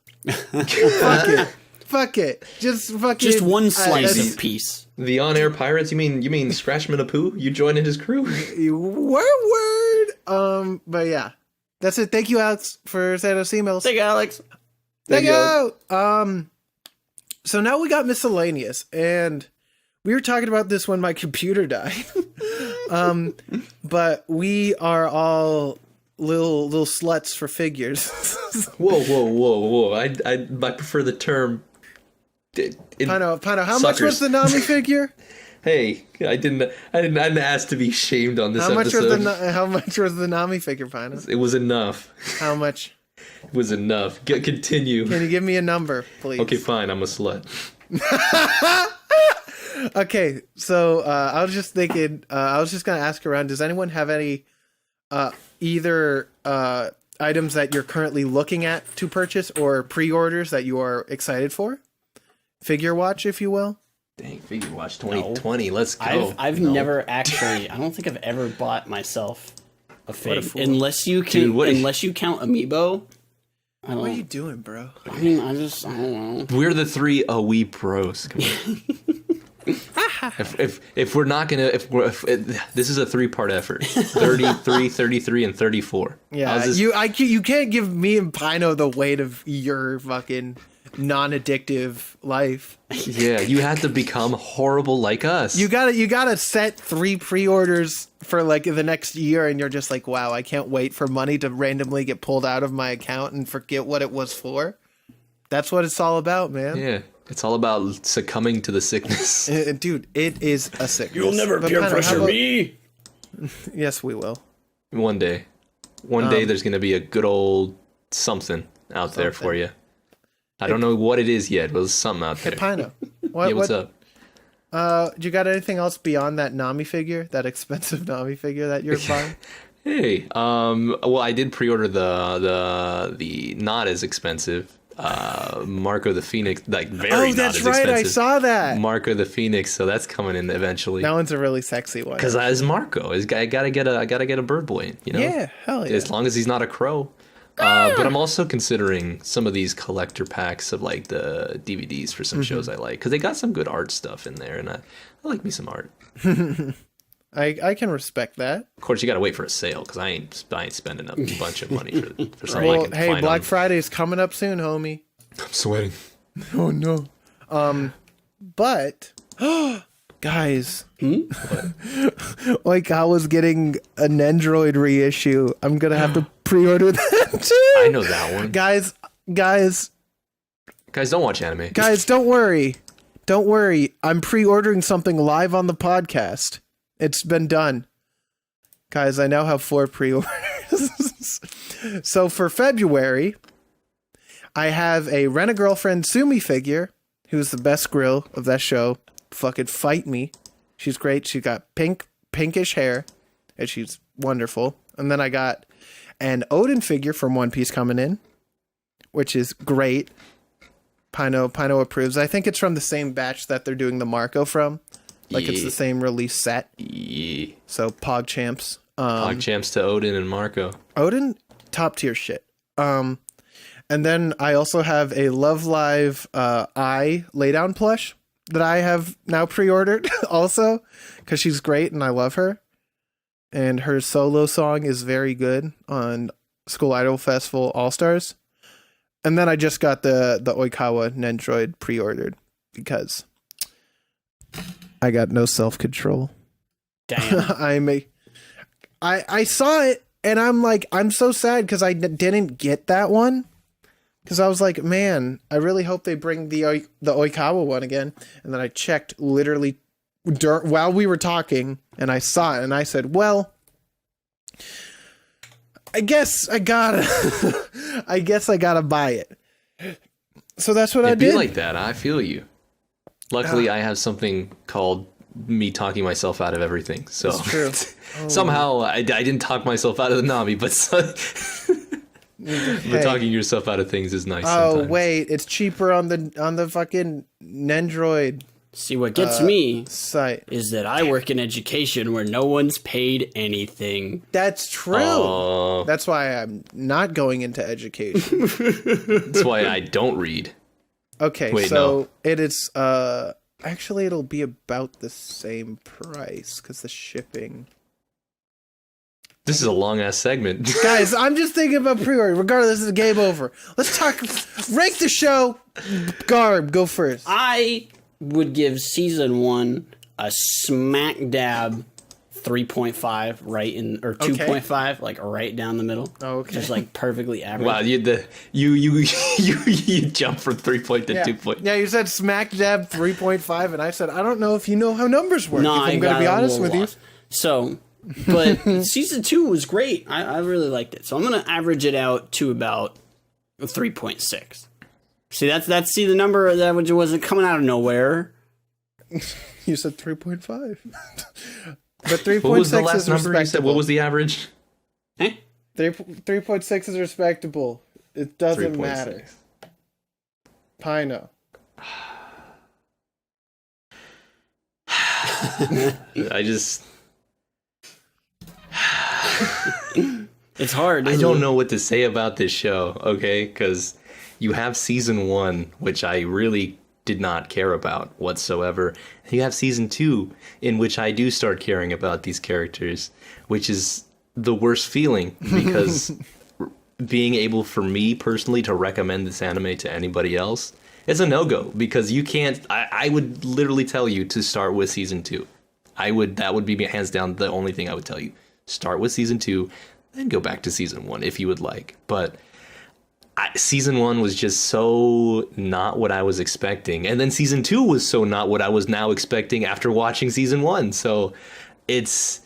Fuck it. Just one slice of piece. The on-air pirates? You mean Scratchman a Poo? You joining his crew? Word. But yeah, that's it. Thank you, Alex, for sending us emails. Thank you, Alex. Thank you. So now we got miscellaneous, and we were talking about this when my computer died. But we are all little sluts for figures. Whoa! I prefer the term. Pino, how much was the Nami figure? Hey, I didn't ask to be shamed on this episode. How much was the Nami figure, Pino? It was enough. How much? It was enough. Continue. Can you give me a number, please? Okay, fine. I'm a slut. Okay, so I was just thinking. I was just gonna ask around. Does anyone have any either items that you're currently looking at to purchase or pre-orders that you are excited for? Figure watch, if you will. Dang, Figure Watch 2020. Let's go. I've never actually. I don't think I've ever bought myself a fig unless you count Amiibo. What are you doing, bro? I mean, I don't know. We're the three A-Weebros. Come on. if we're not gonna, this is a 3-part effort. 33, 33, and 34. Yeah, you can't give me and Pino the weight of your fucking non-addictive life. Yeah, you have to become horrible like us. You gotta set 3 pre-orders for like the next year, and you're just like, wow, I can't wait for money to randomly get pulled out of my account and forget what it was for. That's what it's all about, man. Yeah, it's all about succumbing to the sickness. Dude, it is a sickness. You'll never peer pressure me. Yes, we will. One day there's gonna be a good old something out there for you. I don't know what it is yet, but there's something out there. Hey, Pino. What's up? You got anything else beyond that Nami figure, that expensive Nami figure that you're buying? Hey, well, I did pre-order the not as expensive Marco the Phoenix, like very not as expensive. Oh, that's right, I saw that. Marco the Phoenix, so that's coming in eventually. That one's a really sexy one. Because as Marco, I gotta get a bird boy, you know? Yeah, hell yeah. As long as he's not a crow. But I'm also considering some of these collector packs of like the DVDs for some shows I like, because they got some good art stuff in there, and I like me some art. I can respect that. Of course, you got to wait for a sale, because I ain't spending a bunch of money for something Well, I can hey, find Black on. Friday's coming up soon, homie. I'm sweating. Oh no. But guys, like I was getting an Nendroid reissue. I'm gonna have to pre-order that too. I know that one. Guys, don't watch anime. guys, don't worry. I'm pre-ordering something live on the podcast. It's been done. Guys, I now have 4 pre-orders. So for February, I have a Rent-A-Girlfriend Sumi figure, who's the best grill of that show. Fucking fight me. She's great. She got pinkish hair, and she's wonderful. And then I got an Odin figure from One Piece coming in, which is great. Pino approves. I think it's from the same batch that they're doing the Marco from. Like it's the same release set. Yeah. So PogChamps. PogChamps to Odin and Marco. Odin, top tier shit. And then I also have a Love Live Eye laydown plush that I have now pre-ordered also, because she's great and I love her. And her solo song is very good on School Idol Festival All-Stars. And then I just got the Oikawa Nendroid pre-ordered because I got no self-control. Damn. I saw it and I'm like, I'm so sad because I didn't get that one. Because I was like, man, I really hope they bring the Oikawa one again. And then I checked literally while we were talking, and I saw it, and I said, well, I guess I gotta buy it. So that's what I did. Be like that. I feel you. Luckily, I have something called me talking myself out of everything. So That's true. Somehow I didn't talk myself out of the Nami, but but talking yourself out of things is nice. Oh sometimes. wait, it's cheaper on the fucking Nendroid. See, what gets me site. is that I work in education where no one's paid anything. That's true. That's why I'm not going into education. That's why I don't read. Okay, Wait, so no. it is, actually it'll be about the same price, because the shipping... This is a long-ass segment. Guys, I'm just thinking about pre-order. Regardless, it's a game over. Let's talk, rank the show. Garb, go first. I would give season 1 a smack dab 3.5 right in, or 2.5, like right down the middle. Oh, okay. Just like perfectly average. Wow, you jump from 3 point to 2 point. Yeah, you said smack dab 3.5, and I said, I don't know if you know how numbers work. No, if I'm going to be honest with you. So, but season 2 was great. I really liked it. So I'm going to average it out to about 3.6. See, that's the number that wasn't coming out of nowhere. You said 3.5. But 3.6 What was the last is number you said? What was the average? 3.6 is respectable. It doesn't 3.6. matter. Pino. I just... It's hard. I don't know what to say about this show, okay? Because you have season 1, which I really did not care about whatsoever. And you have season 2, in which I do start caring about these characters, which is the worst feeling, because being able for me personally to recommend this anime to anybody else is a no-go, because you can't... I would literally tell you to start with season 2. That would be hands down the only thing I would tell you. Start with season 2, then go back to season 1 if you would like. But season 1 was just so not what I was expecting. And then season 2 was so not what I was now expecting after watching season 1. So it's...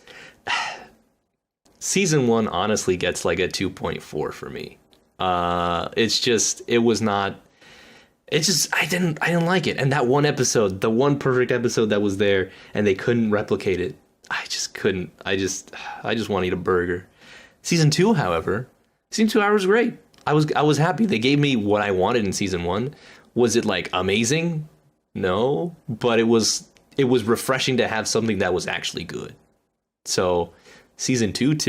Season 1 honestly gets like a 2.4 for me. It's just... It was not... It's just... I didn't like it. And that one episode, the one perfect episode that was there, and they couldn't replicate it. I just couldn't. I just want to eat a burger. Season 2, however, season 2 was great. I was happy. They gave me what I wanted in season 1. Was it like amazing? No, but it was refreshing to have something that was actually good. So season 2,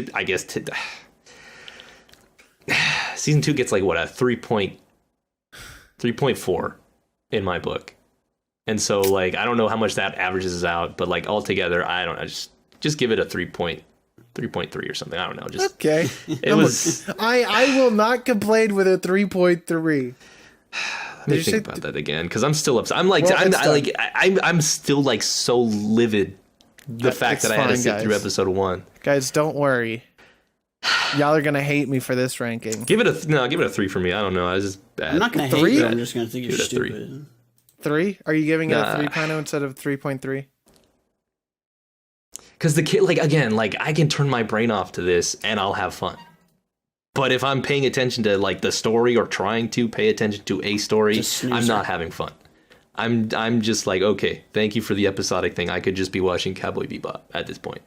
season 2 gets like what, a 3.4 in my book. And so like I don't know how much that averages out, but like altogether I don't know, just give it a 3.3 or something. I don't know. Just okay. It was. I will not complain with a 3.3. Let me think about that again, because I'm still upset. I'm like, I'm still like so livid. The fact that I had to sit through episode 1. Guys, don't worry. Y'all are gonna hate me for this ranking. Give it a 3 for me. I don't know. I was just bad. I'm not gonna hate you. I'm just gonna think you're stupid. 3? Are you giving it a 3, Pino, instead of 3.3? Because the kid, like, again, like, I can turn my brain off to this and I'll have fun. But if I'm paying attention to like the story or trying to pay attention to a story, I'm not having fun. I'm just like, okay, thank you for the episodic thing. I could just be watching Cowboy Bebop at this point.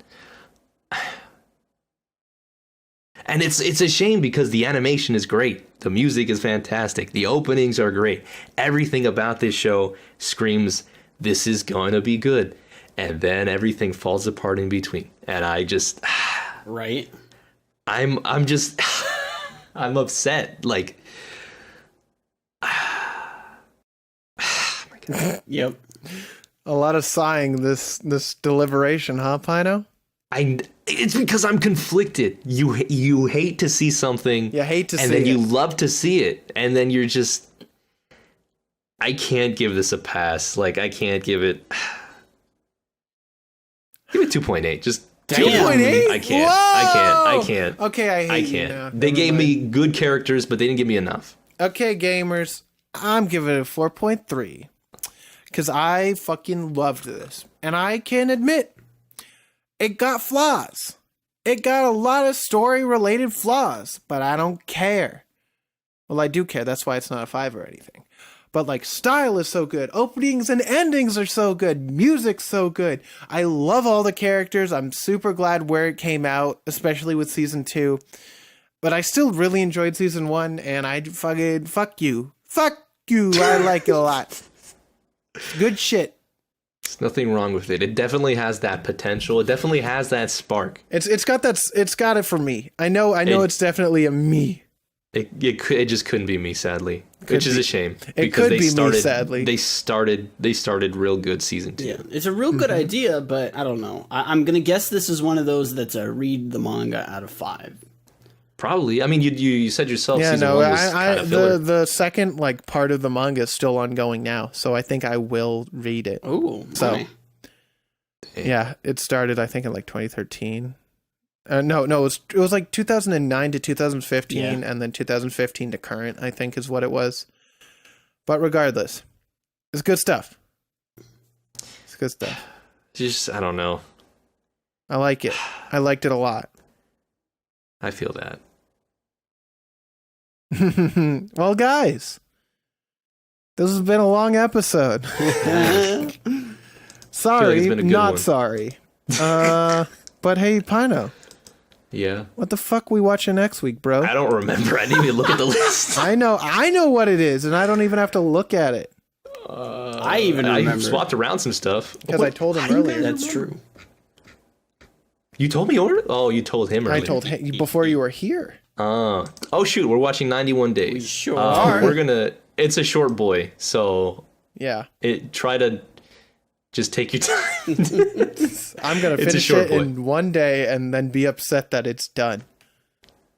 And it's a shame because the animation is great. The music is fantastic. The openings are great. Everything about this show screams, this is going to be good. And then everything falls apart in between. And I just... Right? I'm just... I'm upset. Like... Yep. A lot of sighing this deliberation, huh, Pino? It's because I'm conflicted. You hate to see something. You hate to see it. And then you love to see it. And then you're just... I can't give this a pass. Like, I can't give it... Give it 2.8. Just 2.8? I can't. Whoa! I can't. Okay, I hate you can't. now. They gave me good characters, but they didn't give me enough. Okay, gamers, I'm giving it a 4.3 because I fucking loved this, and I can admit it got flaws. It got a lot of story-related flaws, but I don't care. Well, I do care. That's why it's not a 5 or anything. But like, style is so good. Openings and endings are so good. Music's so good. I love all the characters. I'm super glad where it came out, especially with season 2. But I still really enjoyed season 1, and I fucking fuck you. Fuck you. I like it a lot. Good shit. There's nothing wrong with it. It definitely has that potential. It definitely has that spark. It's got it for me. I know it's definitely a me. It just couldn't be me, sadly, which is a shame. It could be me, sadly. They started real good season 2. Yeah, it's a real good idea, but I don't know. I'm gonna guess this is one of those that's a read the manga out of 5. Probably. I mean, you said yourself. Yeah, season 1 was kind of filler. the second part of the manga is still ongoing now, so I think I will read it. Ooh, so okay. yeah, it started I think in 2013. No, it was 2009 to 2015, and then 2015 to current, I think is what it was. But regardless, it's good stuff. It's good stuff. Just, I don't know. I like it. I liked it a lot. I feel that. Well, guys, this has been a long episode. Sorry, not one. Sorry. But hey, Pino. Yeah. What the fuck we watching next week, bro? I don't remember. I didn't even look at the list. I know what it is, and I don't even have to look at it. I remember. Swapped around some stuff because I told him earlier. That's true. You told me earlier? Oh, you told him earlier. I told him before you were here. Oh shoot, we're watching 91 Days. We sure are. It's a short boy, so yeah. Try to just take your time. I'm going to finish it in one day and then be upset that it's done.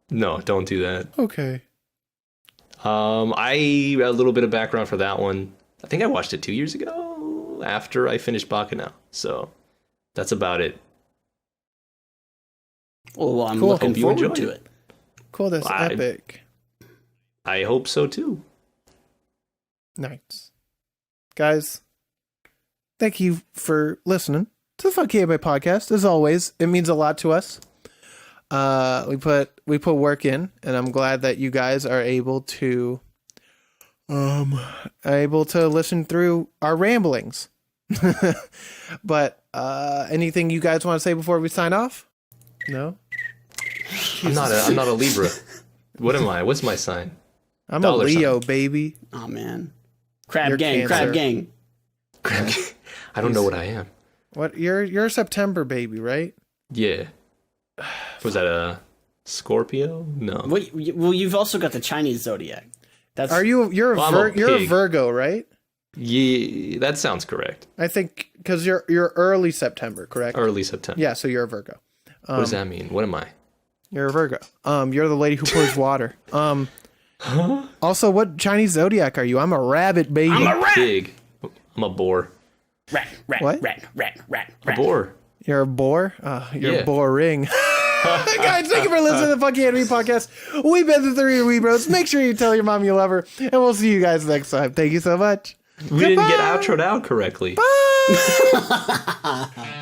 No, don't do that. Okay. A little bit of background for that one. I think I watched it 2 years ago after I finished Bacchanal. So that's about it. Well, I'm looking forward to it. Cool, that's epic. I hope so too. Nice. Guys, thank you for listening to the Funky Anime Podcast. As always, it means a lot to us. We put work in, and I'm glad that you guys are able to listen through our ramblings. But anything you guys want to say before we sign off? No. I'm not a Libra. What am I? What's my sign? I'm a Leo, baby. Oh man. Crab gang. I don't know what I am. What you're a September baby, right? Yeah. Was that a Scorpio? No. Well, you've also got the Chinese zodiac. You're a Virgo, right? Yeah, that sounds correct. I think because you're early September, correct? Early September. Yeah, so you're a Virgo. What does that mean? What am I? You're a Virgo. You're the lady who pours water. Huh? Also, what Chinese zodiac are you? I'm a rabbit, baby. I'm a rat. Pig. I'm a boar. Rat. What? Rat. A boar. You're a boar? You're boring. Guys, thank you for listening to the Funky Anime Podcast. We've been the 3 A-Weebros. Make sure you tell your mom you love her, and we'll see you guys next time. Thank you so much. We didn't get outroed out correctly. Bye.